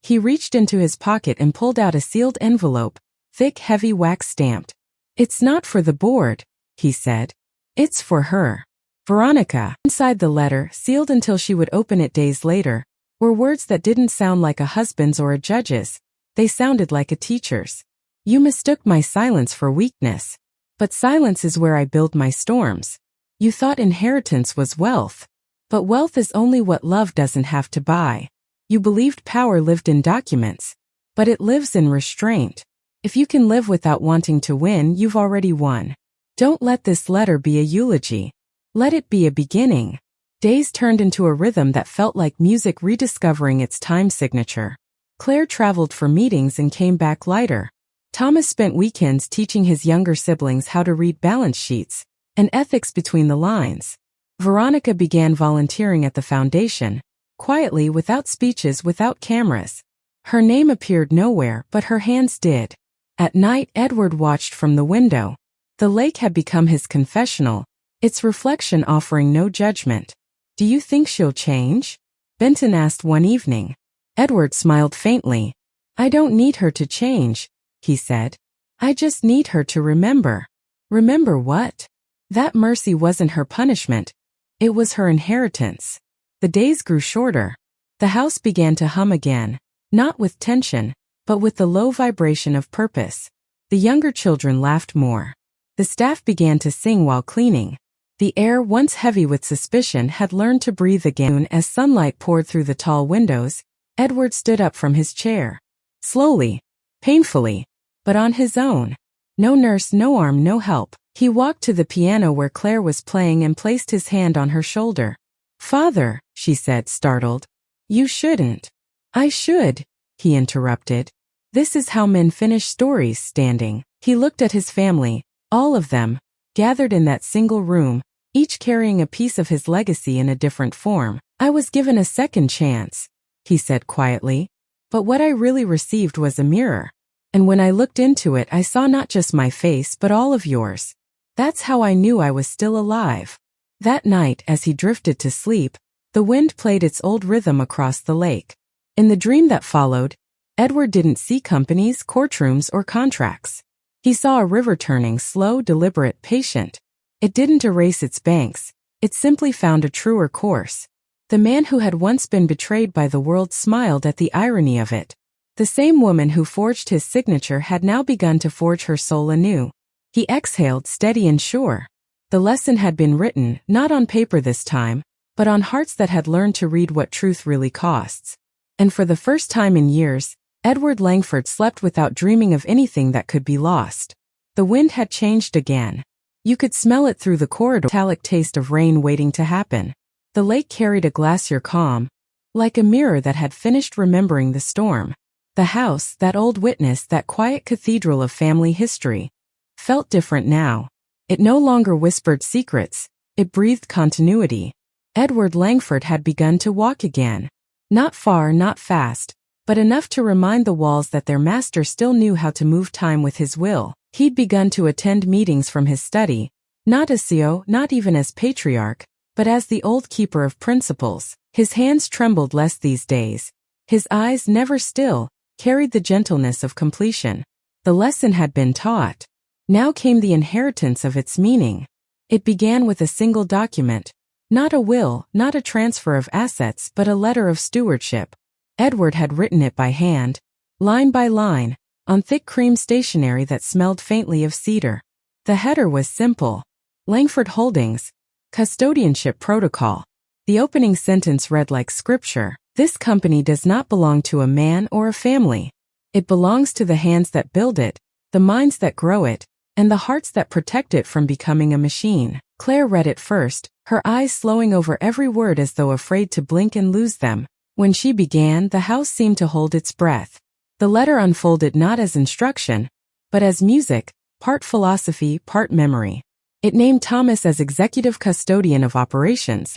He reached into his pocket and pulled out a sealed envelope, thick, heavy, wax stamped. It's not for the board, he said. It's for her. Veronica. Inside the letter, sealed until she would open it days later, were words that didn't sound like a husband's or a judge's. They sounded like a teacher's. You mistook my silence for weakness. But silence is where I build my storms. You thought inheritance was wealth. But wealth is only what love doesn't have to buy. You believed power lived in documents. But it lives in restraint. If you can live without wanting to win, you've already won. Don't let this letter be a eulogy. Let it be a beginning. Days turned into a rhythm that felt like music rediscovering its time signature. Claire traveled for meetings and came back lighter. Thomas spent weekends teaching his younger siblings how to read balance sheets and ethics between the lines. Veronica began volunteering at the foundation, quietly, without speeches, without cameras. Her name appeared nowhere, but her hands did. At night, Edward watched from the window. The lake had become his confessional, its reflection offering no judgment. Do you think she'll change? Benton asked one evening. Edward smiled faintly. I don't need her to change, he said. I just need her to remember. Remember what? That mercy wasn't her punishment. It was her inheritance. The days grew shorter. The house began to hum again, not with tension, but with the low vibration of purpose. The younger children laughed more. The staff began to sing while cleaning. The air, once heavy with suspicion, had learned to breathe again. As sunlight poured through the tall windows, Edward stood up from his chair. Slowly, painfully, but on his own. No nurse, no arm, no help. He walked to the piano where Claire was playing and placed his hand on her shoulder. Father, she said, startled. You shouldn't. I should, he interrupted. This is how men finish stories, standing. He looked at his family, all of them, gathered in that single room, each carrying a piece of his legacy in a different form. I was given a second chance, he said quietly. But what I really received was a mirror. And when I looked into it, I saw not just my face but all of yours. That's how I knew I was still alive. That night, as he drifted to sleep, the wind played its old rhythm across the lake. In the dream that followed, Edward didn't see companies, courtrooms, or contracts. He saw a river turning slow, deliberate, patient. It didn't erase its banks. It simply found a truer course. The man who had once been betrayed by the world smiled at the irony of it. The same woman who forged his signature had now begun to forge her soul anew. He exhaled, steady and sure. The lesson had been written, not on paper this time, but on hearts that had learned to read what truth really costs. And for the first time in years, Edward Langford slept without dreaming of anything that could be lost. The wind had changed again. You could smell it through the corridor, metallic taste of rain waiting to happen. The lake carried a glacier calm, like a mirror that had finished remembering the storm. The house, that old witness, that quiet cathedral of family history, felt different now. It no longer whispered secrets, it breathed continuity. Edward Langford had begun to walk again. Not far, not fast, but enough to remind the walls that their master still knew how to move time with his will. He'd begun to attend meetings from his study, not as CEO, not even as patriarch, but as the old keeper of principles. His hands trembled less these days. His eyes, never still, carried the gentleness of completion. The lesson had been taught. Now came the inheritance of its meaning. It began with a single document. Not a will, not a transfer of assets, but a letter of stewardship. Edward had written it by hand, line by line, on thick cream stationery that smelled faintly of cedar. The header was simple. Langford Holdings, Custodianship Protocol. The opening sentence read like scripture. This company does not belong to a man or a family. It belongs to the hands that build it, the minds that grow it, and the hearts that protect it from becoming a machine. Claire read it first, her eyes slowing over every word as though afraid to blink and lose them. When she began, the house seemed to hold its breath. The letter unfolded not as instruction, but as music, part philosophy, part memory. It named Thomas as executive custodian of operations,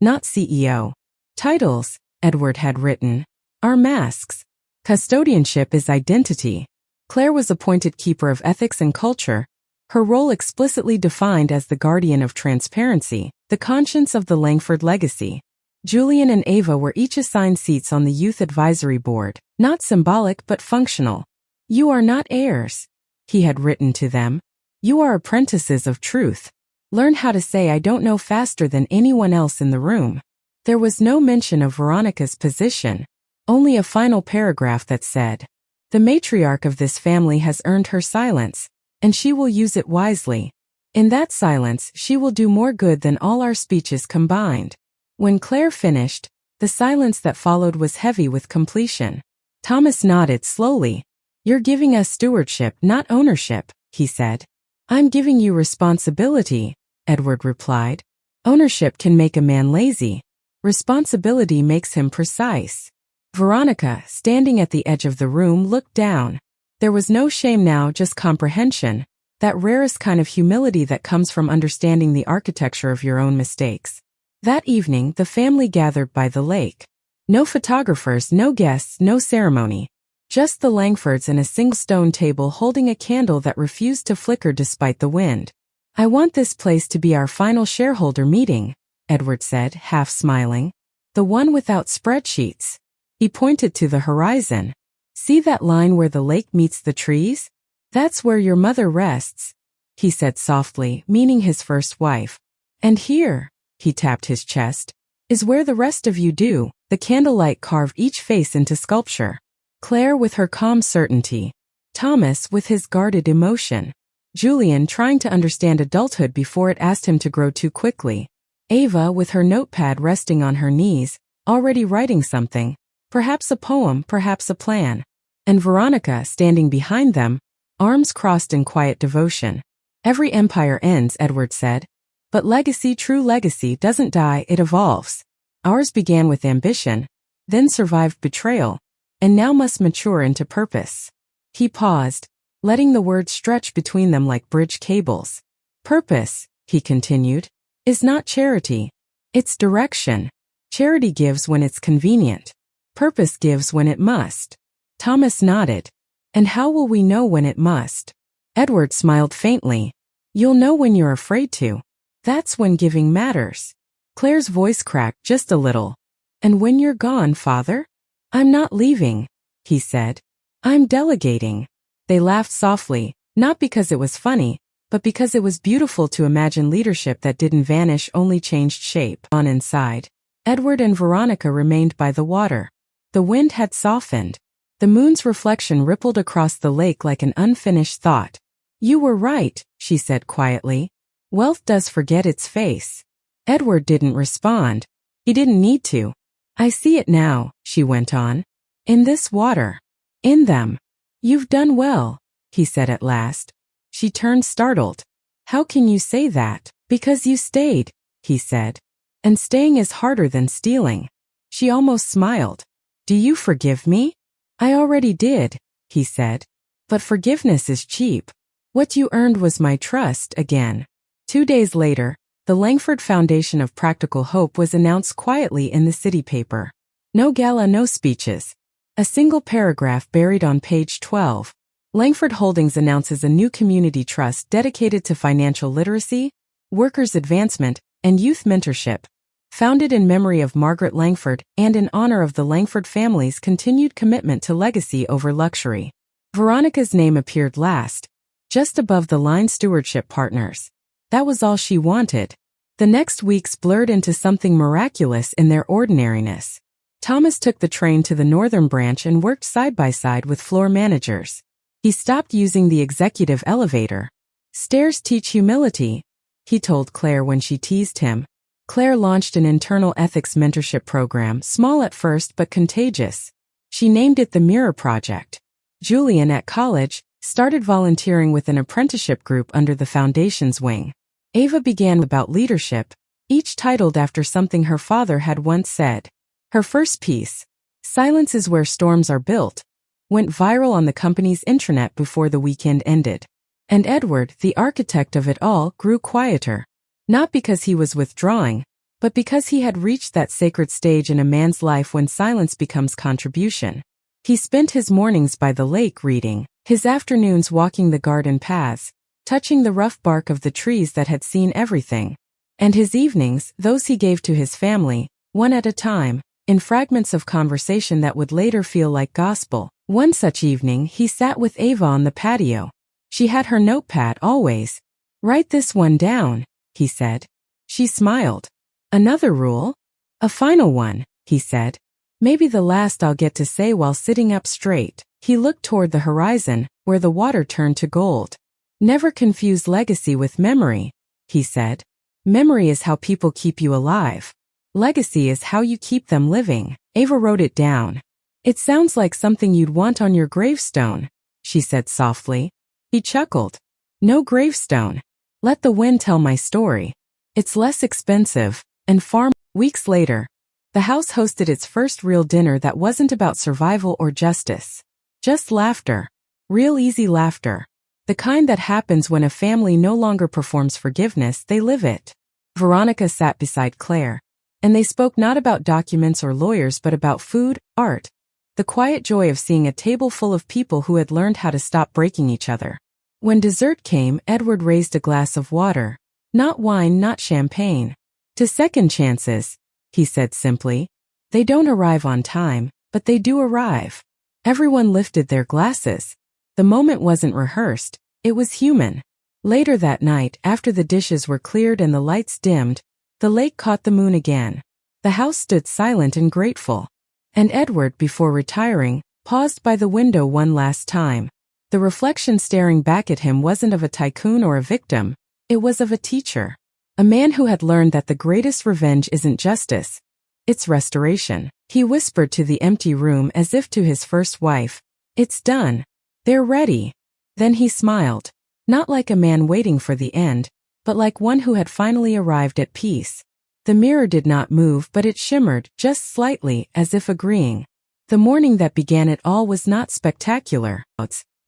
not CEO. Titles, Edward had written, are masks. Custodianship is identity. Claire was appointed keeper of ethics and culture, her role explicitly defined as the guardian of transparency, the conscience of the Langford legacy. Julian and Ava were each assigned seats on the youth advisory board, not symbolic but functional. You are not heirs, he had written to them. You are apprentices of truth. Learn how to say I don't know faster than anyone else in the room. There was no mention of Veronica's position, only a final paragraph that said, the matriarch of this family has earned her silence, and she will use it wisely. In that silence, she will do more good than all our speeches combined. When Claire finished, the silence that followed was heavy with completion. Thomas nodded slowly. You're giving us stewardship, not ownership, he said. I'm giving you responsibility, Edward replied. Ownership can make a man lazy. Responsibility makes him precise. Veronica, standing at the edge of the room, looked down. There was no shame now, just comprehension, that rarest kind of humility that comes from understanding the architecture of your own mistakes. That evening, the family gathered by the lake. No photographers, no guests, no ceremony. Just the Langfords and a single stone table holding a candle that refused to flicker despite the wind. I want this place to be our final shareholder meeting, Edward said, half smiling. The one without spreadsheets. He pointed to the horizon. See that line where the lake meets the trees? That's where your mother rests, he said softly, meaning his first wife. And here, he tapped his chest, is where the rest of you do. The candlelight carved each face into sculpture. Claire with her calm certainty. Thomas with his guarded emotion. Julian trying to understand adulthood before it asked him to grow too quickly. Ava with her notepad resting on her knees, already writing something, perhaps a poem, perhaps a plan. And Veronica standing behind them, arms crossed in quiet devotion. Every empire ends, Edward said. But legacy, true legacy, doesn't die, it evolves. Ours began with ambition, then survived betrayal, and now must mature into purpose. He paused, letting the words stretch between them like bridge cables. Purpose, he continued, is not charity. It's direction. Charity gives when it's convenient. Purpose gives when it must. Thomas nodded. And how will we know when it must? Edward smiled faintly. You'll know when you're afraid to. That's when giving matters. Claire's voice cracked just a little. And when you're gone, Father? I'm not leaving, he said. I'm delegating. They laughed softly, not because it was funny, but because it was beautiful to imagine leadership that didn't vanish, only changed shape. On inside, Edward and Veronica remained by the water. The wind had softened. The moon's reflection rippled across the lake like an unfinished thought. You were right, she said quietly. Wealth does forget its face. Edward didn't respond. He didn't need to. I see it now, she went on. In this water. In them. You've done well, he said at last. She turned startled. How can you say that? Because you stayed, he said. And staying is harder than stealing. She almost smiled. Do you forgive me? I already did, he said. But forgiveness is cheap. What you earned was my trust again. 2 days later, the Langford Foundation of Practical Hope was announced quietly in the city paper. No gala, no speeches. A single paragraph buried on page 12. Langford Holdings announces a new community trust dedicated to financial literacy, workers' advancement, and youth mentorship. Founded in memory of Margaret Langford and in honor of the Langford family's continued commitment to legacy over luxury. Veronica's name appeared last, just above the line Stewardship Partners. That was all she wanted. The next weeks blurred into something miraculous in their ordinariness. Thomas took the train to the northern branch and worked side by side with floor managers. He stopped using the executive elevator. Stairs teach humility, he told Claire when she teased him. Claire launched an internal ethics mentorship program, small at first but contagious. She named it the Mirror Project. Julian, at college, started volunteering with an apprenticeship group under the foundation's wing. Ava began about leadership, each titled after something her father had once said. Her first piece, Silence is Where Storms Are Built, went viral on the company's intranet before the weekend ended. And Edward, the architect of it all, grew quieter. Not because he was withdrawing, but because he had reached that sacred stage in a man's life when silence becomes contribution. He spent his mornings by the lake reading, his afternoons walking the garden paths, touching the rough bark of the trees that had seen everything. And his evenings, those he gave to his family, one at a time, in fragments of conversation that would later feel like gospel. One such evening he sat with Ava on the patio. She had her notepad always. Write this one down, he said. She smiled. Another rule? A final one, he said. Maybe the last I'll get to say while sitting up straight. He looked toward the horizon, where the water turned to gold. Never confuse legacy with memory, he said. Memory is how people keep you alive. Legacy is how you keep them living. Ava wrote it down. It sounds like something you'd want on your gravestone, she said softly. He chuckled. No gravestone. Let the wind tell my story. It's less expensive, and far. Weeks later, the house hosted its first real dinner that wasn't about survival or justice. Just laughter. Real easy laughter. The kind that happens when a family no longer performs forgiveness, they live it. Veronica sat beside Claire, and they spoke not about documents or lawyers but about food, art, the quiet joy of seeing a table full of people who had learned how to stop breaking each other. When dessert came, Edward raised a glass of water. Not wine, not champagne. To second chances, he said simply. They don't arrive on time, but they do arrive. Everyone lifted their glasses. The moment wasn't rehearsed, it was human. Later that night, after the dishes were cleared and the lights dimmed, the lake caught the moon again. The house stood silent and grateful. And Edward, before retiring, paused by the window one last time. The reflection staring back at him wasn't of a tycoon or a victim, it was of a teacher. A man who had learned that the greatest revenge isn't justice, it's restoration. He whispered to the empty room as if to his first wife, "It's done. They're ready." Then he smiled, not like a man waiting for the end, but like one who had finally arrived at peace. The mirror did not move, but it shimmered, just slightly, as if agreeing. The morning that began it all was not spectacular.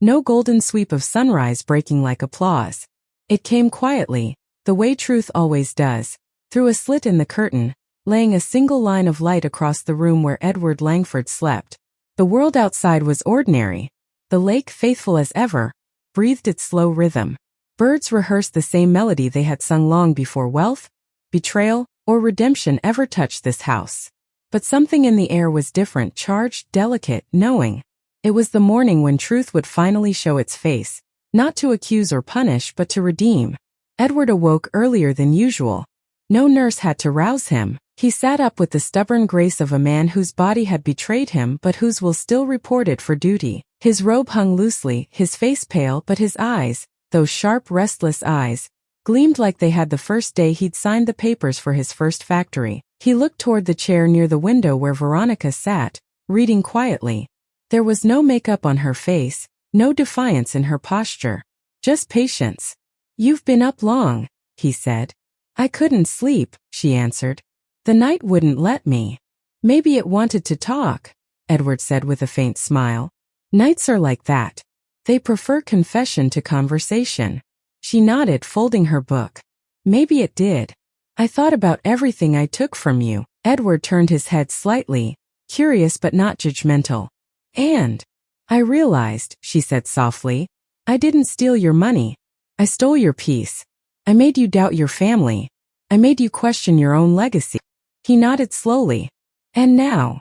No golden sweep of sunrise breaking like applause. It came quietly, the way truth always does, through a slit in the curtain, laying a single line of light across the room where Edward Langford slept. The world outside was ordinary. The lake, faithful as ever, breathed its slow rhythm. Birds rehearsed the same melody they had sung long before wealth, betrayal, or redemption ever touched this house. But something in the air was different, charged, delicate, knowing. It was the morning when truth would finally show its face, not to accuse or punish but to redeem. Edward awoke earlier than usual. No nurse had to rouse him. He sat up with the stubborn grace of a man whose body had betrayed him but whose will still reported for duty. His robe hung loosely, his face pale, but his eyes, those sharp, restless eyes, gleamed like they had the first day he'd signed the papers for his first factory. He looked toward the chair near the window where Veronica sat, reading quietly. There was no makeup on her face, no defiance in her posture. Just patience. "You've been up long," he said. "I couldn't sleep," she answered. "The night wouldn't let me." "Maybe it wanted to talk," Edward said with a faint smile. "Nights are like that. They prefer confession to conversation." She nodded, folding her book. "Maybe it did. I thought about everything I took from you." Edward turned his head slightly, curious but not judgmental. "And I realized," she said softly, "I didn't steal your money. I stole your peace. I made you doubt your family. I made you question your own legacy." He nodded slowly. "And now,"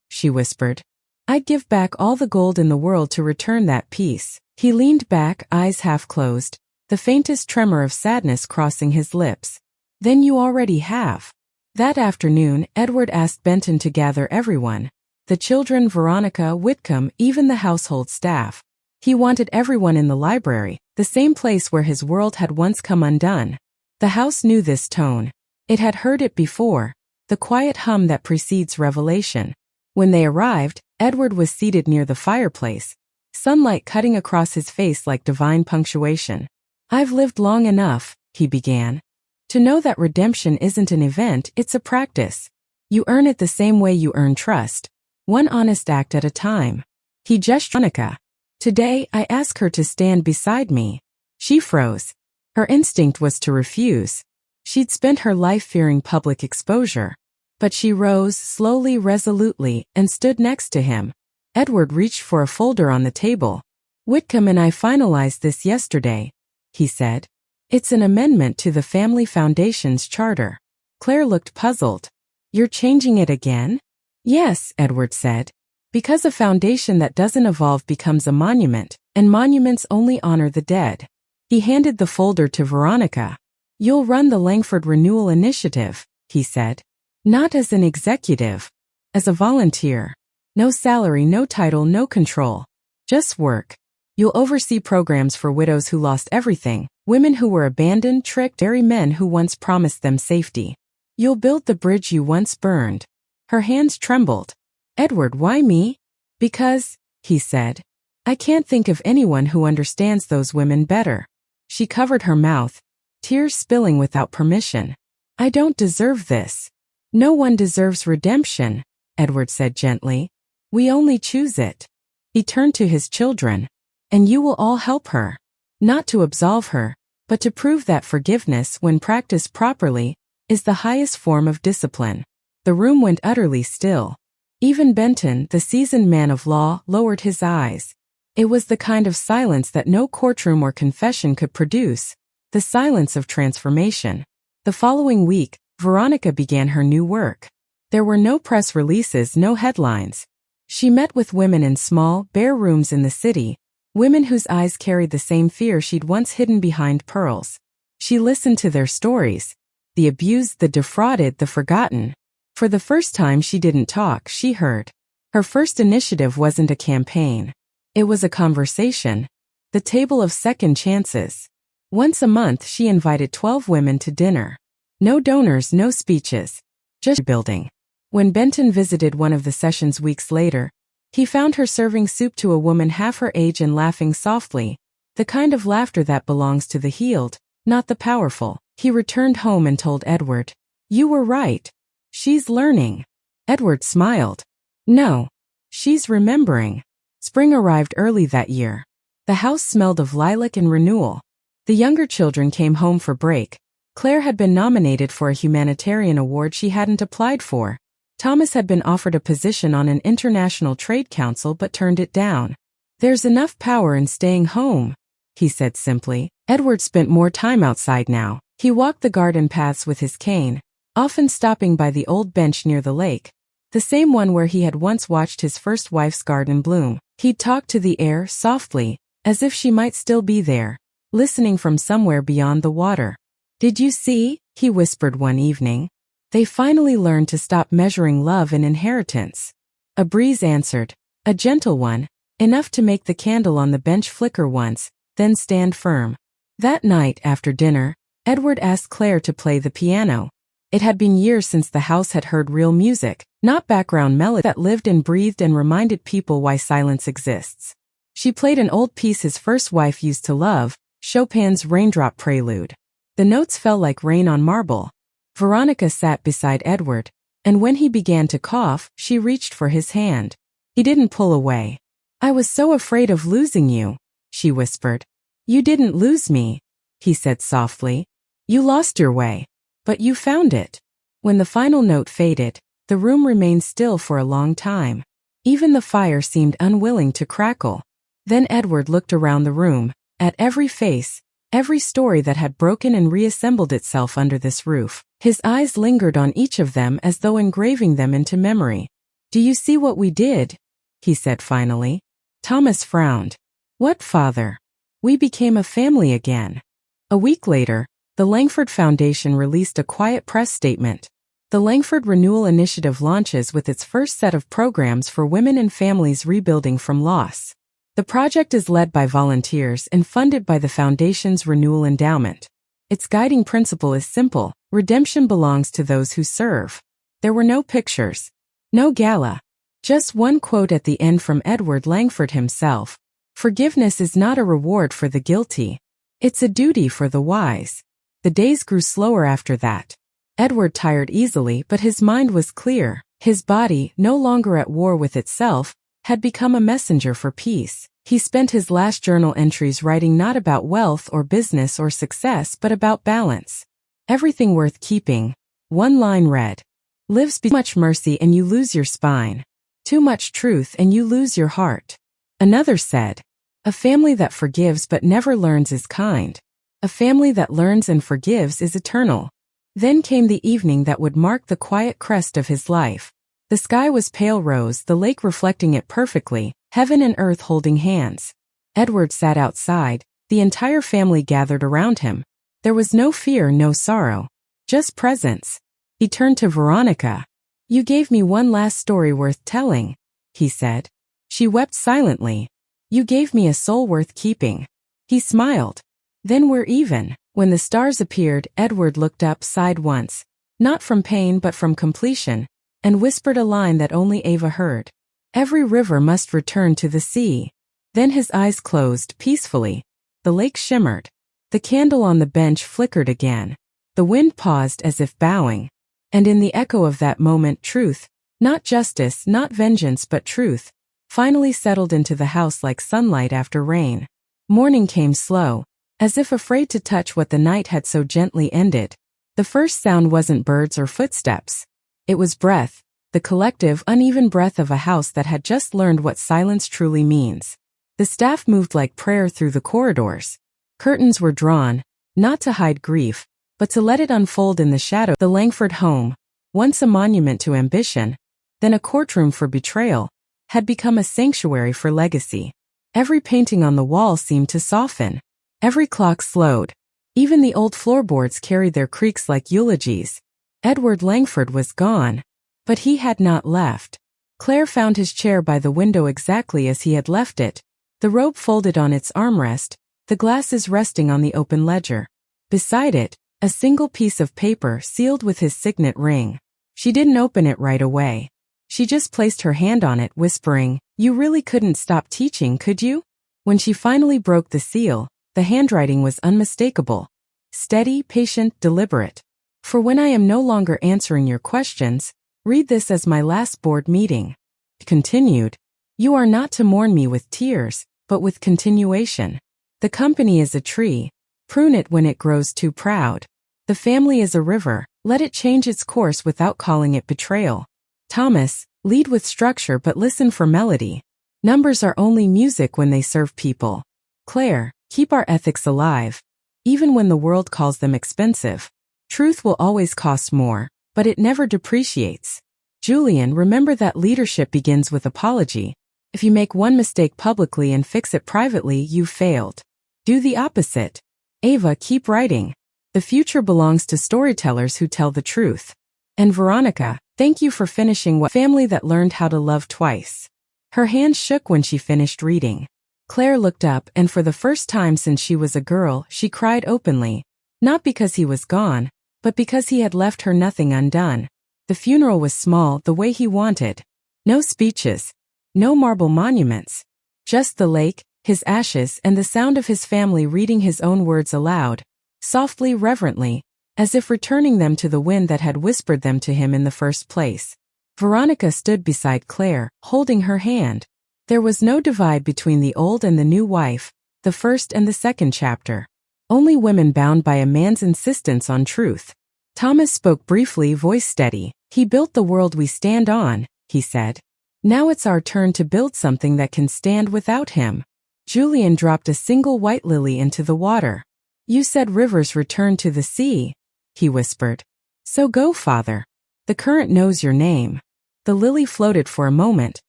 she whispered, "I'd give back all the gold in the world to return that peace." He leaned back, eyes half closed, the faintest tremor of sadness crossing his lips. "Then you already have." That afternoon, Edward asked Benton to gather everyone. The children, Veronica, Whitcomb, even the household staff. He wanted everyone in the library, the same place where his world had once come undone. The house knew this tone. It had heard it before, the quiet hum that precedes revelation. When they arrived, Edward was seated near the fireplace, sunlight cutting across his face like divine punctuation. "I've lived long enough," he began, "to know that redemption isn't an event, it's a practice. You earn it the same way you earn trust, one honest act at a time." He gestured at Veronica. "Today, I ask her to stand beside me." She froze. Her instinct was to refuse. She'd spent her life fearing public exposure. But she rose, slowly, resolutely, and stood next to him. Edward reached for a folder on the table. "Whitcomb and I finalized this yesterday," he said. "It's an amendment to the Family Foundation's charter." Claire looked puzzled. "You're changing it again?" "Yes," Edward said. "Because a foundation that doesn't evolve becomes a monument, and monuments only honor the dead." He handed the folder to Veronica. "You'll run the Langford Renewal Initiative," he said. "Not as an executive. As a volunteer. No salary, no title, no control. Just work. You'll oversee programs for widows who lost everything, women who were abandoned, tricked, very men who once promised them safety. You'll build the bridge you once burned." Her hands trembled. "Edward, why me?" "Because," he said, "I can't think of anyone who understands those women better." She covered her mouth, tears spilling without permission. "I don't deserve this." "No one deserves redemption," Edward said gently. "We only choose it." He turned to his children. "And you will all help her. Not to absolve her, but to prove that forgiveness, when practiced properly, is the highest form of discipline." The room went utterly still. Even Benton, the seasoned man of law, lowered his eyes. It was the kind of silence that no courtroom or confession could produce, the silence of transformation. The following week, Veronica began her new work. There were no press releases, no headlines. She met with women in small, bare rooms in the city, women whose eyes carried the same fear she'd once hidden behind pearls. She listened to their stories, the abused, the defrauded, the forgotten. For the first time she didn't talk, she heard. Her first initiative wasn't a campaign. It was a conversation, the table of second chances. Once a month she invited 12 women to dinner. No donors, no speeches. Just building. When Benton visited one of the sessions weeks later, he found her serving soup to a woman half her age and laughing softly, the kind of laughter that belongs to the healed, not the powerful. He returned home and told Edward, "You were right. She's learning." Edward smiled. "No. She's remembering." Spring arrived early that year. The house smelled of lilac and renewal. The younger children came home for break, Claire had been nominated for a humanitarian award she hadn't applied for. Thomas had been offered a position on an international trade council but turned it down. "There's enough power in staying home," he said simply. Edward spent more time outside now. He walked the garden paths with his cane, often stopping by the old bench near the lake, the same one where he had once watched his first wife's garden bloom. He'd talk to the air softly, as if she might still be there, listening from somewhere beyond the water. "Did you see?" he whispered one evening. "They finally learned to stop measuring love and inheritance." A breeze answered, a gentle one, enough to make the candle on the bench flicker once, then stand firm. That night after dinner, Edward asked Claire to play the piano. It had been years since the house had heard real music, not background melody that lived and breathed and reminded people why silence exists. She played an old piece his first wife used to love, Chopin's Raindrop Prelude. The notes fell like rain on marble. Veronica sat beside Edward, and when he began to cough, she reached for his hand. He didn't pull away. "I was so afraid of losing you," she whispered. "You didn't lose me," he said softly. "You lost your way. But you found it." When the final note faded, the room remained still for a long time. Even the fire seemed unwilling to crackle. Then Edward looked around the room, at every face, every story that had broken and reassembled itself under this roof. His eyes lingered on each of them as though engraving them into memory. "Do you see what we did?" he said finally. Thomas frowned. "What, father?" "We became a family again." A week later, the Langford Foundation released a quiet press statement. The Langford Renewal Initiative launches with its first set of programs for women and families rebuilding from loss. The project is led by volunteers and funded by the Foundation's Renewal Endowment. Its guiding principle is simple: redemption belongs to those who serve. There were no pictures, no gala, just one quote at the end from Edward Langford himself. "Forgiveness is not a reward for the guilty. It's a duty for the wise." The days grew slower after that. Edward tired easily, but his mind was clear. His body, no longer at war with itself, had become a messenger for peace. He spent his last journal entries writing not about wealth or business or success but about balance. "Everything worth keeping," one line read, "lives too much mercy and you lose your spine. Too much truth and you lose your heart." Another said, "A family that forgives but never learns is kind. A family that learns and forgives is eternal." Then came the evening that would mark the quiet crest of his life. The sky was pale rose, the lake reflecting it perfectly, heaven and earth holding hands. Edward sat outside, the entire family gathered around him. There was no fear, no sorrow, just presence. He turned to Veronica. "You gave me one last story worth telling," he said. She wept silently. "You gave me a soul worth keeping." He smiled. "Then we're even." When the stars appeared, Edward looked up, sighed once, not from pain but from completion, and whispered a line that only Ava heard. "Every river must return to the sea." Then his eyes closed peacefully. The lake shimmered. The candle on the bench flickered again. The wind paused as if bowing. And in the echo of that moment, truth, not justice, not vengeance but truth, finally settled into the house like sunlight after rain. Morning came slow, as if afraid to touch what the night had so gently ended. The first sound wasn't birds or footsteps. It was breath, the collective, uneven breath of a house that had just learned what silence truly means. The staff moved like prayer through the corridors. Curtains were drawn, not to hide grief, but to let it unfold in the shadow. The Langford home, once a monument to ambition, then a courtroom for betrayal, had become a sanctuary for legacy. Every painting on the wall seemed to soften. Every clock slowed. Even the old floorboards carried their creaks like eulogies. Edward Langford was gone. But he had not left. Claire found his chair by the window exactly as he had left it, the robe folded on its armrest, the glasses resting on the open ledger. Beside it, a single piece of paper sealed with his signet ring. She didn't open it right away. She just placed her hand on it, whispering, "You really couldn't stop teaching, could you?" When she finally broke the seal, the handwriting was unmistakable. Steady, patient, deliberate. "For when I am no longer answering your questions, read this as my last board meeting." It continued, "You are not to mourn me with tears, but with continuation. The company is a tree. Prune it when it grows too proud. The family is a river, let it change its course without calling it betrayal. Thomas, lead with structure but listen for melody. Numbers are only music when they serve people. Claire, keep our ethics alive, even when the world calls them expensive. Truth will always cost more, but it never depreciates. Julian, remember that leadership begins with apology. If you make one mistake publicly and fix it privately, you've failed. Do the opposite. Ava, keep writing. The future belongs to storytellers who tell the truth. And Veronica, thank you for finishing What Family That Learned How to Love Twice. Her hands shook when she finished reading. Claire looked up, and for the first time since she was a girl, she cried openly. Not because he was gone, but because he had left her nothing undone. The funeral was small, the way he wanted. No speeches. No marble monuments. Just the lake, his ashes, and the sound of his family reading his own words aloud, softly, reverently, as if returning them to the wind that had whispered them to him in the first place. Veronica stood beside Claire, holding her hand. There was no divide between the old and the new wife, the first and the second chapter. Only women bound by a man's insistence on truth. Thomas spoke briefly, voice steady. He built the world we stand on, he said. Now it's our turn to build something that can stand without him. Julian dropped a single white lily into the water. You said rivers return to the sea, he whispered. So go, Father. The current knows your name. The lily floated for a moment,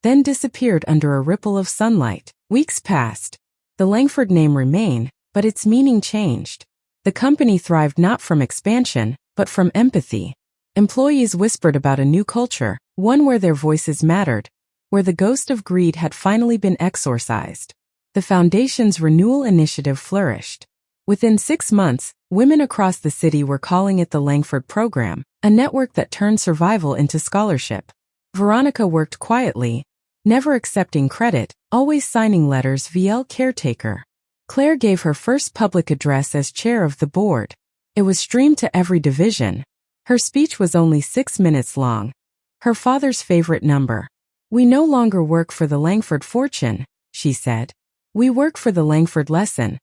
then disappeared under a ripple of sunlight. Weeks passed. The Langford name remained, but its meaning changed. The company thrived not from expansion, but from empathy. Employees whispered about a new culture, one where their voices mattered, where the ghost of greed had finally been exorcised. The Foundation's renewal initiative flourished. Within 6 months, women across the city were calling it the Langford Program, a network that turned survival into scholarship. Veronica worked quietly, never accepting credit, always signing letters VL caretaker. Claire gave her first public address as chair of the board. It was streamed to every division. Her speech was only 6 minutes long. Her father's favorite number. We no longer work for the Langford fortune, she said. We work for the Langford lesson.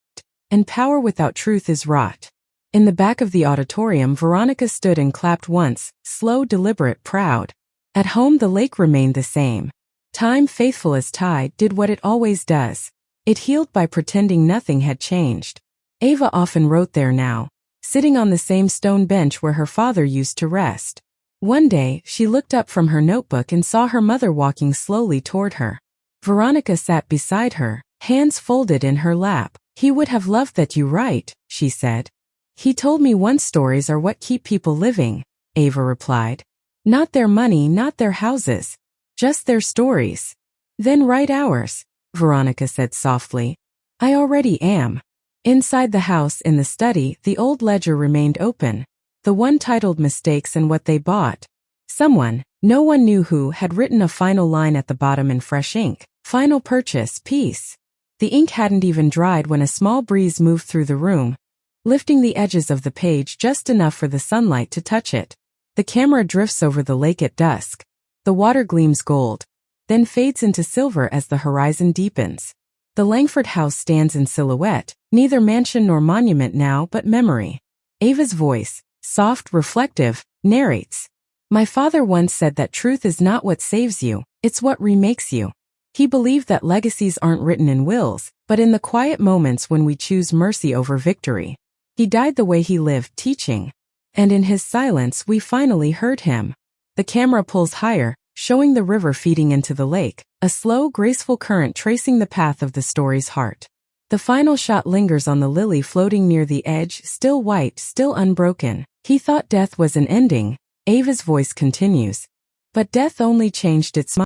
And power without truth is rot. In the back of the auditorium, Veronica stood and clapped once, slow, deliberate, proud. At home, the lake remained the same. Time, faithful as tide, did what it always does. It healed by pretending nothing had changed. Ava often wrote there now, sitting on the same stone bench where her father used to rest. One day, she looked up from her notebook and saw her mother walking slowly toward her. Veronica sat beside her, hands folded in her lap. He would have loved that you write, she said. He told me once stories are what keep people living, Ava replied. Not their money, not their houses. Just their stories. Then write ours, Veronica said softly. I already am. Inside the house, in the study, the old ledger remained open, the one titled Mistakes and What They Bought. Someone, no one knew who, had written a final line at the bottom in fresh ink. Final purchase, peace. The ink hadn't even dried when a small breeze moved through the room, lifting the edges of the page just enough for the sunlight to touch it. The camera drifts over the lake at dusk. The water gleams gold, then fades into silver as the horizon deepens. The Langford house stands in silhouette, neither mansion nor monument now but memory. Ava's voice, soft, reflective, narrates. My father once said that truth is not what saves you, it's what remakes you. He believed that legacies aren't written in wills, but in the quiet moments when we choose mercy over victory. He died the way he lived, teaching. And in his silence we finally heard him. The camera pulls higher, showing the river feeding into the lake, a slow, graceful current tracing the path of the story's heart. The final shot lingers on the lily floating near the edge, still white, still unbroken. He thought death was an ending, Ava's voice continues. But death only changed its mind.